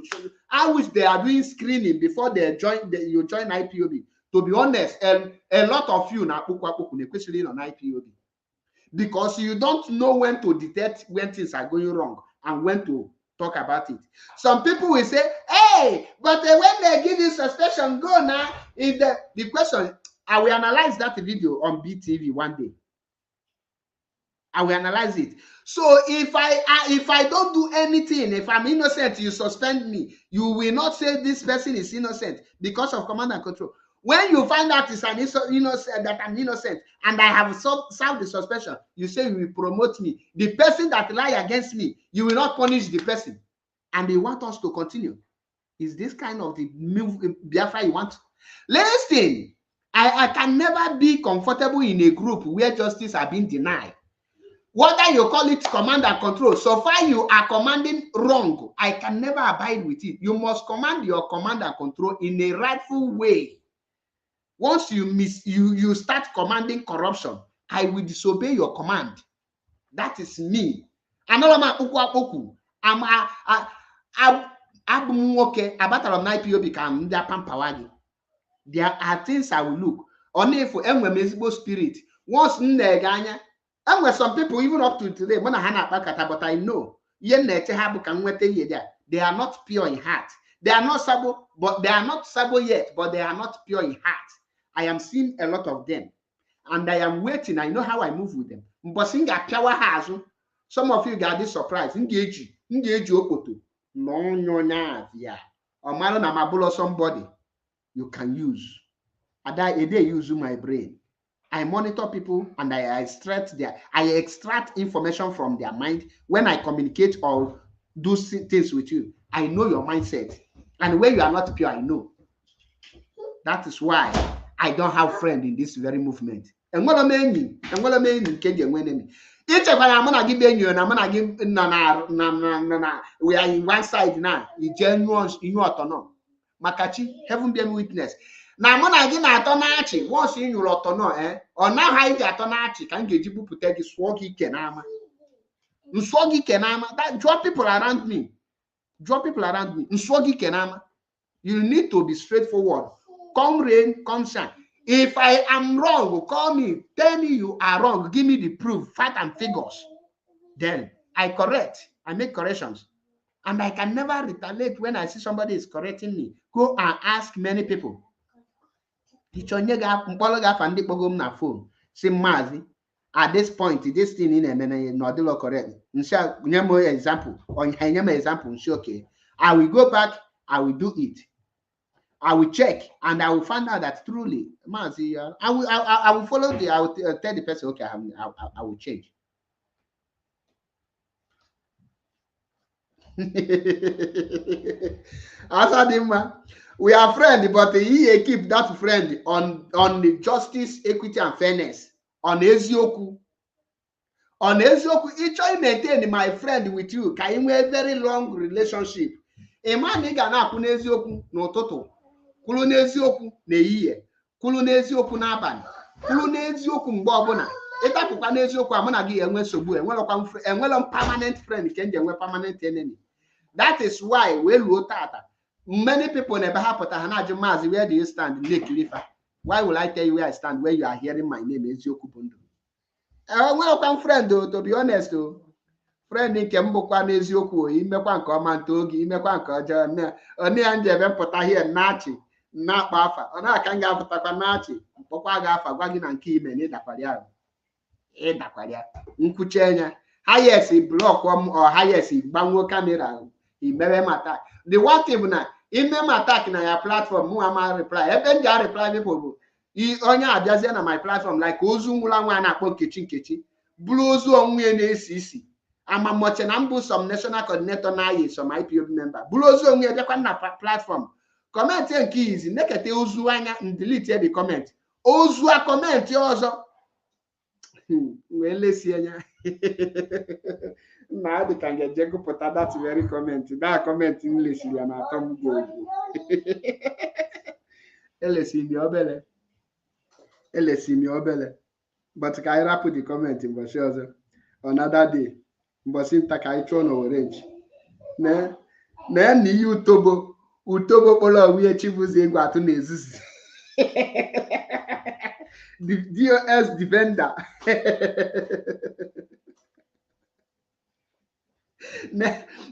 I wish they are doing screening before they join. You join IPOB. To be honest, a lot of you now, especially on IPOB, because you don't know when to detect when things are going wrong and when to talk about it. Some people will say, "Hey, but when they give you suspension, go now." If the question, I will analyze that video on BTV one day. I will analyze it. So if I don't do anything, if I'm innocent, you suspend me. You will not say this person is innocent because of command and control. When you find out it's an innocent, that I'm innocent and I have served the suspension, you say you will promote me. The person that lie against me, you will not punish the person. And they want us to continue. Is this kind of the move Biafra you want? Listen, I can never be comfortable in a group where justice has been denied. Whether you call it command and control, so far you are commanding wrong, I can never abide with it. You must command your command and control in a rightful way. Once you start commanding corruption, I will disobey your command. That is me. There are things I will look. Only if we spirit. Once and with some people, even up to today, but I know they are not pure in heart. They are not sabo, but they are not sabo yet, but they are not pure in heart. I am seeing a lot of them, and I am waiting. I know how I move with them. But some of you got this surprise. Engage Okoto. Or somebody you can use. I use my brain. I monitor people and I extract information from their mind when I communicate or do things with you. I know your mindset. And when you are not pure, I know. That is why I don't have friends in this very movement. And what I mean, we are in one side now. Makachi, heaven be a witness. Now, when I get a once in your autono, or now hide the atonachi can get you to take this swaggy kenama. Swaggy kenama, that draw people around me. Swaggy kenama. You need to be straightforward. Come rain, come shine. If I am wrong, call me, tell me you are wrong, give me the proof, fact and figures. Then I correct, I make corrections. And I can never retaliate when I see somebody is correcting me. Go and ask many people. Ichonye ga mkpolo ga fa ndi kpogo m na phone. Si mazi at this point this thing in a not correct. Nsha nyemo example or nyemo example nshi okay. I will go back, I will do it. I will check and I will find out that truly, mazi, I will follow the. I will tell the person, okay, I will change. We are friends, but he keep that friend on the justice, equity, and fairness. On Ezioku. On Ezioku, each I maintain my friend with you. Can we have a very long relationship? A man nigga na kun Ezioku no toto. Kulu n'ezioku na ehihie. Kulu n'ezioku n'abalị. Kulu n'ezioku mgbe ọbụla. Ịtapụkwa n'eziokwu a mụ na gị enwe nsogbu enwelo permanent friend ke nje enwe permanent enemy. That is why we luo tata. Many people never happen to Hanaji Mazi, where do you stand? Nick Lifa. Why will I tell you where I stand where you are hearing my name? Ezioku Bundu. Welcome friend though, to be honest though. Friend in Kembokwa Ezioku, imekwa nke ọma ntogi, imekwa nke ọjọọ. Oni anje ebe mpụta here nachi. Na bafa ona kanga afutakwa nachi mpokwa ga afa gwa gi na nke ime ni dakwaria nkuchenya highest block or highest gbanwo camera imebe attack. The one thing na imeme attack na your platform mu ama reply ebe ndi reply people bụ onye abiazie na my platform like ozu nwula nwa na akpọ nkechi bulu ozu onwe na-esi isi ama moche na mbu some national coordinator na yi some IPOB member bulu ozu onwe bịakwa na platform. Comment nke izi nekete ozu anya delete the comment. Ozu a comment ọzọ. We lesi anya. Na adi kan je go put that very comment. That comment English ya na atom go. Elesi mi obele. But ka I wrap the comment in boshi ọzọ. Another day. Mbosi nta ka I throw no orange. Na ni YouTube Utobo Polo we achieve ego atu na-ezuzi. The DOS defender.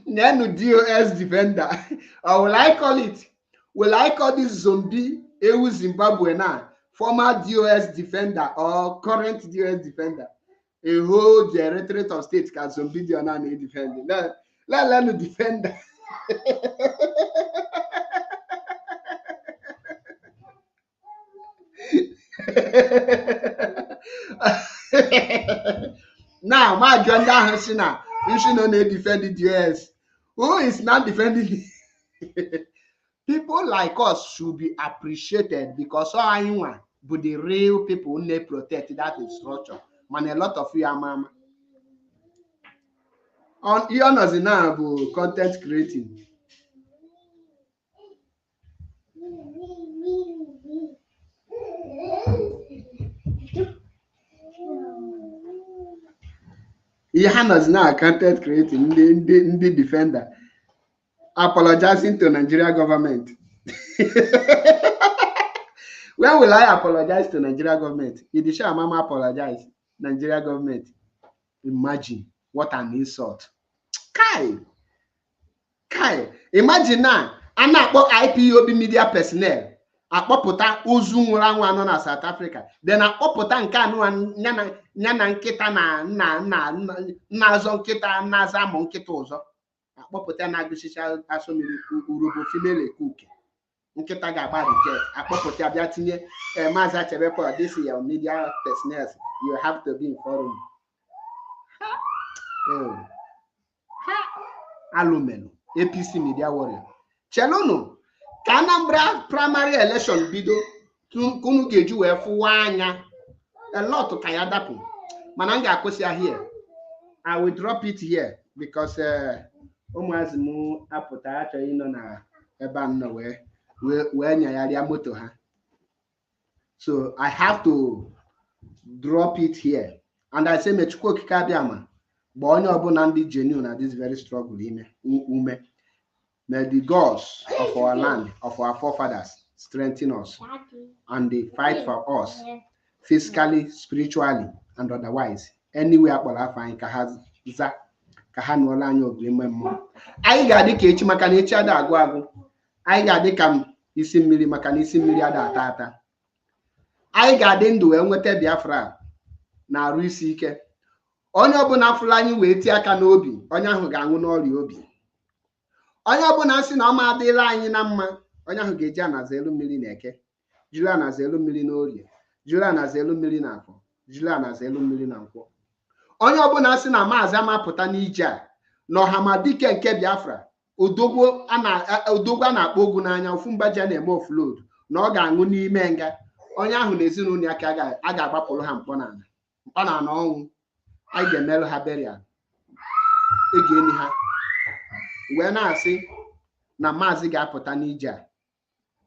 Nenu DOS defender. Or will I call it? Will I call this zombie Ewu Zimbabwe now? Former DOS defender or current DOS defender? A whole directorate of state can zombie the honor defending. Let me defender. Now, my agenda has now. You should not defend the US. Who is not defending? People like us should be appreciated because all I want, but the real people who need protect that is structure. Man, a lot of you are mama. On Ionos now content creating. Ihanas now content creating the defender apologizing to Nigeria government. When will I apologize to Nigeria government? If the mama apologize, Nigeria government. Imagine what an insult. Kai. Imagine now, I'm not IPOB media personnel. Akpọpụta ozu nwụrụ anwụ anọ na South Africa. Then akpọpụta nke anụ nyana nkịta na azọ nkịta na-aza amụ nkịta ụzọ. Akpọpụta na-agụsịcha asọmiri urobo female ekuke. Nkịta ga-agba reject. Akpọpụta bịa tinye Maazị Achebe Paul, this is your media personnel. You have to be informed. Alumenu, APC media warrior. Chelono. Anambra primary election bido kunu geju we fuwa anya a lot ka ya dapu mana nga akosi here. I will drop it here because umuazi mu apụta acho ino na ebe anno we nyayari moto ha, so I have to drop it here and I say mechukwu okike abiama gba onye obuna ndi genuine na this very struggle ume. May the gods of our land, of our forefathers, strengthen us and they fight for us physically, spiritually, and otherwise. Anywhere I find Kahanuola Memo. I got the cage Makanicha da Guago. I got the cam Isimili Makanisi Milia da Tata. anyị ga-adị ndụ wee nweta Biafra na-arụ isi ike. Onye ọbụla fụrụ anyị wee tie aka n'obi, onye ahụ ga-anwụ n'ọrịa obi. Onye ọbụla sị na ọma adịla anyị na mma, onye ahụ ga-eji anaza elu mmiri na Eke, jiri anaza elu mmiri na Orie, jiri anaza elu mmiri na Afọ, jiri anaza elu mmiri na Nkwọ. Onye ọbụla sị na Maazị amapụta n'ije a na Ọhamadike nke Biafra, odogwu a na-akpọ ogwu n'anya, ofu mgbaji a na-eme ofload, na ọ ga-anwụ n'ime nga, onye ahụ na ezinụlọ ya ka a ga-agbapụrụ ha mkpọ na ọnwụ. Anyị ga-emerụ ha berial, ga-eni ha wee na-asị na Maazị ga-apụta n'ije a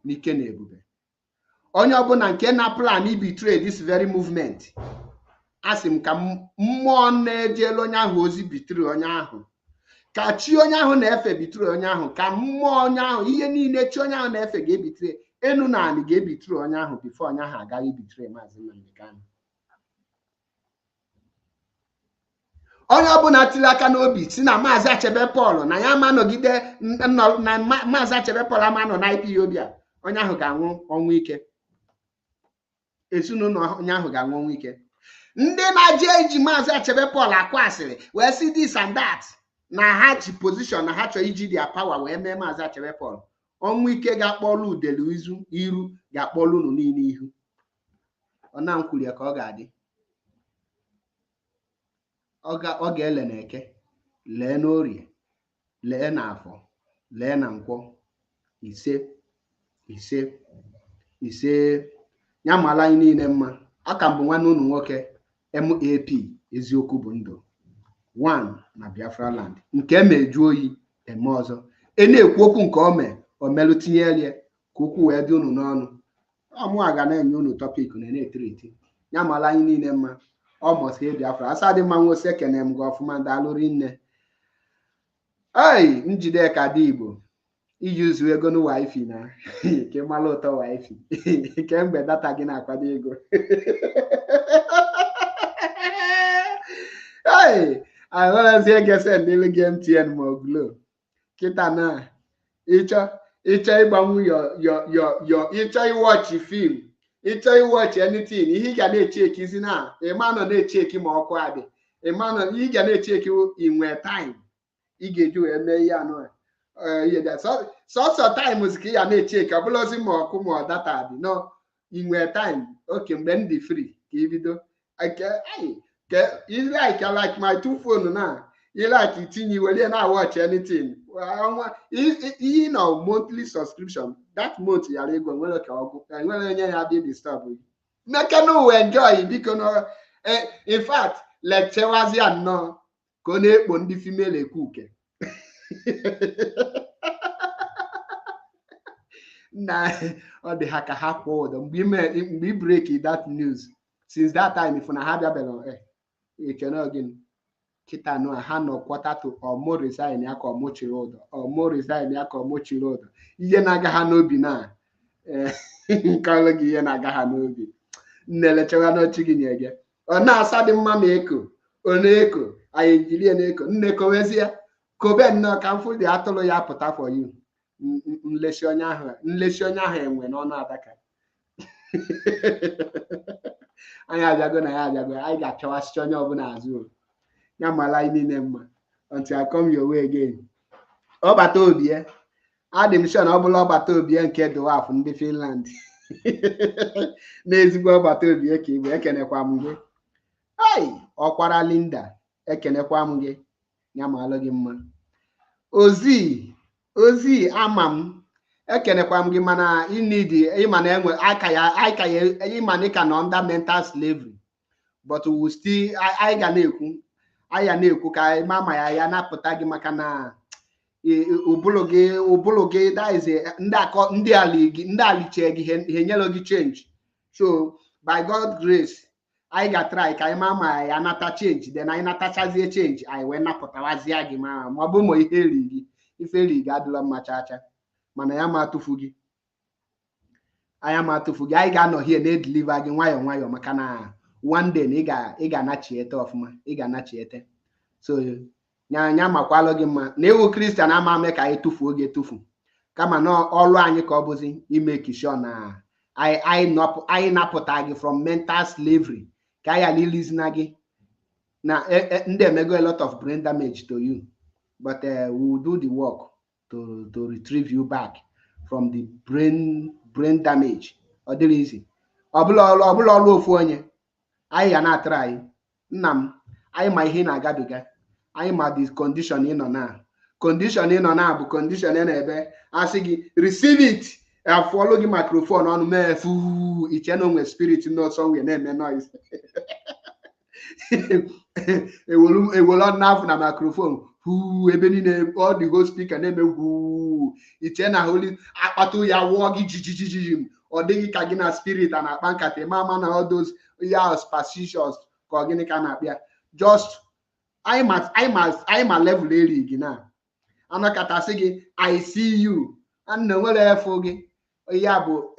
n'ike na ebube. Onye ọbụla nke na plan betray this very movement, asị m ka mmụọ na-ejelu onye ahụ ozi betray onye ahụ, ka chi onye ahụ na-efe betray onye ahụ, ka mmụọ onye ahụ, ihe niile chi onye ahụ na-efe ga-ebetray, enu na anị ga-ebetray onye ahụ before onye ahụ agaghị betray Maazị Nnamdi Kanu. Onye ọbụla tiri aka n'obi si na Maazị Achebe Paul na ya ama nọgide na Maazị Achebe Paul ama nọ na IPOB a, onye ahụ ga-anwụ ọnwụ ike. Ezinụlọ onye ahụ ga-anwụ ọnwụ ike. Ndị na-eje iji Maazị Achebe Paul akwa asịrị wee si this and that, na ha ji position na ha chọrọ iji their power wee mee Maazị Achebe Paul, ọnwụ ike ga-akpọlụ udelu iru ga-akpọlụ unu niile ihu. Ọ na-nkwuri ka ọ ga-adị. Ọ ga-ele na Eke, lee na Orie, lee na Afọ, lee na Nkwọ. Ise ya mala anyị niile mma. Aka mbụ nwanne unu nwoke MAP eziokwu bụ ndụ 1 na Biafra land, nke emeju oyi eme ọzọ. Na-ekwu okwu nke omelu tinyelie ka okwu wee dị unu n'ọnụ. Ọmụ ga na-enye unu topic na-etiriti. Ya mala anyị niile mma. Ọmọsị Biafra asadị mma nwose kene m gị ọfụma, daalụrị nne. Njideka dị Igbo iyuzu ego na wifi na ke mala ụtọ wifi kemgbe data gị na-akwado ego. Ahụrazi egese ndịlu gị MTN ma Glo kịta na ịchọ ịgbanwu ịchọ iwọchị fim, ịchọ iwọchị anything, ihe ị ga na-echeki isi na ịmanọ na-echeki ma ọkụ adị, ịmanọ ihe ị ga na-echeki inwe time ị ga-eji wee mee ihe anụ sọsọ time ka ị ga na-echeki, ọ bụla ozi ma ọkụ ma ọ data dị no inwe time. Oke mgbe m dị free ka ibido like my 2 phone na like itinye iwere na watch anything ihe na monthly subscription that month yara ego nwere ka ọgụ nwere onye ya dị disturb meke na uwe enjoy biko no. In fact lecturewazi anọ ka ọ na-ekpo ndị female ekwu uke na ọ dị ha ka ha kwụ ụdọ mgbe i break that news. Since that time if na ha bịabela ekene ogin kita no ha no quarter to ọmụ resign ya ka ọmụchiri ụdọ ihe na-aga ha n'obi na nkọlụ gị ihe na-aga ha n'obi. Nnelechewa n'ochi gị nye gị ọ na-asa dị mma ma eko ọ na-eko anyị ejiri na-eko nne kowezie kobe nnọọ ka mfụ dị atụrụ ya pụta for you. Nlesi onye ahụ enwe n'ọnụ adaka. Anyị abịago na ya abịago, anyị ga-achọwasịcha onye ọbụla azụ ya mala anyị niile mma until I come your way again. Ọbata obi adị m sure na ọ bụla ọbata obi nke dụwafụ ndị Finland n'ezigbo ọbata obi ka igbe ekenekwa m gị. Ọkwara Linda ekenekwa m gị, ya malụ gị mma. Ozi ama m ekenekwa m gị, mana ịma na enwe aka ya ịma na ka na under mental slavery, but we still anyị ga na-ekwu ka anyị mama ya napụta gị, maka na ụbụlụ gị ndị aliche gị ha enyela gị change. So by God grace anyị ga-try ka anyị mama ya nata change, then anyị natachazie change anyị wee napụtawazie gị ma ọ bụ ma ihe eri gị ife eri gị adịla mma chacha, mana ya ma atụfu gị. Anyị ga-anọ hie na-edeliver gị nwayọọ nwayọọ, maka na one day na ị ga-anachiete ọfụma, ị ga-anachiete. So nya makwalụ gị mma na ewu Kristian ama ame ka anyị tụfuo gị etufu, kama na ọlụ anyị ka ọ bụzi ime kishọ na I napụta gị from mental slavery ka ya lilizina gị na ndị emego a lot of brain damage to you, but we will do the work to retrieve you back from the brain damage. Ọ dịrị easy. Ọ bụla ọrụ ofu onye anyị ya na-atara anyị nna m anyị ma ihe na-agabiga anyị ma the condition ị nọ na condition ị nọ na bụ condition ị na-ebe asị gị receive it afọlụ gị microphone ọnụ mee fu iche na onwe spirit n'ọsọ wee na-eme noise ewelu n'afọ na microphone ebe niile ọ dị go speaker na-eme iche na holy akpatụ ya wụọ gị jijijiji ọ dịghị ka gị na spirit a na-akpa nkata ama na all those ya superstitious ka ọ gịnị ka na-akpịa just anyị ma level eri gị na anọkọtasị gị I see you and nwere efu gị ya bụ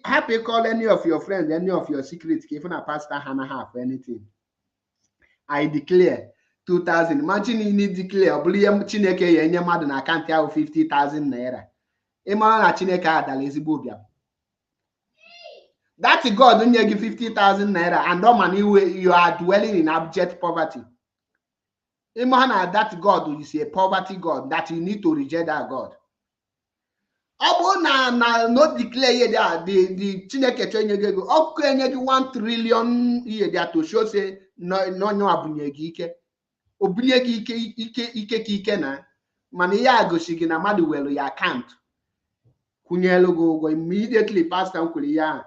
hapụ ịkọl any of your friends any of your secrets ka ifu na pastor ha na have anything. I declare 2000 imagine you declare ọ bụrụ ihe Chineke ya enye mmadụ na akaụntụ ahụ 50,000 naira ịmara na Chineke adala ezigbo ụbịam. That God nye gị 50,000 naira and ọ man you are dwelling in abject poverty. Ịmara na that God is a poverty God that you need to reject that God. Ọ bụ na no declare ye the Chineke chọ enye gị ego ọkụ enye gị 1 trillion ihe dia to show say no abunye gị ike obunye gị ike na mana ihe a gosi gị na mmadụ welu ya account kwụnyelu gị ụgwọ immediately pastor kwuru ya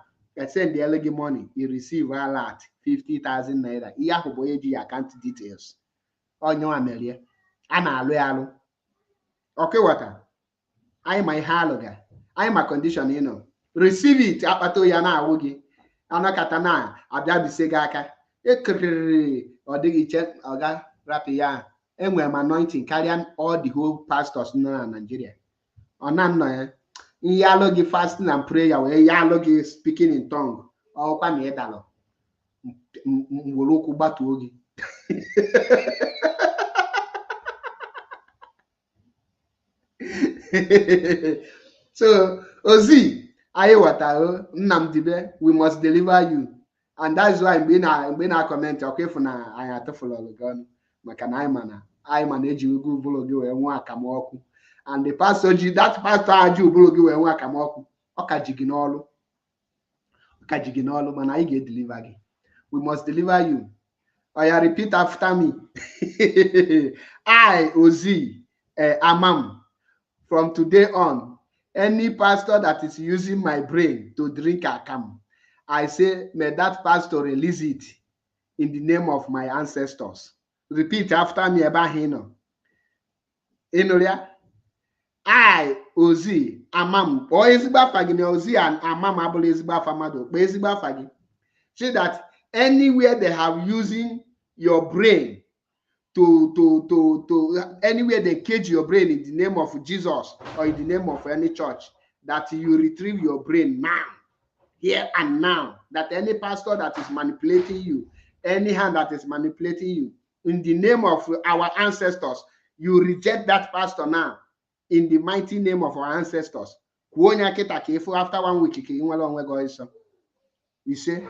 send gị money you receive alert 50,000 naira ihe ahụ bụ onye ji ya account details onye amelie a na-alụ ya alụ ọkewata anyị ma ihe alụ ga anyị ma condition ị nọ receive it akpata ya na-awụ gị anọkata na abịa bise gị aka ekeriri ọ dịghị iche ọ ga rapụ ya enwere m anointing karịa all the whole pastors nọ na Nigeria ọ na nọ ya ihe alụ gị fasting and prayer wee ya alụ gị speaking in tongue ọkwa na ịdalụ were okwu gbatuo gị so ozi anyị ghọtara Nnamdibe we must deliver you and that's why mgbe na comment ọkwa ịfụ na anyị atụfụrụ ọlụ gị ọnụ maka na anyị ma na-eji ugwu ụbụrụ gị wee nwee akamọkụ and the pastor that pastor aji ụbụrụ gị wee nwee akamọkụ ọ ka ji gị n'ọlụ mana anyị ga-edeliver gị. We must deliver you. Oya repeat after me. I Ozi Amam, from today on, any pastor that is using my brain to drink akam, I say, may that pastor release it in the name of my ancestors. Repeat after me, Ebahino. Enoria, I, Ozi, Amam, or Ezibafagi, Ozi and Amam Abul Ezibafamado, Ezibafagi. Say that anywhere they have using your brain to anywhere they cage your brain in the name of Jesus or in the name of any church, that you retrieve your brain now, here and now, that any pastor that is manipulating you, any hand that is manipulating you, in the name of our ancestors, you reject that pastor now, in the mighty name of our ancestors. After 1 week, you say,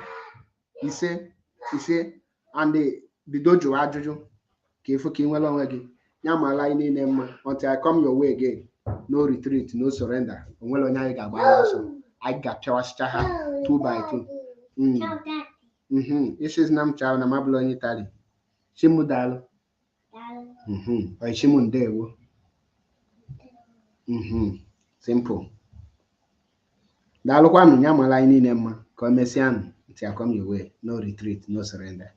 and the dojo ajuju, until I come your way again. No retreat, no surrender. I got 2 by 2. This is Nam Chow Namablo Italy. Shimudalo. By Shimundewo. Simple. Dalquam Yamala in Emma, Comessian, until I come your way. No retreat, no surrender.